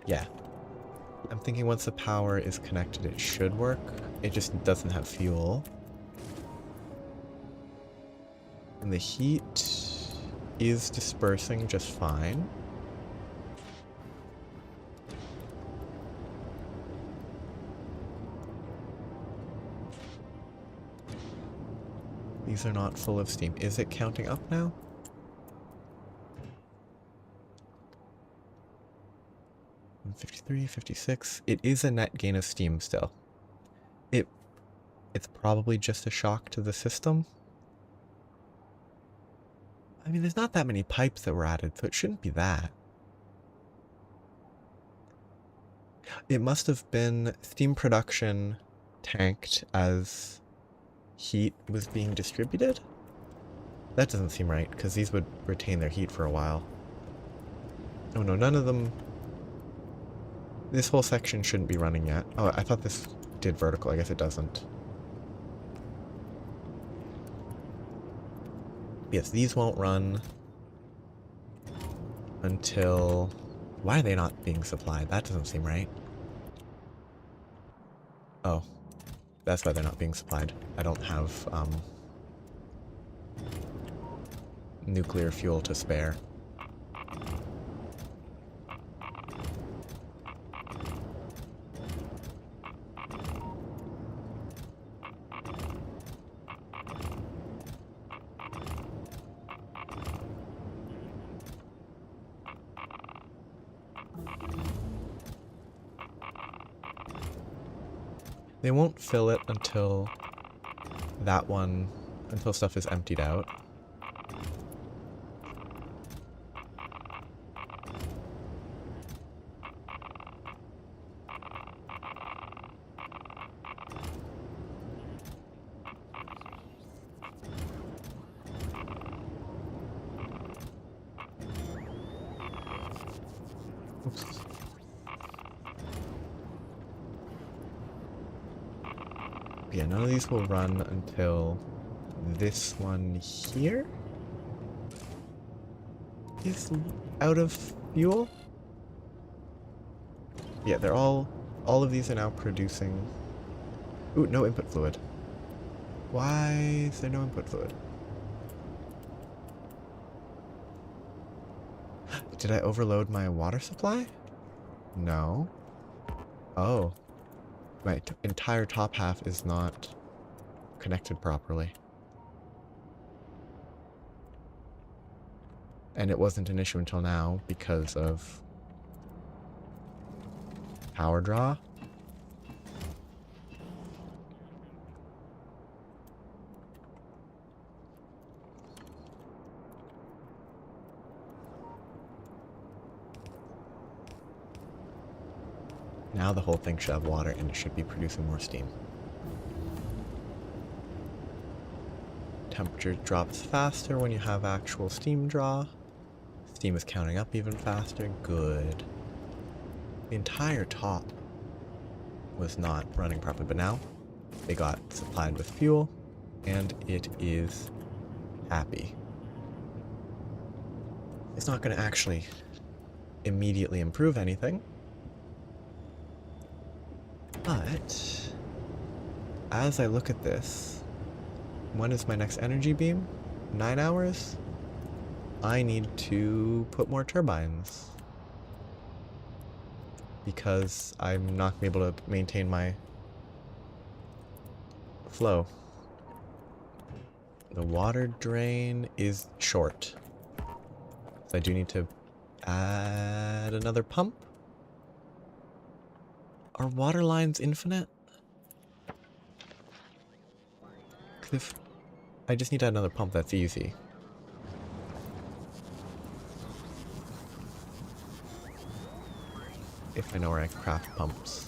Yeah. I'm thinking once the power is connected, it should work. It just doesn't have fuel. And the heat is dispersing just fine. These are not full of steam. Is it counting up now? And 53, 56. It is a net gain of steam still. It's probably just a shock to the system. I mean, there's not that many pipes that were added, so it shouldn't be that. It must have been steam production tanked as heat was being distributed? That doesn't seem right, because these would retain their heat for a while. Oh no, none of them... This whole section shouldn't be running yet. Oh, I thought this did vertical. I guess it doesn't. Yes, these won't run until... Why are they not being supplied? That doesn't seem right. Oh. That's why they're not being supplied. I don't have, nuclear fuel to spare. They won't fill it until until stuff is emptied out. Oops. Yeah, none of these will run until this one here is out of fuel. Yeah, they're all of these are now producing... Ooh, no input fluid. Why is there no input fluid? Did I overload my water supply? No. Oh. My entire top half is not connected properly. And it wasn't an issue until now because of power draw. Now the whole thing should have water and it should be producing more steam. Temperature drops faster when you have actual steam draw. Steam is counting up even faster. Good. The entire top was not running properly, but now they got supplied with fuel and it is happy. It's not going to actually immediately improve anything. But, as I look at this, when is my next energy beam? 9 hours? I need to put more turbines. Because I'm not going to be able to maintain my flow. The water drain is short. So I do need to add another pump. Are water lines infinite? Because if I just need to add another pump, that's easy. If I know where I can craft pumps.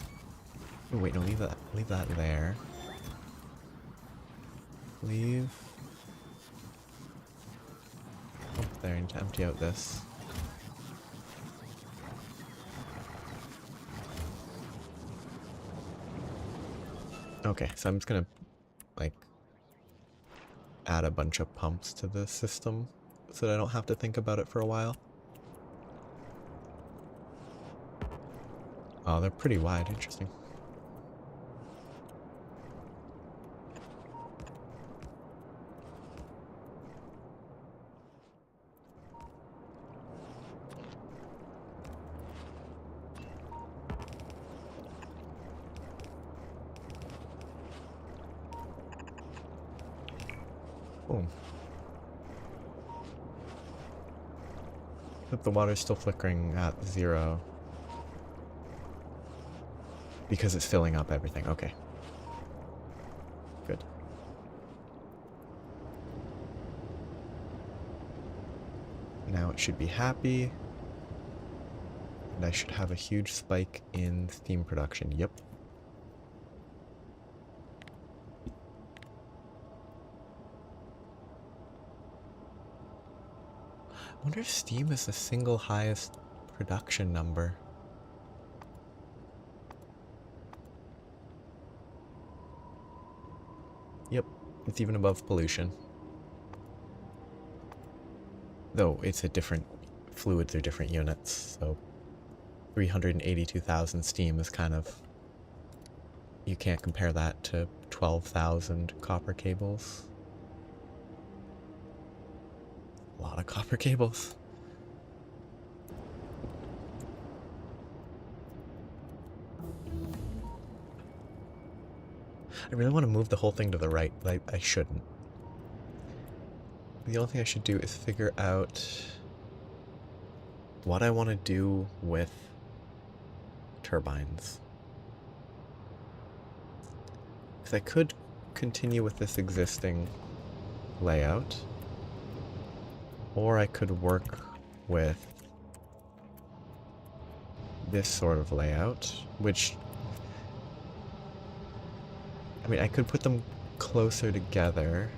Oh, wait, no, leave that there. Leave pump there and to empty out this. Okay, so I'm just gonna like add a bunch of pumps to the system so that I don't have to think about it for a while. Oh, they're pretty wide. Interesting. Boom. But the water's still flickering at 0. Because it's filling up everything. Okay. Good. Now it should be happy. And I should have a huge spike in steam production. Yep. I wonder if steam is the single highest production number. Yep, it's even above pollution. Though it's a different, fluids are different units, so 382,000 steam is kind of, you can't compare that to 12,000 copper cables. A lot of copper cables. I really want to move the whole thing to the right, but I shouldn't. The only thing I should do is figure out what I want to do with turbines. Because I could continue with this existing layout, or I could work with this sort of layout, which, I mean, I could put them closer together.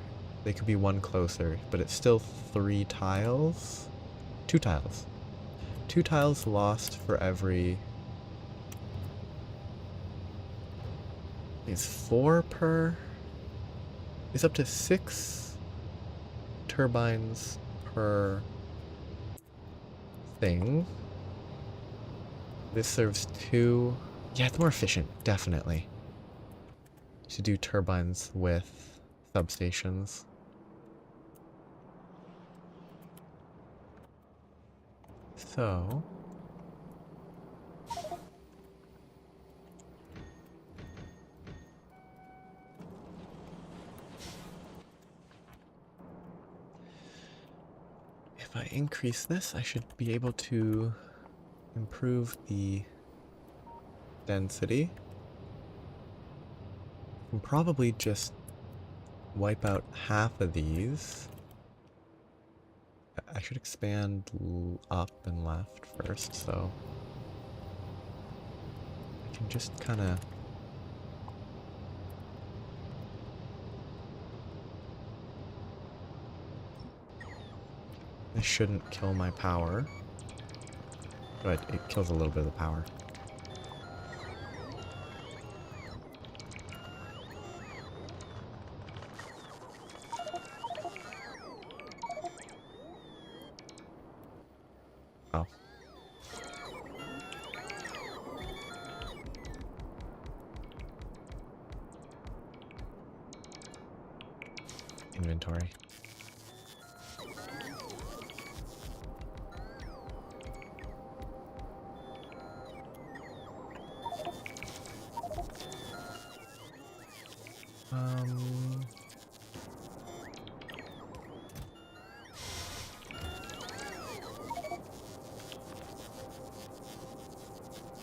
They could be one closer, but it's still 3 tiles? 2 tiles. 2 tiles lost for every... It's 4 per... It's up to 6 turbines per thing. This serves 2... Yeah, it's more efficient, definitely. To do turbines with substations. So... if I increase this, I should be able to improve the density. And probably just wipe out half of these. I should expand up and left first, so I can just kind of... This shouldn't kill my power, but it kills a little bit of the power. Oh. Inventory.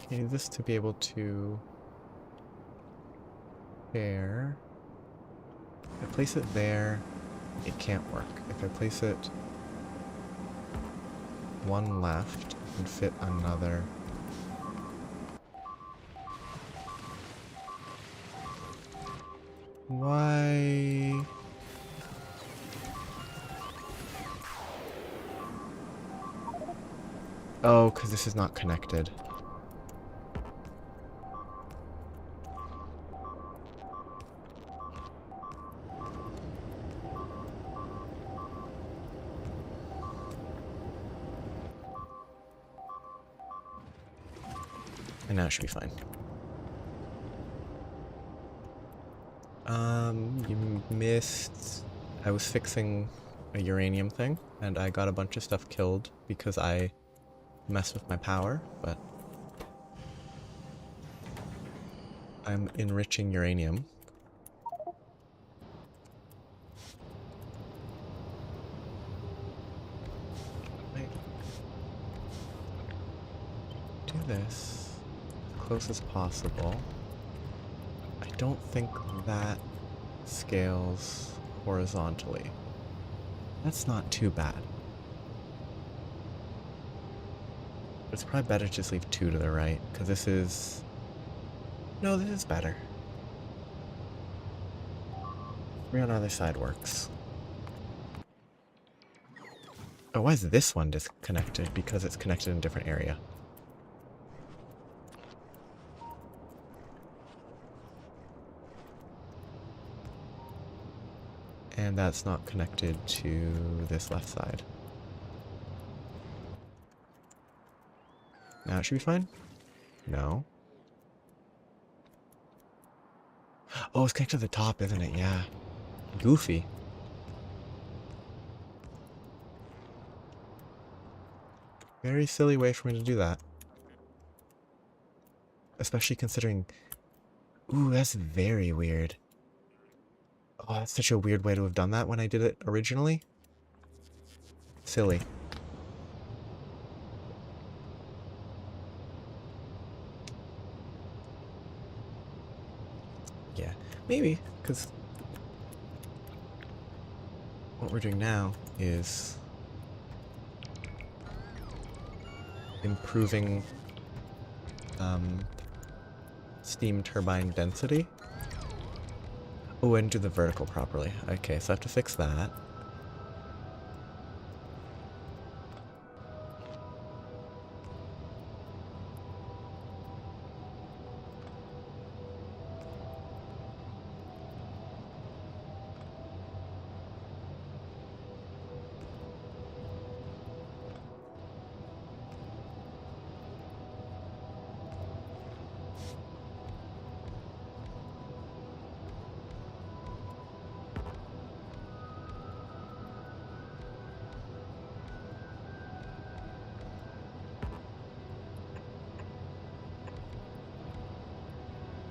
I need this to be able to share. If I place it there, it can't work. If I place it one left, I can fit another. Why? Oh, because this is not connected. And now it should be fine. You missed... I was fixing a uranium thing, and I got a bunch of stuff killed because I messed with my power, but... I'm enriching uranium. Wait. Do this as close as possible. I don't think that scales horizontally. That's not too bad. It's probably better to just leave 2 to the right, because this is... No, this is better. 3 on either side works. Oh, why is this one disconnected? Because it's connected in a different area. And that's not connected to this left side. Now it should be fine? No. Oh, it's connected to the top, isn't it? Yeah. Goofy. Very silly way for me to do that. Especially considering... Ooh, that's very weird. Oh, that's such a weird way to have done that when I did it originally. Silly. Yeah, maybe, because what we're doing now is improving steam turbine density. Oh, and do the vertical properly. Okay, so I have to fix that.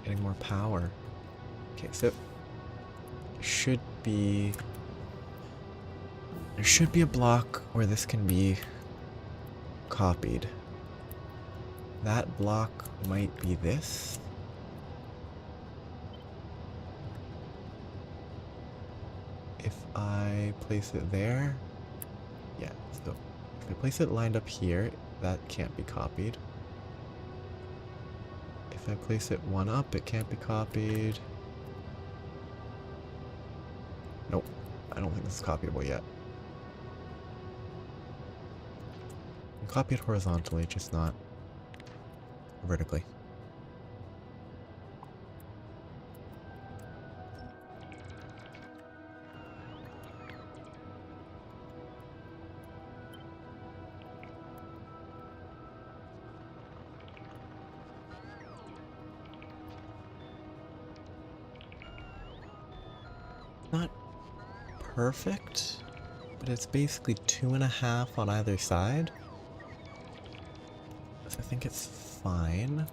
Getting more power. Okay, so should be... There should be a block where this can be copied. That block might be this. If I place it there... Yeah, so if I place it lined up here, that can't be copied. If I place it one up, it can't be copied. Nope, I don't think this is copyable yet. I can copy it horizontally, just not vertically. Not perfect, but it's basically 2.5 on either side. So I think it's fine.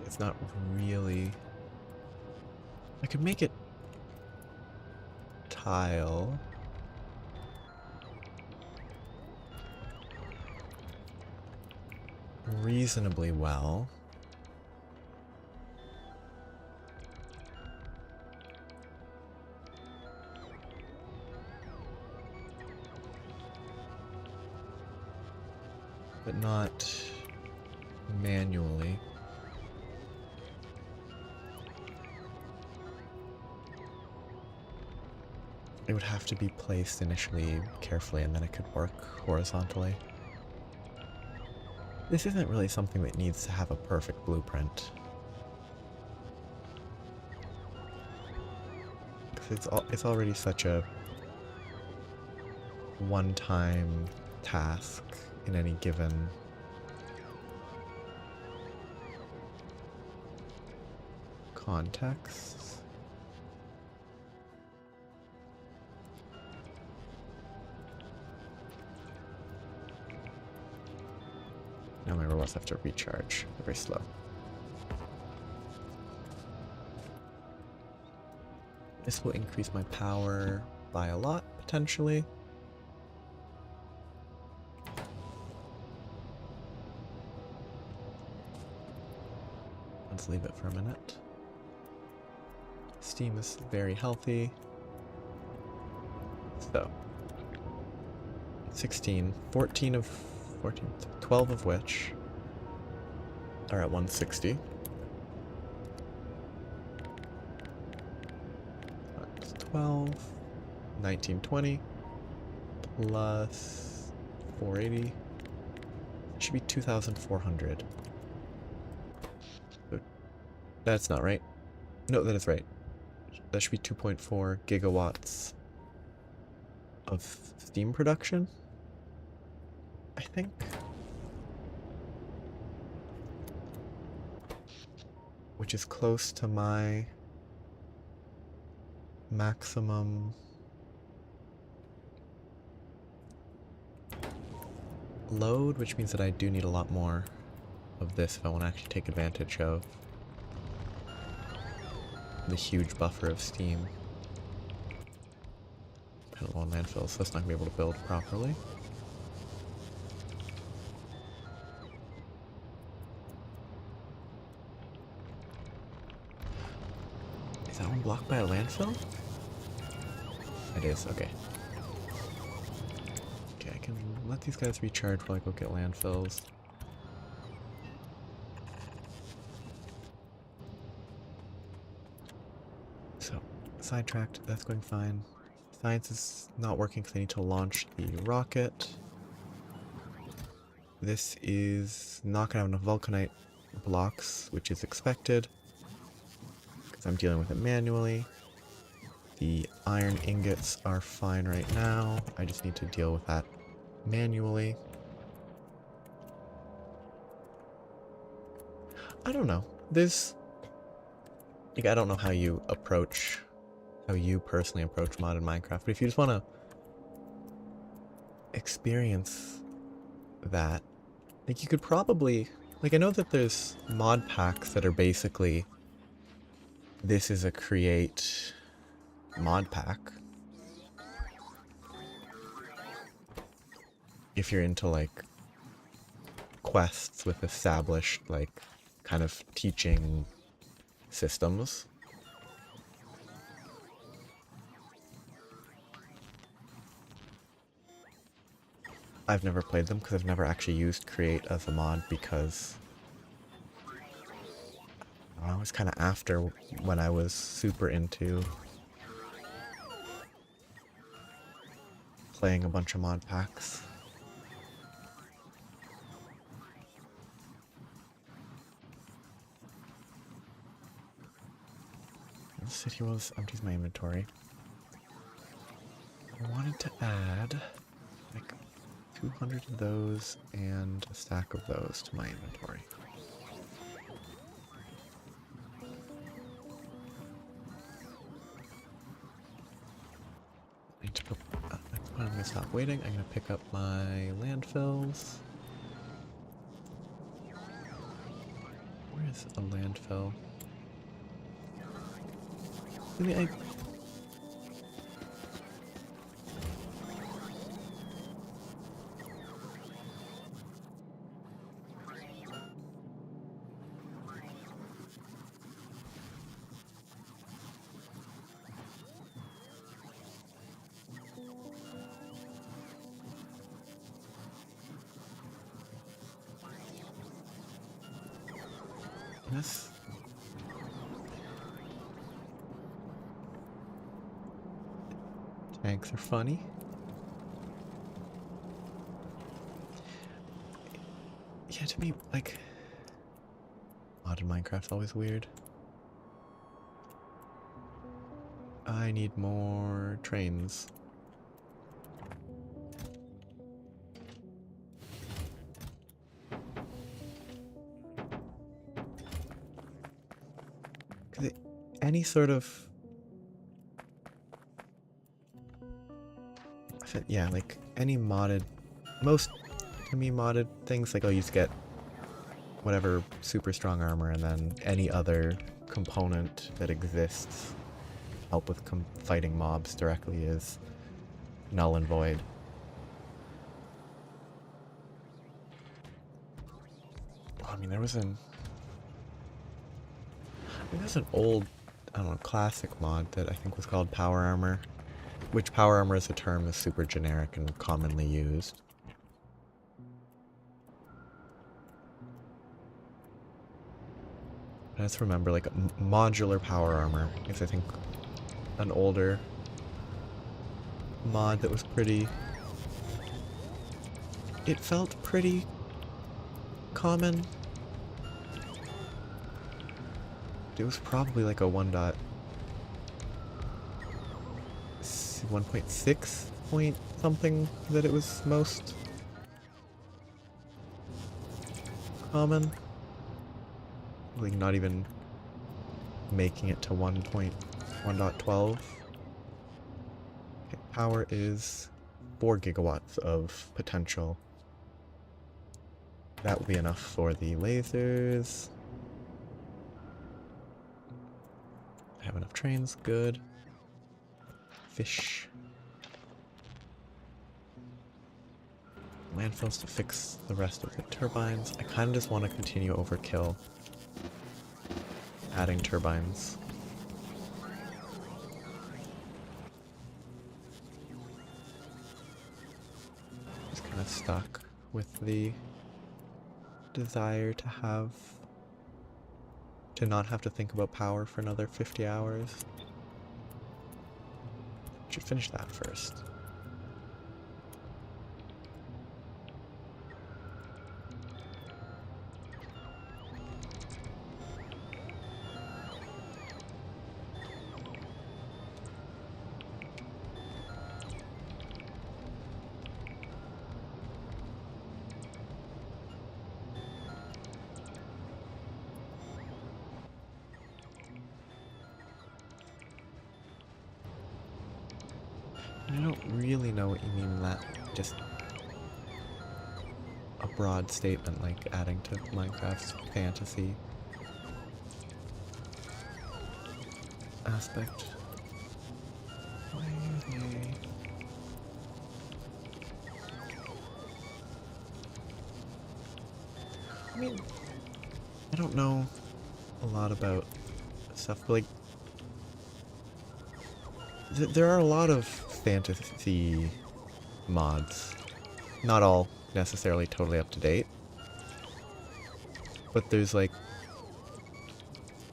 It's not really... I could make it tile reasonably well. But not manually. It would have to be placed initially carefully and then it could work horizontally. This isn't really something that needs to have a perfect blueprint. Because it's already such a one-time task in any given context. Now my robots have to recharge. They're very slow. This will increase my power by a lot, potentially. Let's leave it for a minute. Steam is very healthy. So, 16, 14 of 14, 12 of which are at 160. That's 12, 1920 plus 480. It should be 2,400. That's not right. No, that is right. That should be 2.4 gigawatts of steam production, I think. Which is close to my maximum load, which means that I do need a lot more of this if I want to actually take advantage of the huge buffer of steam. Kind of low on landfills, so it's not going to be able to build properly. Is that one blocked by a landfill? It is, okay. Okay, I can let these guys recharge while I go get landfills. So, sidetracked, that's going fine. Science is not working because I need to launch the rocket. This is not going to have enough vulcanite blocks, which is expected, because I'm dealing with it manually. The iron ingots are fine right now. I just need to deal with that manually. I don't know. There's... like, I don't know how you personally approach modded Minecraft, but if you just want to experience that, like, you could probably... like, I know that there's mod packs that are basically... this is a create mod pack. If you're into, like, quests with established, like, kind of teaching systems. I've never played them because I've never actually used create as a mod because I was kind of after when I was super into playing a bunch of mod packs. The city was empties my inventory. I wanted to add like 200 of those and a stack of those to my inventory. I need to put, next one I'm going to stop waiting. I'm going to pick up my landfills. Where is a landfill? I mean, This... Tanks are funny. Yeah, to me, like... modded Minecraft's always weird. I need more trains. Cause any sort of... yeah, like any modded... most, to me, modded things, like I'll just get whatever super strong armor and then any other component that exists help with fighting mobs directly is null and void. Oh, I mean, there's an old, I don't know, classic mod that I think was called Power Armor, which Power Armor as a term is super generic and commonly used. I just remember, like, modular Power Armor is, I think, an older mod that was pretty... it felt pretty common. It was probably like a 1.6 point something that it was most common. Like not even making it to 1.1.12. Okay, power is 4 gigawatts of potential. That will be enough for the lasers. I have enough trains, good. Fish. Landfills to fix the rest of the turbines. I kind of just want to continue overkill. Adding turbines. Just kind of stuck with the desire to not have to think about power for another 50 hours. Should finish that first. I don't really know what you mean in that, just a broad statement like adding to Minecraft's fantasy aspect. Why are they... I mean, I don't know a lot about stuff, but like, there are a lot of fantasy mods. Not all necessarily totally up to date. But there's like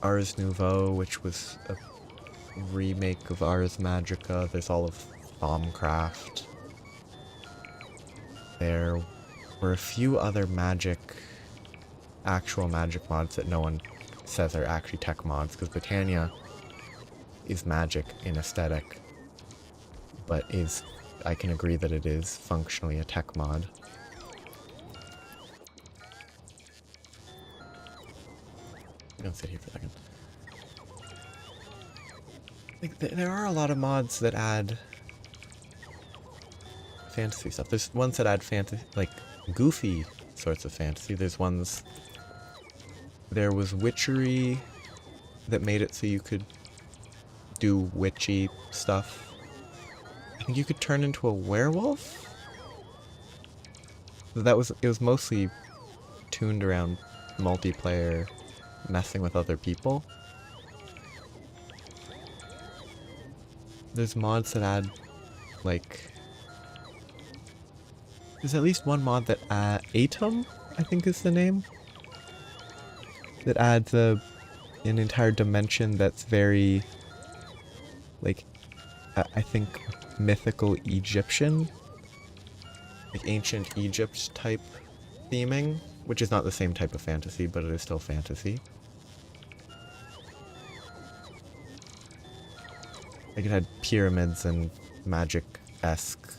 Ars Nouveau, which was a remake of Ars Magica. There's all of Bombcraft. There were a few other actual magic mods that no one says are actually tech mods, because Britannia is magic in aesthetic, but I can agree that it is functionally a tech mod. I'm gonna sit here for a second. Like, there are a lot of mods that add fantasy stuff. There's ones that add fantasy, like goofy sorts of fantasy. There's ones... There was witchery that made it so you could do witchy stuff. I think you could turn into a werewolf? It was mostly tuned around multiplayer, messing with other people. There's mods that add, like... There's at least one mod that Atom, I think is the name. that adds an entire dimension that's very, like, I think mythical Egyptian, like ancient Egypt type theming, which is not the same type of fantasy, but it is still fantasy. Like it had pyramids and magic-esque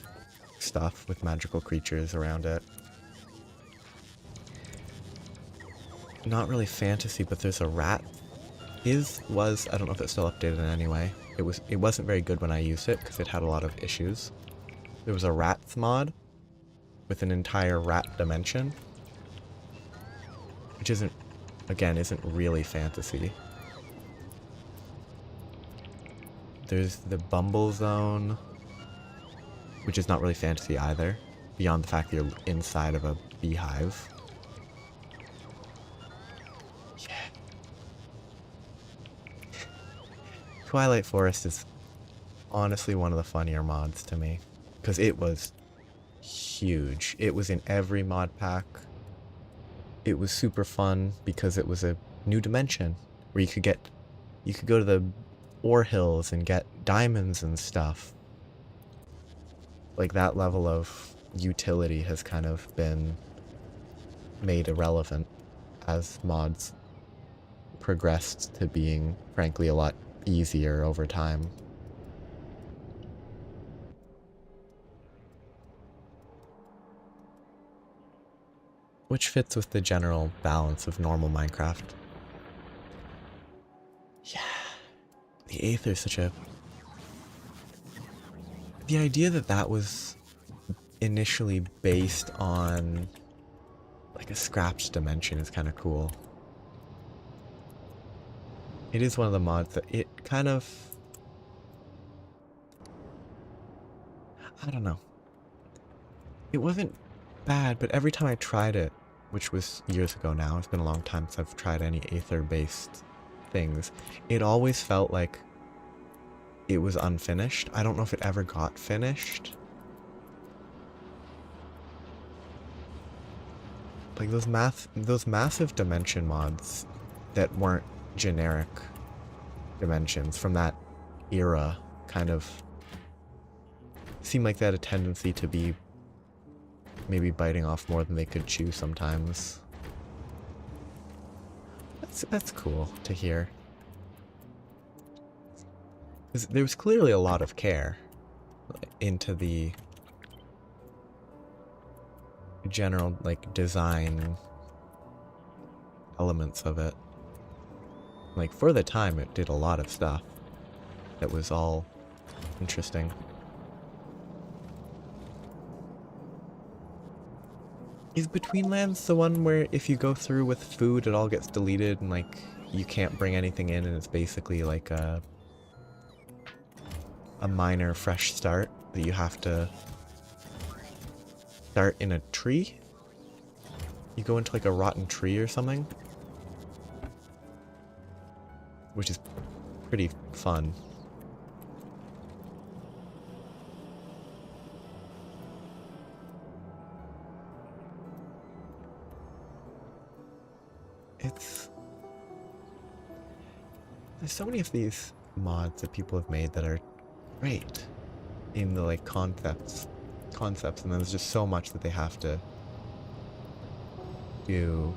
stuff with magical creatures around it. Not really fantasy, but there's a rat. I don't know if it's still updated in any way. It wasn't very good when I used it because it had a lot of issues. There was a rats mod with an entire rat dimension, which isn't really fantasy. There's the Bumble Zone, which is not really fantasy either, beyond the fact that you're inside of a beehive. Yeah. Twilight Forest is honestly one of the funnier mods to me, because it was huge. It was in every mod pack. It was super fun because it was a new dimension where you could go to the ore hills and get diamonds and stuff. Like, that level of utility has kind of been made irrelevant as mods progressed to being, frankly, a lot easier over time. Which fits with the general balance of normal Minecraft. Yeah. The Aether is such a... The idea that was initially based on like a scrapped dimension is kind of cool. It is one of the mods that it kind of... I don't know. It wasn't bad, but every time I tried it, which was years ago now, it's been a long time since I've tried any Aether-based things, it always felt like it was unfinished. I don't know if it ever got finished. Like those massive dimension mods that weren't generic dimensions from that era kind of seem like they had a tendency to be maybe biting off more than they could chew sometimes. That's cool to hear. There was clearly a lot of care into the general, like, design elements of it. Like, for the time, it did a lot of stuff that was all interesting. Is Between Lands the one where if you go through with food, it all gets deleted and, like, you can't bring anything in and it's basically like a minor fresh start that you have to start in a tree? You go into like a rotten tree or something? Which is pretty fun. There's so many of these mods that people have made that are great in the like concepts, and then there's just so much that they have to do.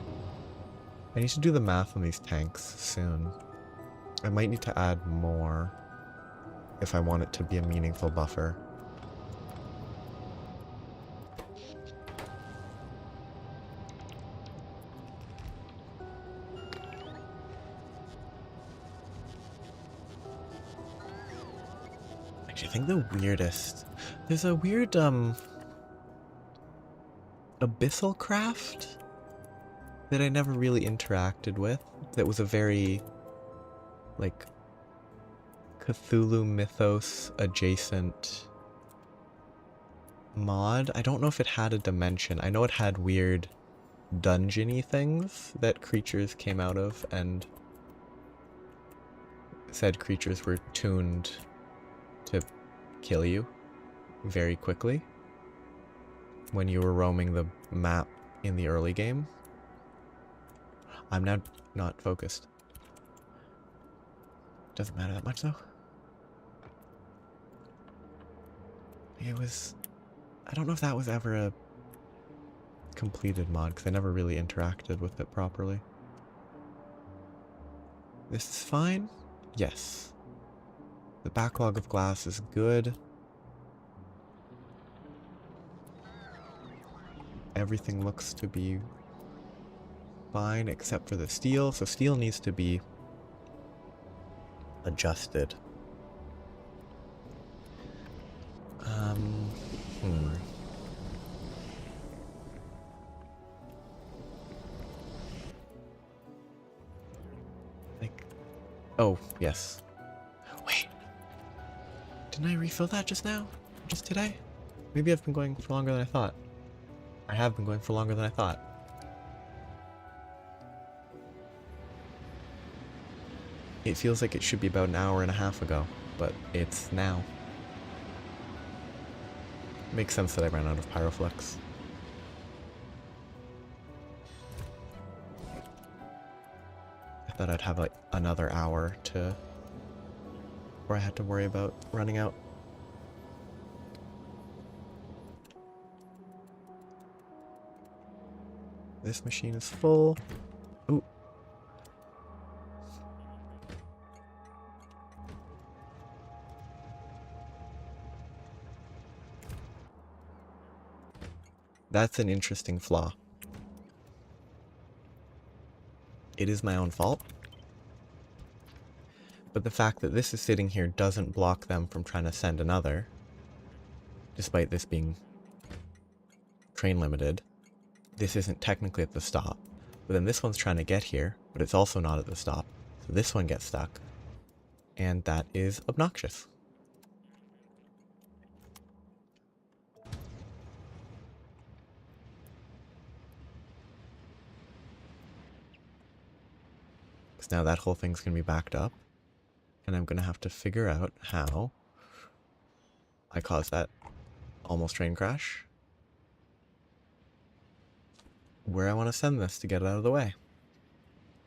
I need to do the math on these tanks soon. I might need to add more if I want it to be a meaningful buffer. Actually, I think the weirdest... There's a weird, abyssal craft that I never really interacted with. That was a very, like, Cthulhu mythos adjacent mod. I don't know if it had a dimension. I know it had weird dungeony things that creatures came out of, and said creatures were tuned to kill you very quickly when you were roaming the map in the early game. I'm now not focused. Doesn't matter that much though. It was... I don't know if that was ever a completed mod, because I never really interacted with it properly. This is fine? Yes. The backlog of glass is good. Everything looks to be fine except for the steel, so steel needs to be adjusted. Like, oh, yes. Wait. Didn't I refill that just now? Just today? Maybe I've been going for longer than I thought. I have been going for longer than I thought. It feels like it should be about an hour and a half ago, but it's now. Makes sense that I ran out of Pyroflex. I thought I'd have like another hour to... where I had to worry about running out. This machine is full. Ooh. That's an interesting flaw. It is my own fault. But the fact that this is sitting here doesn't block them from trying to send another. Despite this being train limited. This isn't technically at the stop. But then this one's trying to get here, but it's also not at the stop. So this one gets stuck. And that is obnoxious. Because now that whole thing's going to be backed up. And I'm going to have to figure out how I caused that almost train crash. Where I want to send this to get it out of the way.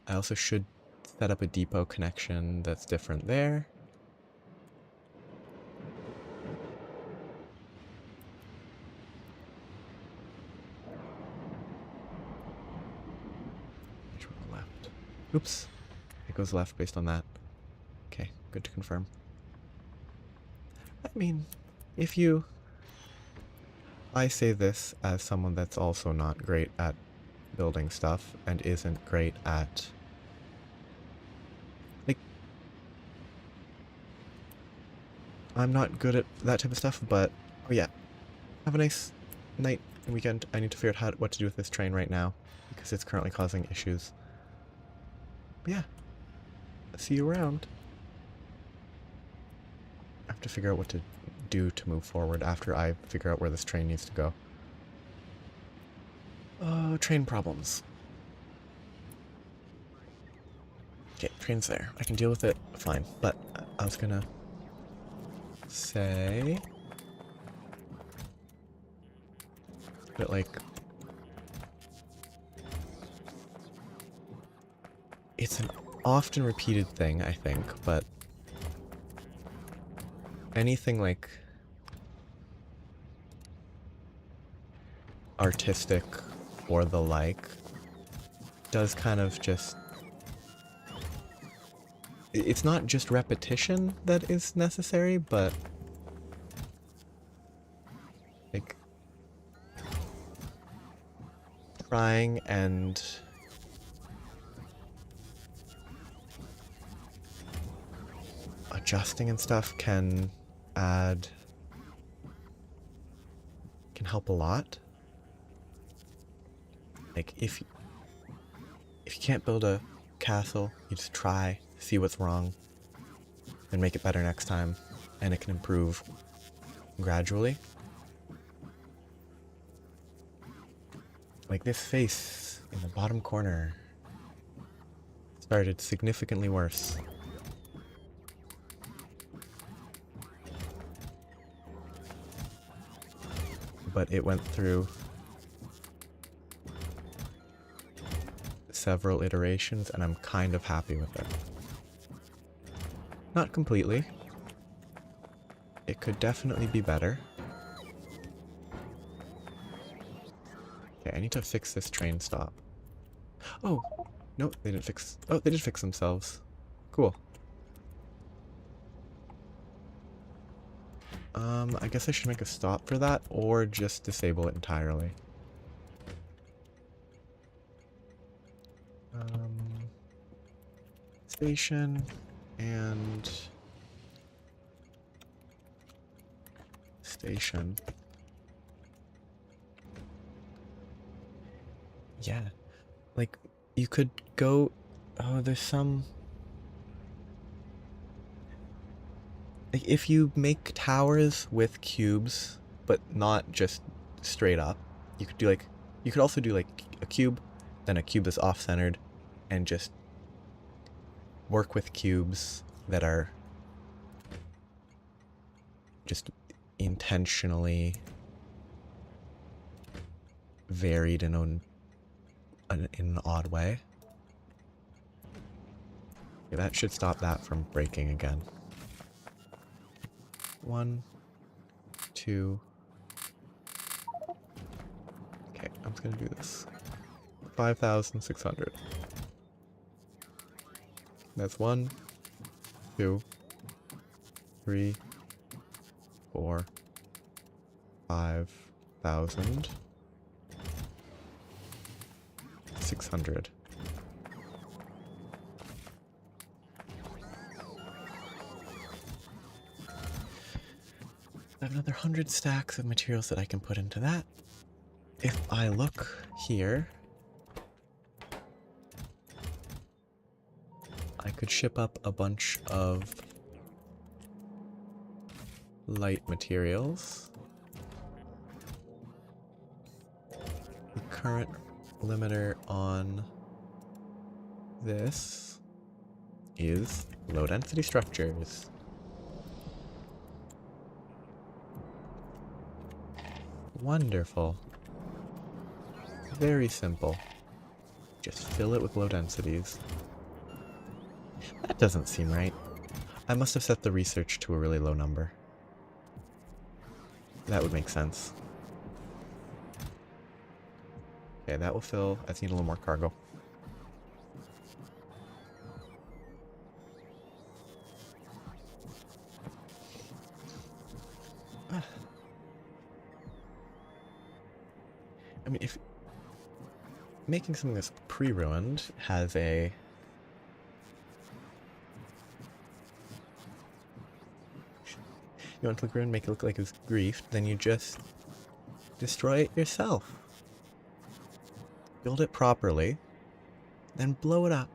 I also should set up a depot connection that's different there. Which one left? Oops. It goes left based on that. Okay, good to confirm. I mean, if you... I say this as someone that's also not great at building stuff and isn't great at... like... I'm not good at that type of stuff, but... oh yeah. Have a nice night and weekend. I need to figure out what to do with this train right now, because it's currently causing issues. But yeah. See you around. I have to figure out what to do to move forward after I figure out where this train needs to go. Train problems. Okay, train's there. I can deal with it fine, but I was gonna say that, like, it's an often repeated thing, I think, but anything like artistic or the like does kind of just... it's not just repetition that is necessary, but like trying and adjusting and stuff can help a lot. Like if you can't build a castle, you just try, see what's wrong, and make it better next time, and it can improve gradually. Like this face in the bottom corner started significantly worse. But it went through several iterations, and I'm kind of happy with it. Not completely. It could definitely be better. Okay, I need to fix this train stop. Oh, no, they didn't fix... Oh, they did fix themselves. Cool. I guess I should make a stop for that, or just disable it entirely. Station, and... Station. Yeah. Like, you could go... Oh, there's some... Like, if you make towers with cubes, but not just straight up, you could do like... You could also do like a cube, then a cube that's off-centered, and just work with cubes that are just intentionally varied in an odd way. Okay, that should stop that from breaking again. 1, 2. Okay, I'm just gonna do this. 5,600. That's 1, 2, 3, 4, 5,000. 600. I have another 100 stacks of materials that I can put into that. If I look here, I could ship up a bunch of light materials. The current limiter on this is low density structures. Wonderful. Very simple. Just fill it with low densities. That doesn't seem right. I must have set the research to a really low number. That would make sense. Okay, that will fill. I just need a little more cargo. I mean, if making something that's pre-ruined has a... You want to look ruined, make it look like it's griefed, then you just destroy it yourself. Build it properly, then blow it up.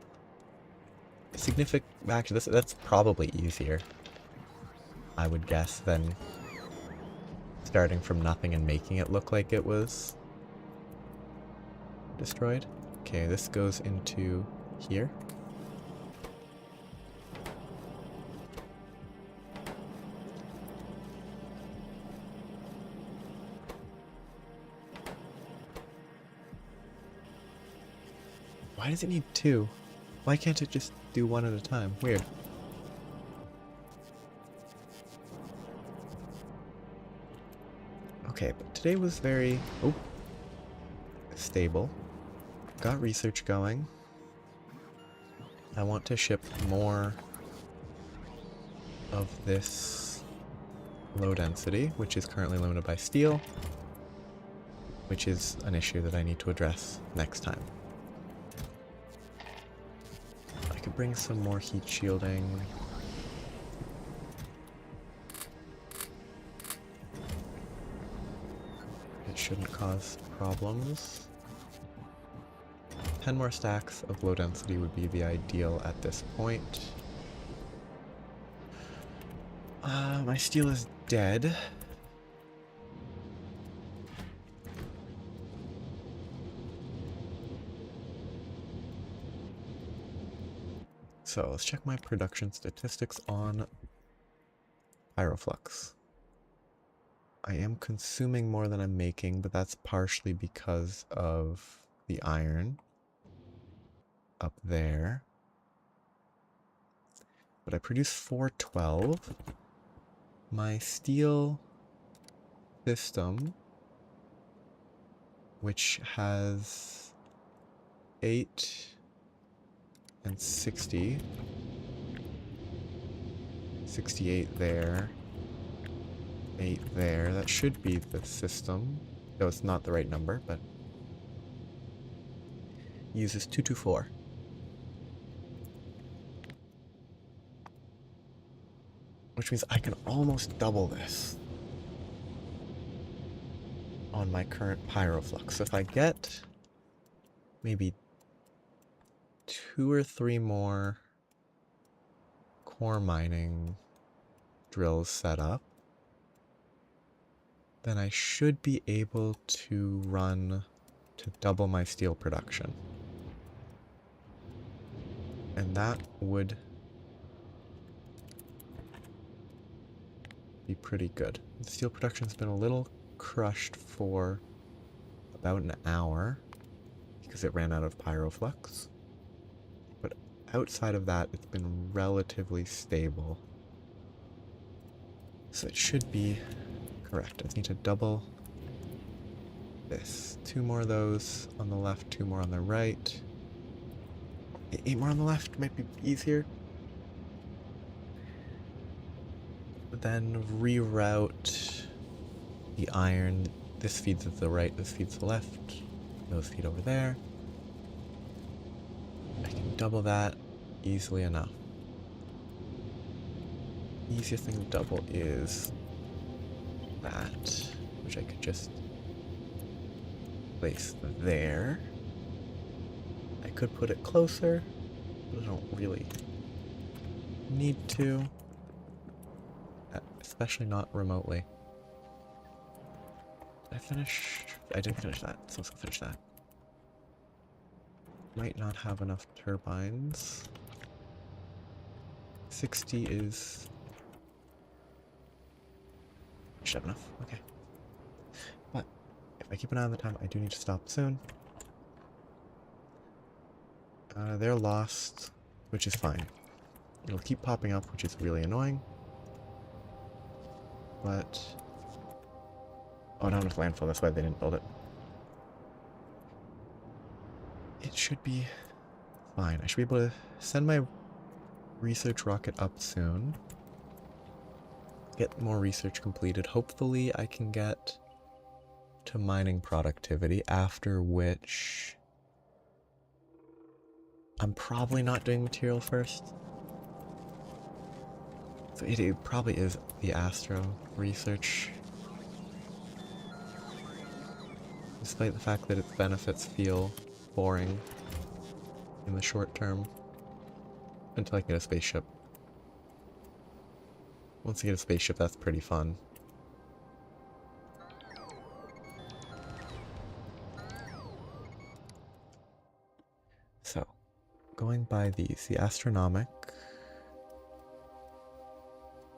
Actually, that's probably easier, I would guess, than starting from nothing and making it look like it was destroyed. Okay, this goes into here. Why does it need 2? Why can't it just do 1 at a time? Weird. Okay, but today was very... stable. Got research going. I want to ship more of this low density, which is currently limited by steel, which is an issue that I need to address next time. I could bring some more heat shielding. It shouldn't cause problems. 10 more stacks of low density would be the ideal at this point. My steel is dead. So let's check my production statistics on Pyroflux. I am consuming more than I'm making, but that's partially because of the iron. up there. But I produce 412. My steel system, which has 8 and 60, 68 there, 8 there. That should be the system. No, it's not the right number, but uses 224. Which means I can almost double this on my current pyroflux. So if I get maybe 2 or 3 more core mining drills set up, then I should be able to run to double my steel production. And that would be pretty good. The steel production's been a little crushed for about an hour because it ran out of pyroflux. But outside of that, it's been relatively stable. So it should be correct. I just need to double this. 2 more of those on the left, 2 more on the right. 8 more on the left might be easier. But then reroute the iron. This feeds to the right, this feeds to the left. Those feed over there. I can double that easily enough. Easiest thing to double is that, which I could just place there. I could put it closer, but I don't really need to, especially not remotely. Did I finish? I didn't finish that, so let's go finish that. Might not have enough turbines. 60 is... should have enough, okay. But if I keep an eye on the time, I do need to stop soon. They're lost, which is fine. It'll keep popping up, which is really annoying. But... oh, not enough landfill, that's why they didn't build it. It should be fine. I should be able to send my research rocket up soon. Get more research completed. Hopefully I can get to mining productivity, after which I'm probably not doing material first. So it probably is the Astro research. Despite the fact that its benefits feel boring in the short term. Until I can get a spaceship. Once I get a spaceship, that's pretty fun. So, going by these, the astronomic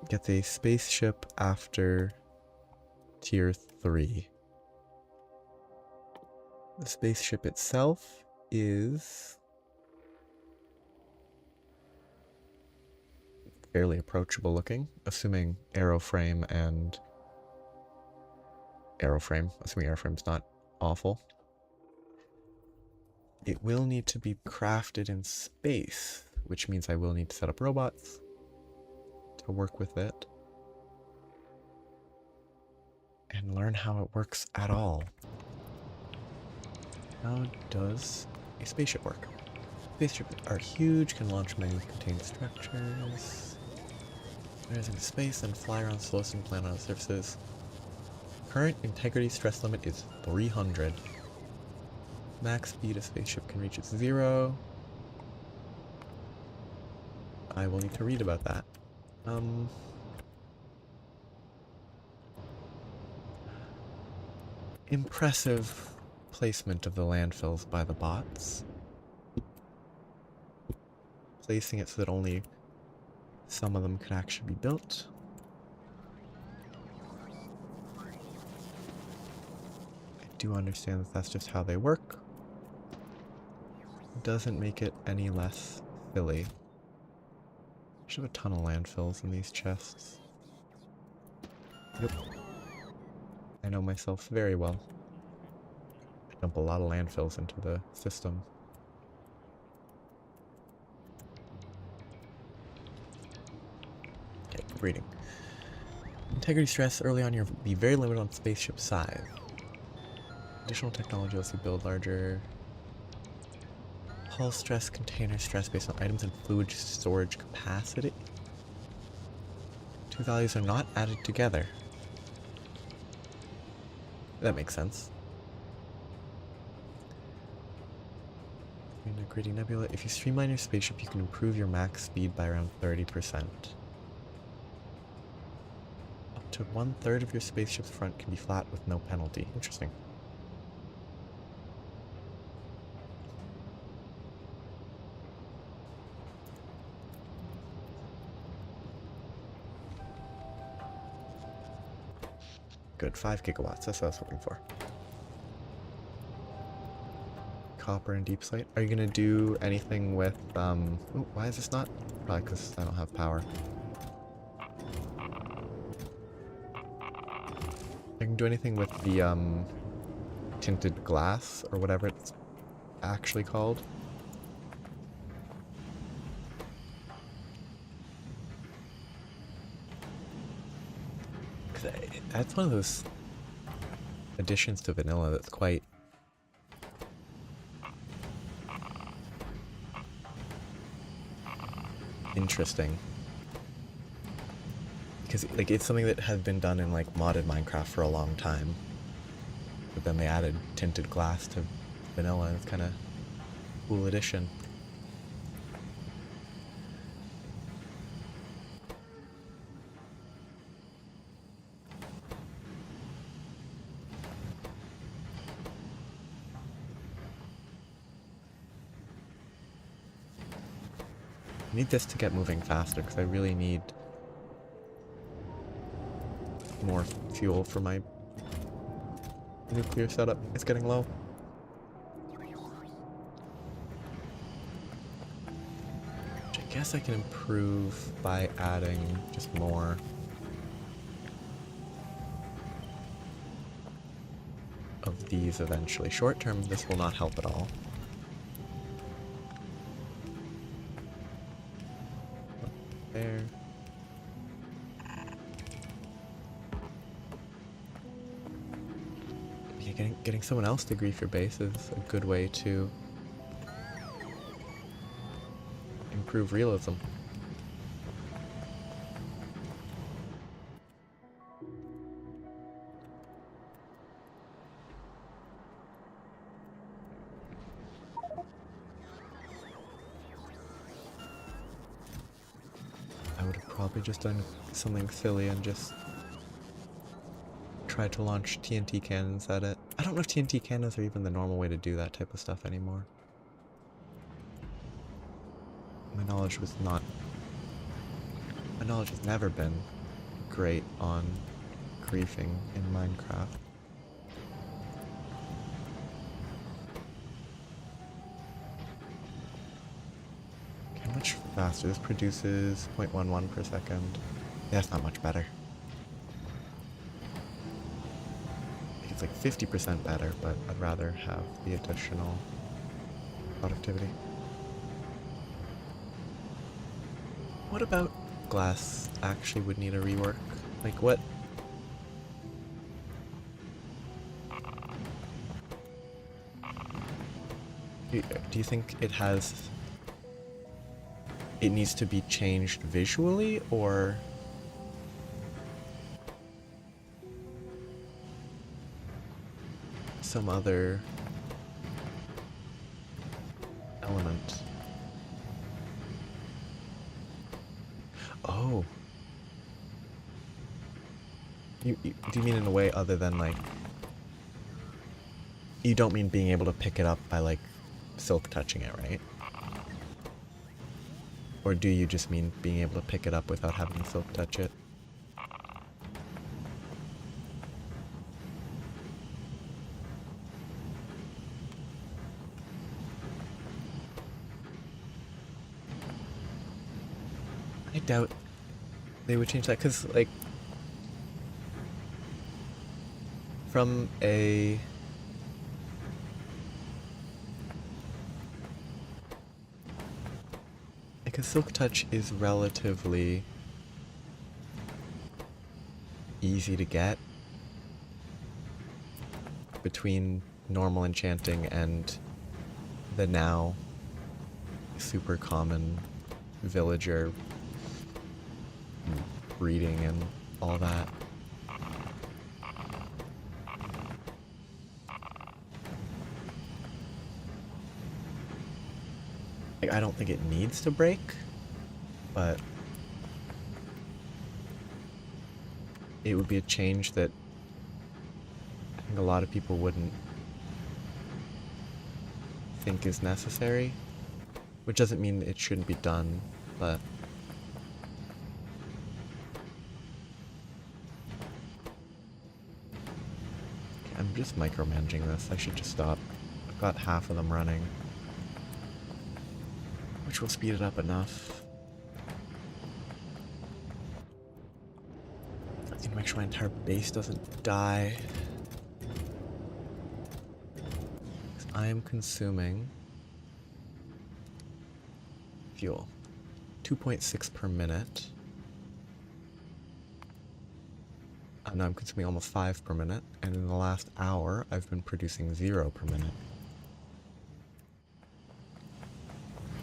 gets a spaceship after tier 3. The spaceship itself is fairly approachable looking, assuming airframe, assuming airframe's not awful. It will need to be crafted in space, which means I will need to set up robots to work with it and learn how it works at all. How does a spaceship work? Spaceships are huge, can launch many contained structures, rise into space, and fly around slowest and planet on surfaces. Current integrity stress limit is 300. Max speed a spaceship can reach is 0. I will need to read about that. Impressive placement of the landfills by the bots. Placing it so that only some of them can actually be built. I do understand that that's just how they work. doesn't make it any less silly. I should have a ton of landfills in these chests. Yep. I know myself very well. I dump a lot of landfills into the system. Okay, reading. Integrity stress early on, you'll be very limited on spaceship size. Additional technology lets you build larger. Hull stress, container stress based on items and fluid storage capacity. Two values are not added together. That makes sense. In a gritty nebula, if you streamline your spaceship, you can improve your max speed by around 30%. Up to 1/3 of your spaceship's front can be flat with no penalty. Interesting. Good, 5 gigawatts, that's what I was hoping for. Copper and deep slate. Are you gonna do anything with, ooh, why is this not? Probably because I don't have power. I can do anything with the, tinted glass, or whatever it's actually called. That's one of those additions to vanilla that's quite interesting. Because like it's something that has been done in like modded Minecraft for a long time. But then they added tinted glass to vanilla and it's kinda a cool addition. I need this to get moving faster because I really need more fuel for my nuclear setup. It's getting low. Which I guess I can improve by adding just more. Of these eventually. Short term, this will not help at all. There. Yeah, getting someone else to grief your base is a good way to improve realism. I would have probably just done something silly and just tried to launch TNT cannons at it. I don't know if TNT cannons are even the normal way to do that type of stuff anymore. My knowledge has never been great on griefing in Minecraft. Okay, much faster. This produces 0.11 per second. Yeah, that's not much better. It's like 50% better, but I'd rather have the additional productivity. What about glass actually would need a rework? Like what? Do you think it needs to be changed visually, or some other element? Oh. Do you mean in a way other than like... You don't mean being able to pick it up by like silk touching it, right? Or do you just mean being able to pick it up without having silk touch it? I doubt they would change that, because, like, from a... like, a Silk Touch is relatively easy to get between normal enchanting and the now super common villager breeding and all that. Like, I don't think it needs to break, but it would be a change that I think a lot of people wouldn't think is necessary, which doesn't mean it shouldn't be done, but I'm just micromanaging this. I should just stop. I've got half of them running, which will speed it up enough. I need to make sure my entire base doesn't die. I am consuming fuel. 2.6 per minute. Now I'm consuming almost 5 per minute, and in the last hour, I've been producing 0 per minute.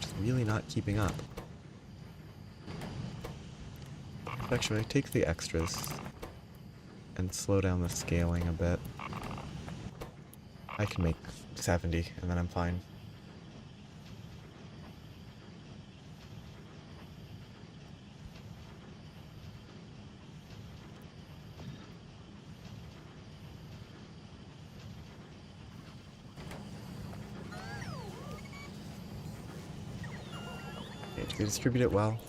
Just really not keeping up. Actually, I take the extras and slow down the scaling a bit. I can make 70, and then I'm fine. Okay, do we distribute it well?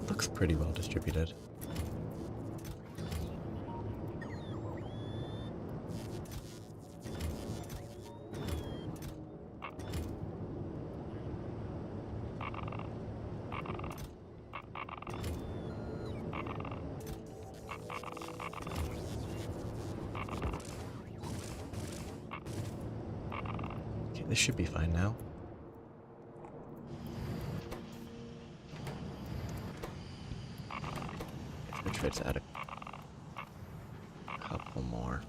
Looks pretty well distributed. Okay, this should be fine now. Let's add a couple more.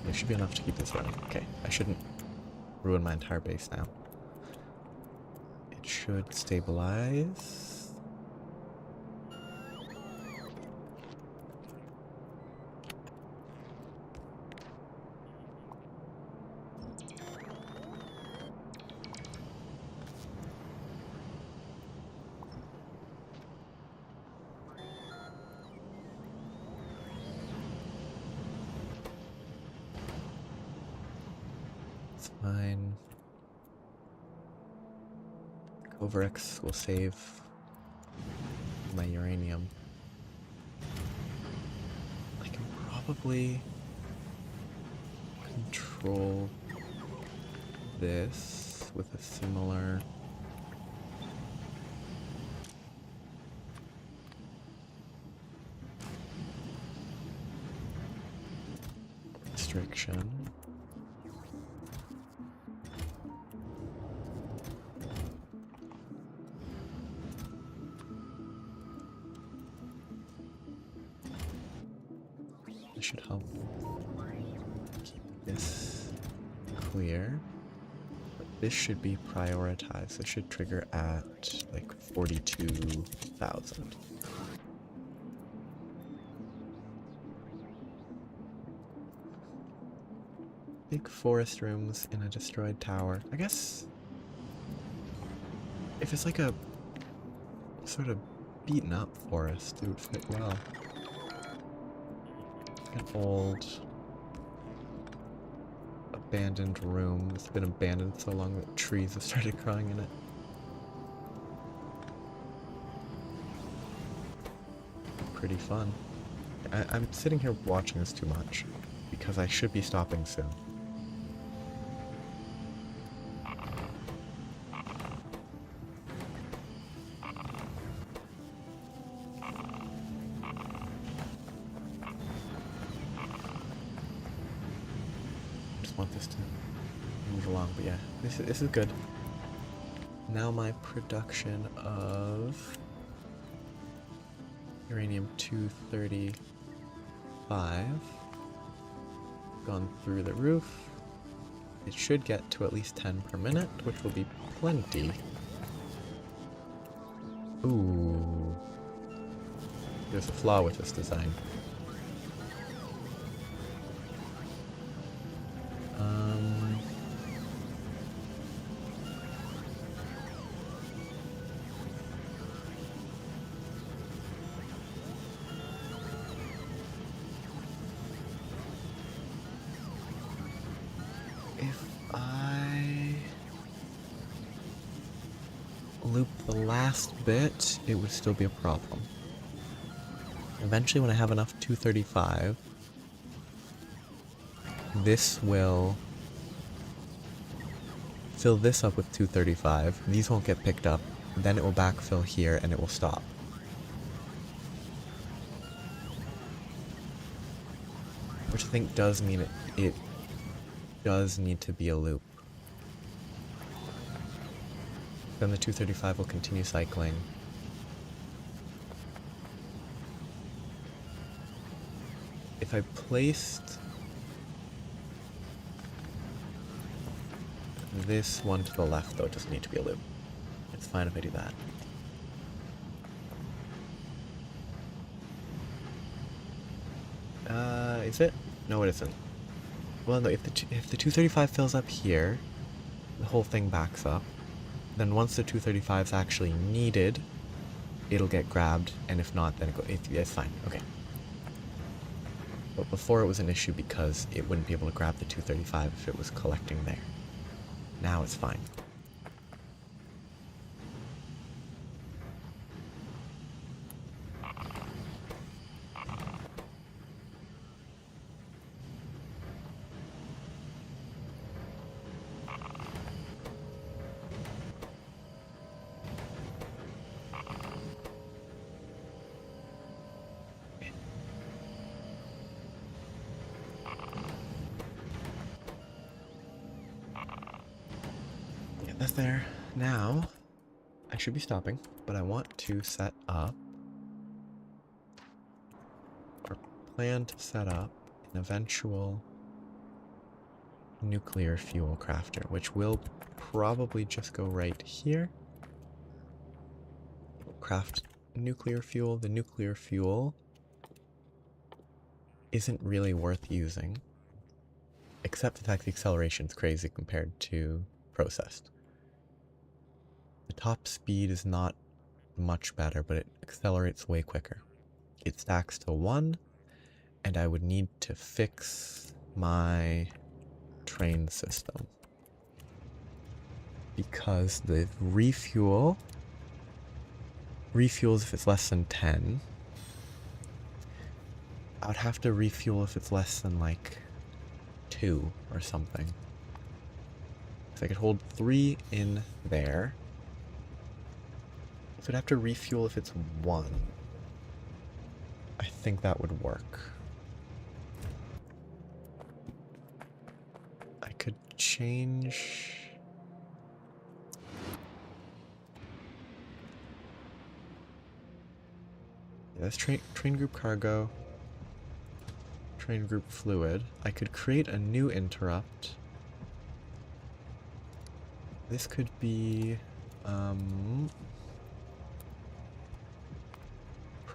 There should be enough to keep this running. Okay, I shouldn't ruin my entire base now. It should stabilize. Fine. Coverx will save my uranium. I can probably control this with a similar restriction. Should help keep this clear. But this should be prioritized. This should trigger at like 42,000. Big forest rooms in a destroyed tower. I guess if it's like a sort of beaten up forest, it would fit well. An old abandoned room. It's been abandoned so long that trees have started growing in it. Pretty fun. I'm sitting here watching this too much because I should be stopping soon. Just want this to move along, but yeah, this is good. Now my production of uranium-235 gone through the roof. It should get to at least 10 per minute, which will be plenty. Ooh. There's a flaw with this design. If I loop the last bit, it would still be a problem. Eventually, when I have enough 235, this will fill this up with 235. These won't get picked up. Then it will backfill here and it will stop. Which I think does mean it does need to be a loop. Then the 235 will continue cycling. If I placed this one to the left, though, it doesn't need to be a loop. It's fine if I do that. Is it? No, it isn't. Well, no, if the 235 fills up here, the whole thing backs up. Then once the 235 is actually needed, it'll get grabbed, and if not, then it's fine. Okay. But before it was an issue because it wouldn't be able to grab the 235 if it was collecting there. Now it's fine. That's there. Now, I should be stopping, but I want to set up, or plan to set up, an eventual nuclear fuel crafter, which will probably just go right here. Craft nuclear fuel. The nuclear fuel isn't really worth using, except the fact the acceleration is crazy compared to processed. The top speed is not much better, but it accelerates way quicker. It stacks to 1, and I would need to fix my train system. Because the refuels if it's less than 10. I would have to refuel if it's less than like 2 or something. So I could hold 3 in there. So I'd have to refuel if it's 1. I think that would work. I could change... Yeah, that's train group cargo. Train group fluid. I could create a new interrupt. This could be...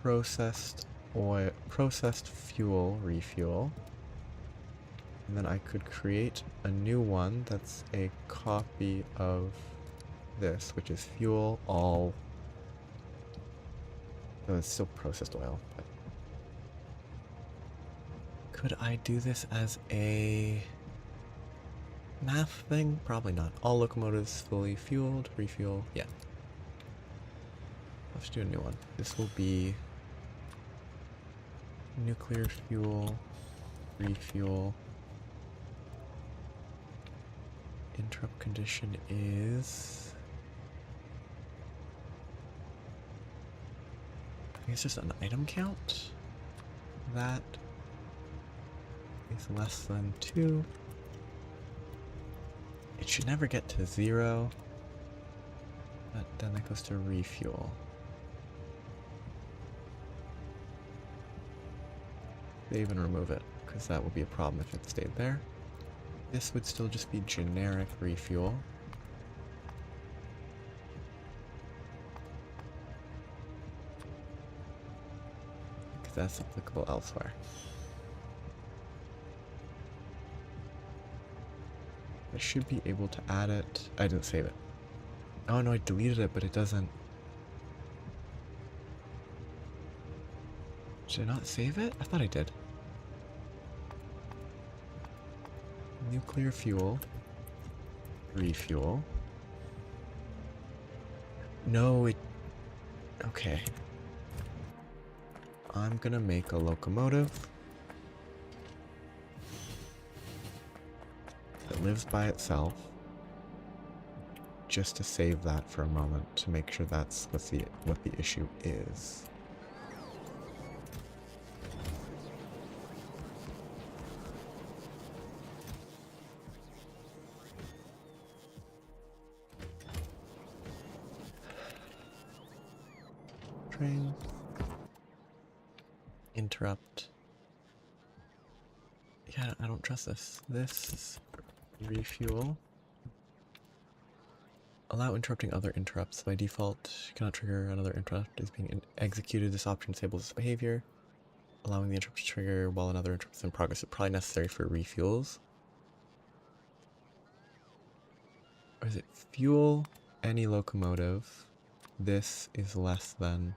processed oil, processed fuel refuel, and then I could create a new one that's a copy of this, which is fuel all. No, it's still processed oil. But could I do this as a Math thing? Probably not. All locomotives fully fueled. Refuel. Yeah. Let's do a new one. This will be nuclear fuel, refuel. Interrupt condition is... I think it's just an item count. That is less than 2. It should never get to 0. But then that goes to refuel. Save and remove it, because that would be a problem if it stayed there. This would still just be generic refuel. Because that's applicable elsewhere. I should be able to add it. I didn't save it. Oh no, I deleted it, but it doesn't. Should I not save it? I thought I did. Nuclear fuel. Refuel. No, it... Okay. I'm gonna make a locomotive that lives by itself, just to save that for a moment, to make sure that's what the issue is. Train. Interrupt. Yeah, I don't trust this. This refuel. Allow interrupting other interrupts. By default, you cannot trigger another interrupt is being executed. This option disables this behavior. Allowing the interrupt to trigger while another interrupt is in progress is probably necessary for refuels. Or is it fuel any locomotive? This is less than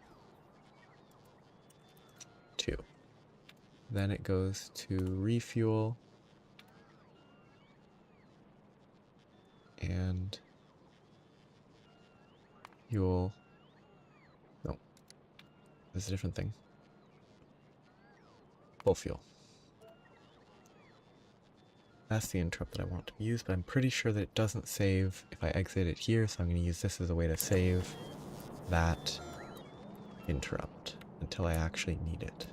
2. Then it goes to refuel. And fuel. No. This is a different thing. Full fuel. That's the interrupt that I want to use, but I'm pretty sure that it doesn't save if I exit it here, so I'm going to use this as a way to save that interrupt until I actually need it.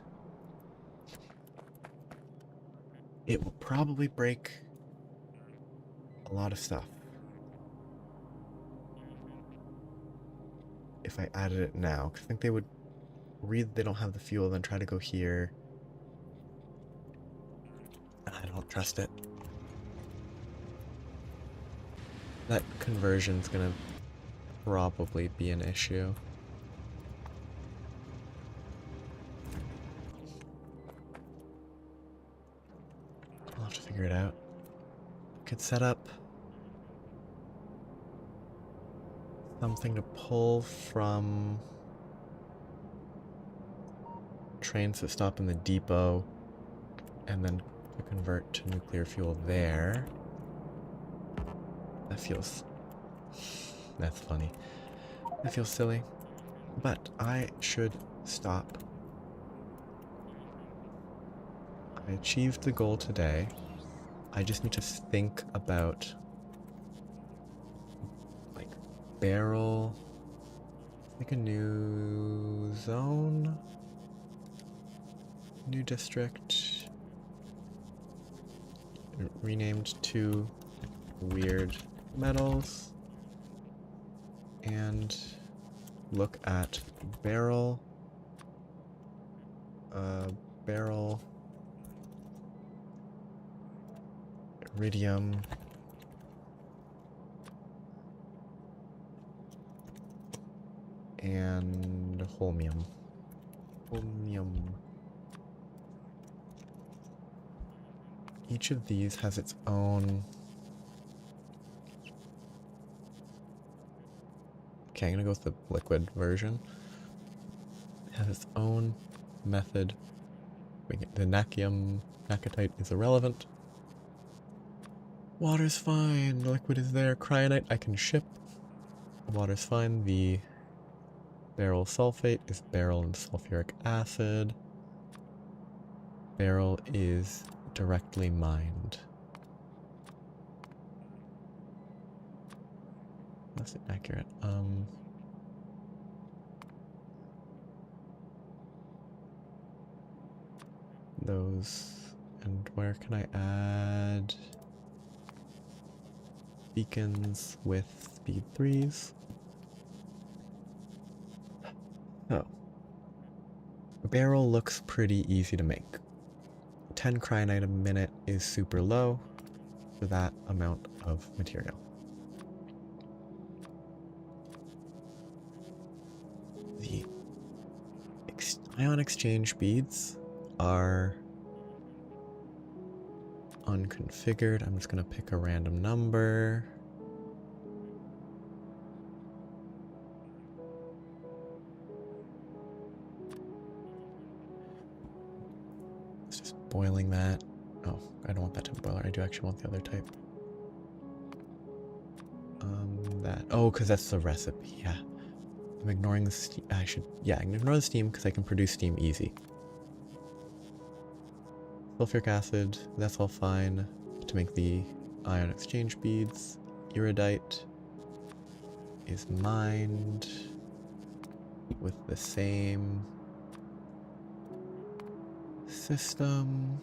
It will probably break a lot of stuff if I added it now, because I think they would read they don't have the fuel, then try to go here. And I don't trust it. That conversion's gonna probably be an issue. I'll have to figure it out. Could set up something to pull from trains that stop in the depot and then to convert to nuclear fuel there. That's funny. That feels silly, but I should stop. I achieved the goal today. I just need to think about like barrel, like a new zone, new district, renamed 2 weird metals, and look at barrel, barrel, iridium, and holmium. Each of these has its own... Okay, I'm gonna go with the liquid version. It has its own method. The nakatite is irrelevant. Water's fine. Liquid is there. Cryonite I can ship. Water's fine. The beryl sulfate is beryl and sulfuric acid. Beryl is directly mined. That's inaccurate. Those. And where can I add beacons with speed 3s? Oh. Beryl looks pretty easy to make. 10 cryonite a minute is super low for that amount of material. The ion exchange beads are unconfigured. I'm just going to pick a random number. It's just boiling that. Oh, I don't want that type of boiler. I do actually want the other type. That. Oh, because that's the recipe. Yeah. I'm ignoring the steam. I can ignore the steam because I can produce steam easy. Sulfuric acid, that's all fine to make the ion exchange beads. Iridite is mined with the same system.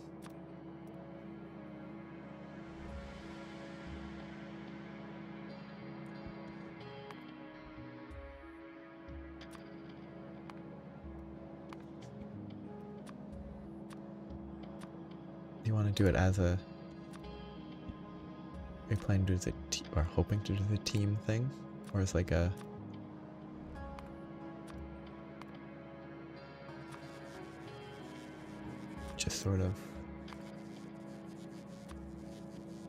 You want to do it as a... Are you planning to do it or hoping to do the team thing? Or as like a... just sort of...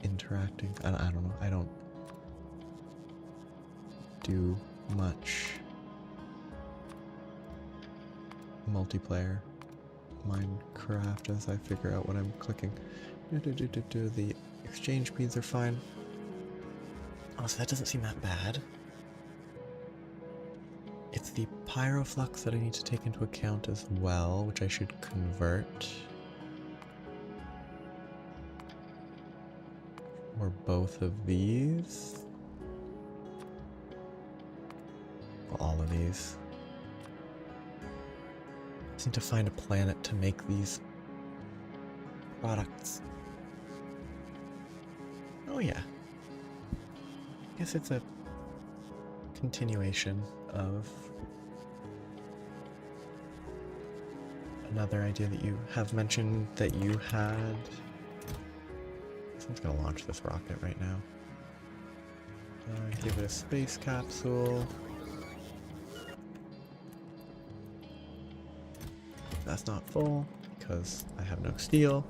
interacting? I don't know. I don't do much multiplayer Minecraft as I figure out what I'm clicking. The exchange beads are fine. Oh, so that doesn't seem that bad. It's the pyroflux that I need to take into account as well, which I should convert. Or both of these. Well, all of these. Just need to find a planet to make these products. Oh yeah. I guess it's a continuation of another idea that you have mentioned that you had. Someone's gonna launch this rocket right now. Give it a space capsule. That's not full because I have no steel.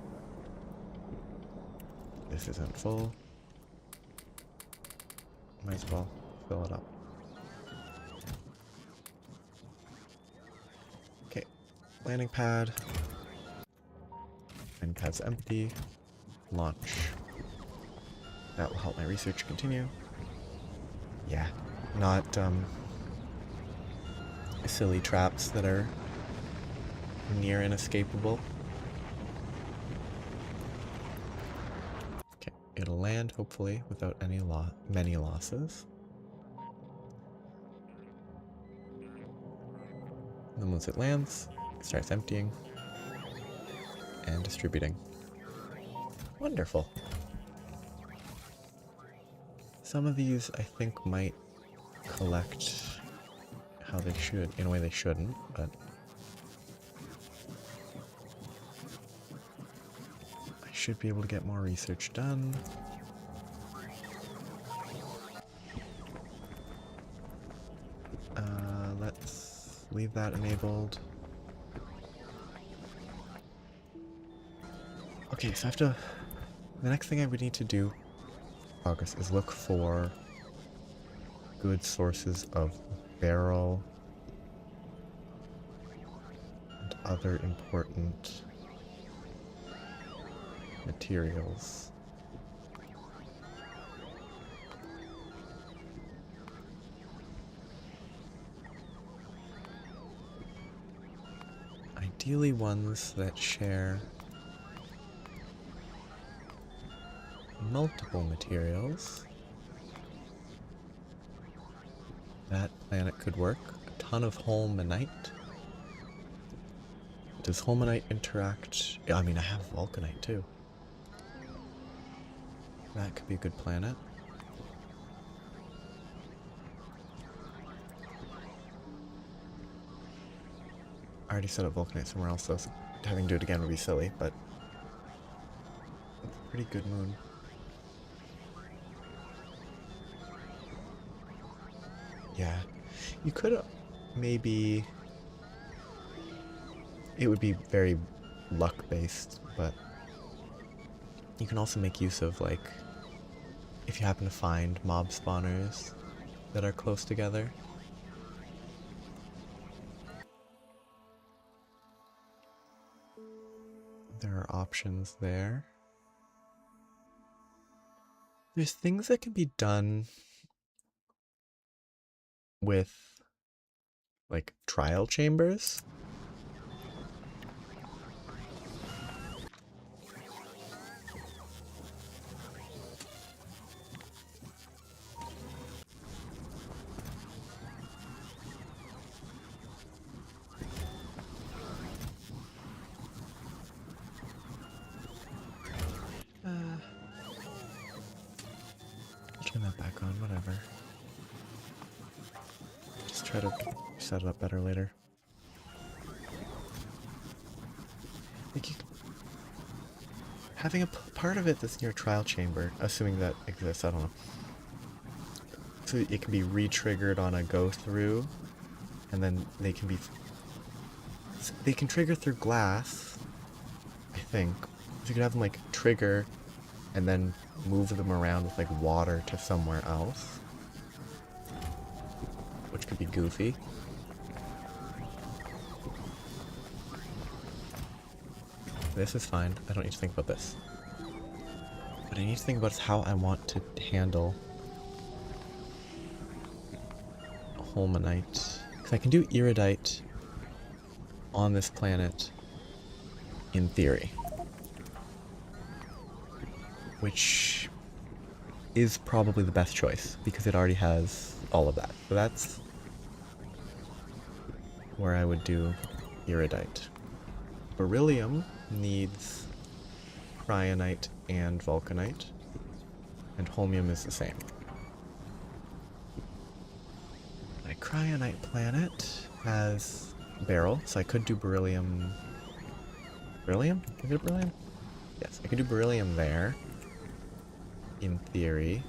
This isn't full. Might as well fill it up. Okay, landing pad. Landing pad's empty. Launch. That will help my research continue. Yeah, not silly traps that are near inescapable. Okay, it'll land hopefully without any many losses. And then once it lands, it starts emptying and distributing. Wonderful. Some of these I think might collect how they should, in a way they shouldn't, but I should be able to get more research done. Let's leave that enabled. Okay, so I have to... The next thing I would need to do progress is look for good sources of beryl and other important materials. ideally ones that share multiple materials. That planet could work. A ton of holmanite. Does holmanite interact? I mean, I have vulcanite too. That could be a good planet. I already set up vulcanite somewhere else, so having to do it again would be silly, but it's a pretty good moon. Yeah, you could maybe... It would be very luck-based, but you can also make use of, like, if you happen to find mob spawners that are close together. There are options there. There's things that can be done with, like, trial chambers. Turn that back on, whatever. Just try to set it up better later. Like having a part of it that's near a trial chamber, assuming that exists, I don't know. So it can be re-triggered on a go-through, and then they can trigger through glass, I think. So you can have them like trigger and then move them around with like water to somewhere else, which could be goofy. This is fine. I don't need to think about this. What I need to think about is how I want to handle holmanite. Because I can do iridite on this planet in theory, which is probably the best choice because it already has all of that. So that's where I would do iridite. Beryllium needs cryonite and vulcanite, and holmium is the same. My cryonite planet has barrel, so I could do beryllium. Beryllium? Is it beryllium? Yes, I could do beryllium there, in theory.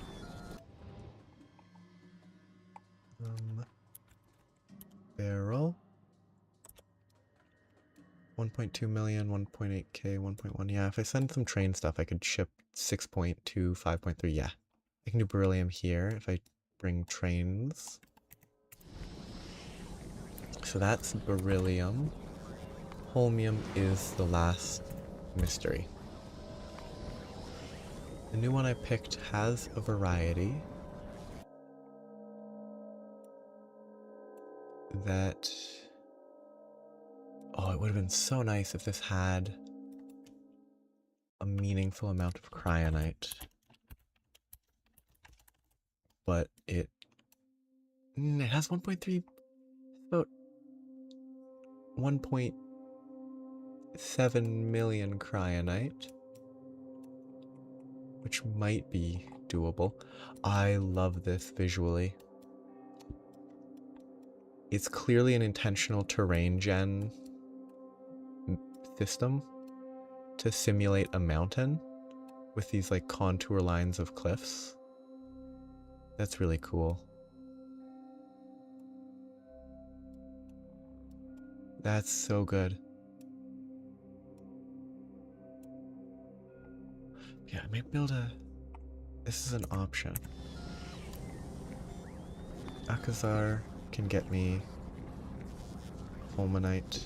Barrel. 1.2 million, 1.8k, 1.1. Yeah, if I send some train stuff, I could ship 6.2, 5.3. Yeah, I can do beryllium here if I bring trains. So that's beryllium. Holmium is the last mystery. The new one I picked has a variety that... Oh, it would have been so nice if this had a meaningful amount of cryonite. But it has 1.3, about 1.7 million cryonite, which might be doable. I love this visually. It's clearly an intentional terrain gen system to simulate a mountain with these like contour lines of cliffs. That's really cool. That's so good. Yeah, I might build a... This is an option. Akazar can get me holmanite.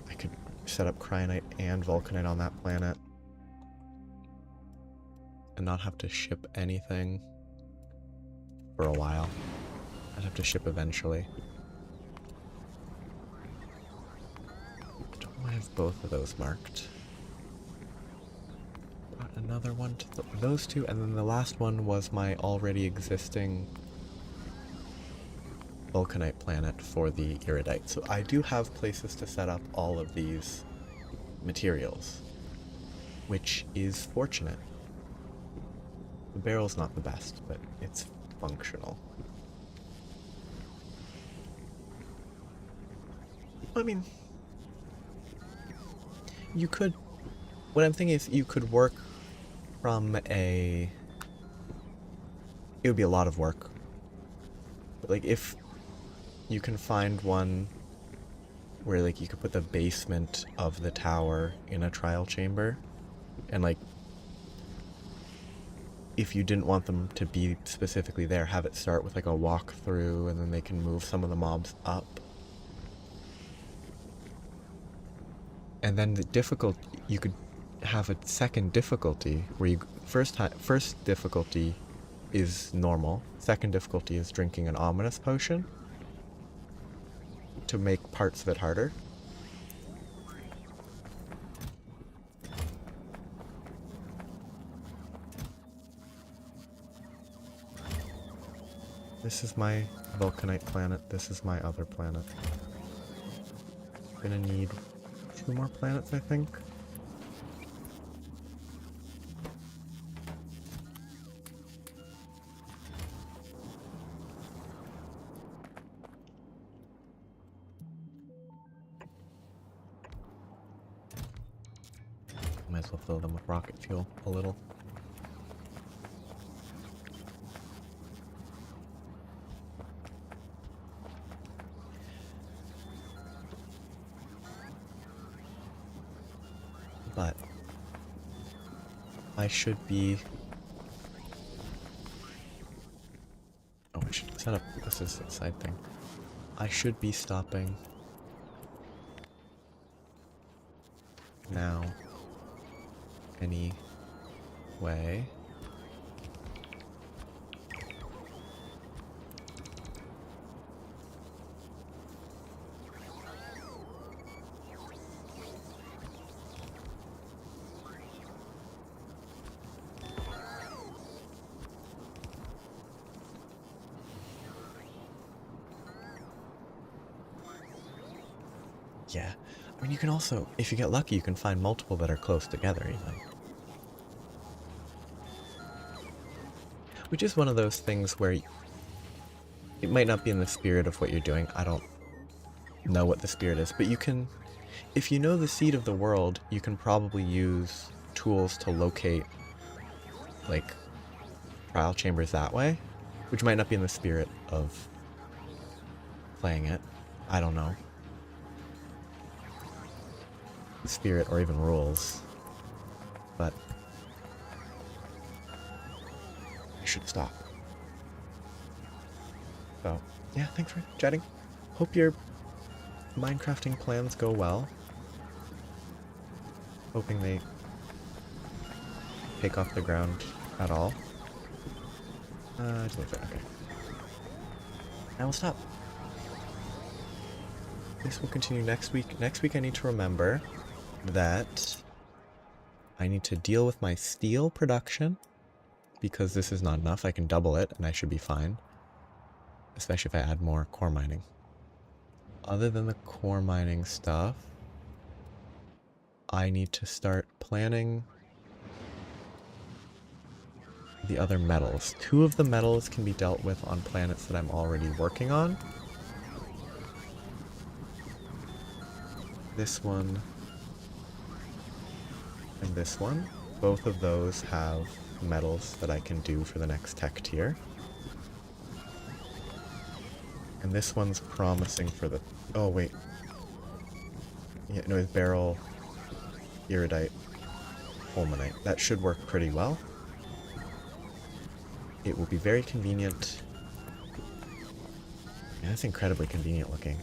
I could set up cryonite and vulcanite on that planet and not have to ship anything for a while. I'd have to ship eventually. I have both of those marked. Got another one to those two, and then the last one was my already existing vulcanite planet for the iridite. So I do have places to set up all of these materials, which is fortunate. The barrel's not the best, but it's functional. I mean, you could... What I'm thinking is you could work from a... It would be a lot of work. But, like, if you can find one where, like, you could put the basement of the tower in a trial chamber, and, like, if you didn't want them to be specifically there, have it start with, like, a walkthrough, and then they can move some of the mobs up. And then the difficult, you could have a second difficulty where you first difficulty is normal, second difficulty is drinking an ominous potion to make parts of it harder. This is my vulcanite planet, this is my other planet. Gonna need 2 more planets, I think. Might as well fill them with rocket fuel a little. But I should be... Oh, I should set up... This is a side thing. I should be stopping now anyway. Yeah, I mean, you can also, if you get lucky, you can find multiple that are close together, even. Which is one of those things where it might not be in the spirit of what you're doing. I don't know what the spirit is, but you can, if you know the seed of the world, you can probably use tools to locate, like, trial chambers that way, which might not be in the spirit of playing it. I don't know. Spirit or even rules, but I should stop. So, yeah, thanks for chatting. Hope your Minecrafting plans go well. Hoping they take off the ground at all. Just okay. I will stop. This will continue next week. Next week I need to remember that I need to deal with my steel production because this is not enough. I can double it and I should be fine, especially if I add more core mining. Other than the core mining stuff, I need to start planning the other metals. 2 of the metals can be dealt with on planets that I'm already working on. This one and this one. Both of those have metals that I can do for the next tech tier. And this one's promising for the... Oh, wait. Yeah, no, it's beryl, iridite, fulminite. That should work pretty well. It will be very convenient. Yeah, that's incredibly convenient looking.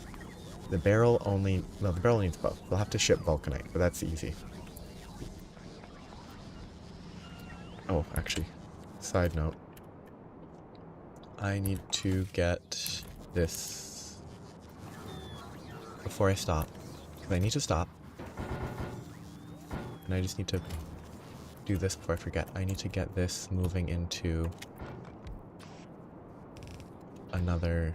The barrel only... No, the barrel needs both. We'll have to ship vulcanite, but that's easy. Oh, actually, side note. I need to get this before I stop. I need to stop. And I just need to do this before I forget. I need to get this moving into another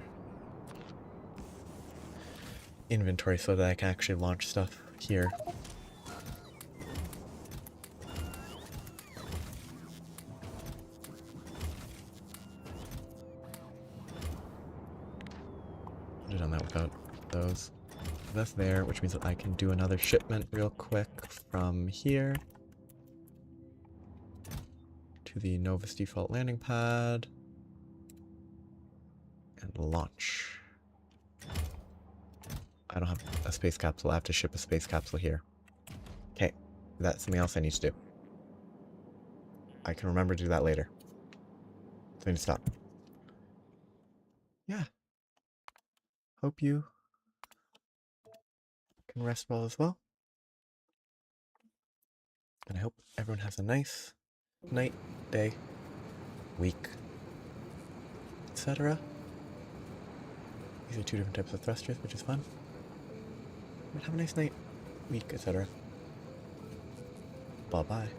inventory so that I can actually launch stuff here. I've done that without those. That's there, which means that I can do another shipment real quick from here to the Novus default landing pad and launch. I don't have a space capsule. I have to ship a space capsule here. Okay, that's something else I need to do. I can remember to do that later. So I need to stop. Yeah. Hope you can rest well as well. And I hope everyone has a nice night, day, week, etc. These are 2 different types of thrusters, which is fun. But have a nice night, week, etc. Bye-bye.